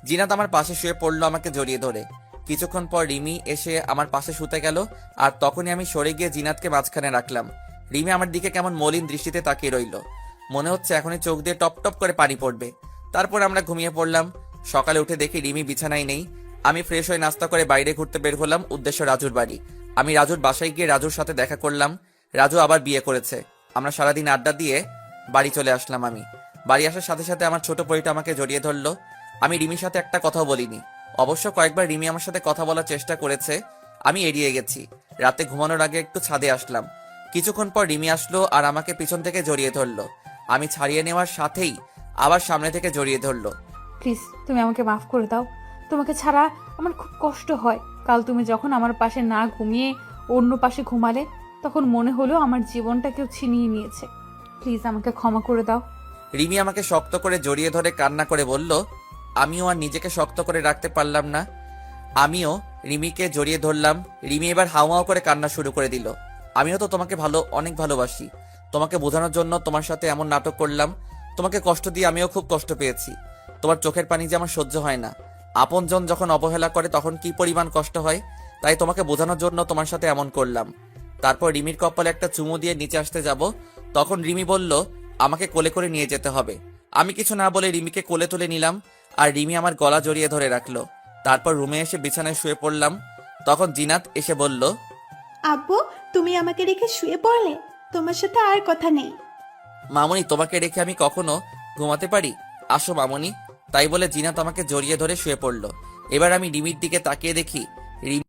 A: জিনাত আমার পাশে শুয়ে পড়লো আমাকে জড়িয়ে ধরে। কিছুক্ষণ পর রিমি এসে আমার পাশে শুতে গেল, আর তখনই আমি সরে গিয়ে জিনাতকে মাঝখানে রাখলাম। রিমি আমার দিকে কেমন মলিন দৃষ্টিতে তাকিয়ে রইল, মনে হচ্ছে এখনই চোখ দিয়ে টপ টপ করে পানি পড়বে। তারপর আমরা ঘুমিয়ে পড়লাম। সকালে উঠে দেখি রিমি বিছানায় নেই। আমি ফ্রেশ হয়ে নাস্তা করে বাইরে ঘুরতে বের হলাম, উদ্দেশ্য রাজুর বাড়ি। আমি রাজুর বাসায় গিয়ে রাজুর সাথে দেখা করলাম। রাজু আবার বিয়ে করেছে। আমরা সারাদিন আড্ডা দিয়ে বাড়ি চলে আসলাম। আমি বাড়ি আসার সাথে সাথে আমার ছোট পরিটা আমাকে জড়িয়ে ধরলো। আমি রিমির সাথে একটা কথাও বলিনি। অবশ্য কয়েকবার রিমি আমার সাথে কথা বলার চেষ্টা করেছে, আমি এড়িয়ে গেছি। রাতে ঘুমানোর আগে একটু ছাদে আসলাম। কিছুক্ষণ পর রিমি আসলো আর আমাকে পিছন থেকে জড়িয়ে ধরলো। আমি ছাড়িয়ে নেওয়ার সাথেই আবার সামনে থেকে জড়িয়ে ধরলো।
B: প্লিজ তুমি আমাকে মাফ করে দাও, তোমাকে ছাড়া আমার খুব কষ্ট হয়। কাল তুমি যখন আমার পাশে না ঘুমিয়ে অন্য পাশে ঘুমালে, তখন মনে হলো আমার জীবনটা কেউ ছিনিয়ে নিয়েছে। প্লিজ আমাকে ক্ষমা করে দাও।
A: রিমি আমাকে শক্ত করে জড়িয়ে ধরে কান্না করে বলল। আমিও আর নিজেকে শক্ত করে রাখতে পারলাম না, আমিও রিমিকে জড়িয়ে ধরলাম। রিমি এবার হাওয়াও করে কান্না শুরু করে দিল। আমিও তো তোমাকে অনেক ভালোবাসি। তোমাকে বোঝানোর জন্য তোমার সাথে এমন নাটক করলাম। তোমাকে কষ্ট দিয়ে আমিও খুব কষ্ট পেয়েছি। তোমার চোখের পানি যে আমার সহ্য হয় না। আপনজন যখন অবহেলা করে তখন কি পরিমাণ কষ্ট হয়, তাই তোমাকে বোঝানোর জন্য তোমার সাথে এমন করলাম। তারপর রিমির কপালে একটা চুমু দিয়ে নিচে আসতে যাব, তখন রিমি বলল আমাকে কোলে করে নিয়ে যেতে হবে। আমি কিছু না বলে রিমিকে কোলে তুলে নিলাম, আর রিমি আমার গলা জড়িয়ে ধরে রাখলো। তারপর রুমে এসে বিছানায় শুয়ে পড়লাম। তখন জিনাত এসে বলল,
F: আব্বু, তুমি আমাকে রেখে শুয়ে পড়লে? তোমার সাথে আর কথা নেই।
A: মামনি তোমাকে রেখে আমি কখনো ঘুমাতে পারি? আসো মামনি। তাই বলে জিনাত আমাকে জড়িয়ে ধরে শুয়ে পড়ল। এবার আমি রিমির দিকে তাকিয়ে দেখি রিমি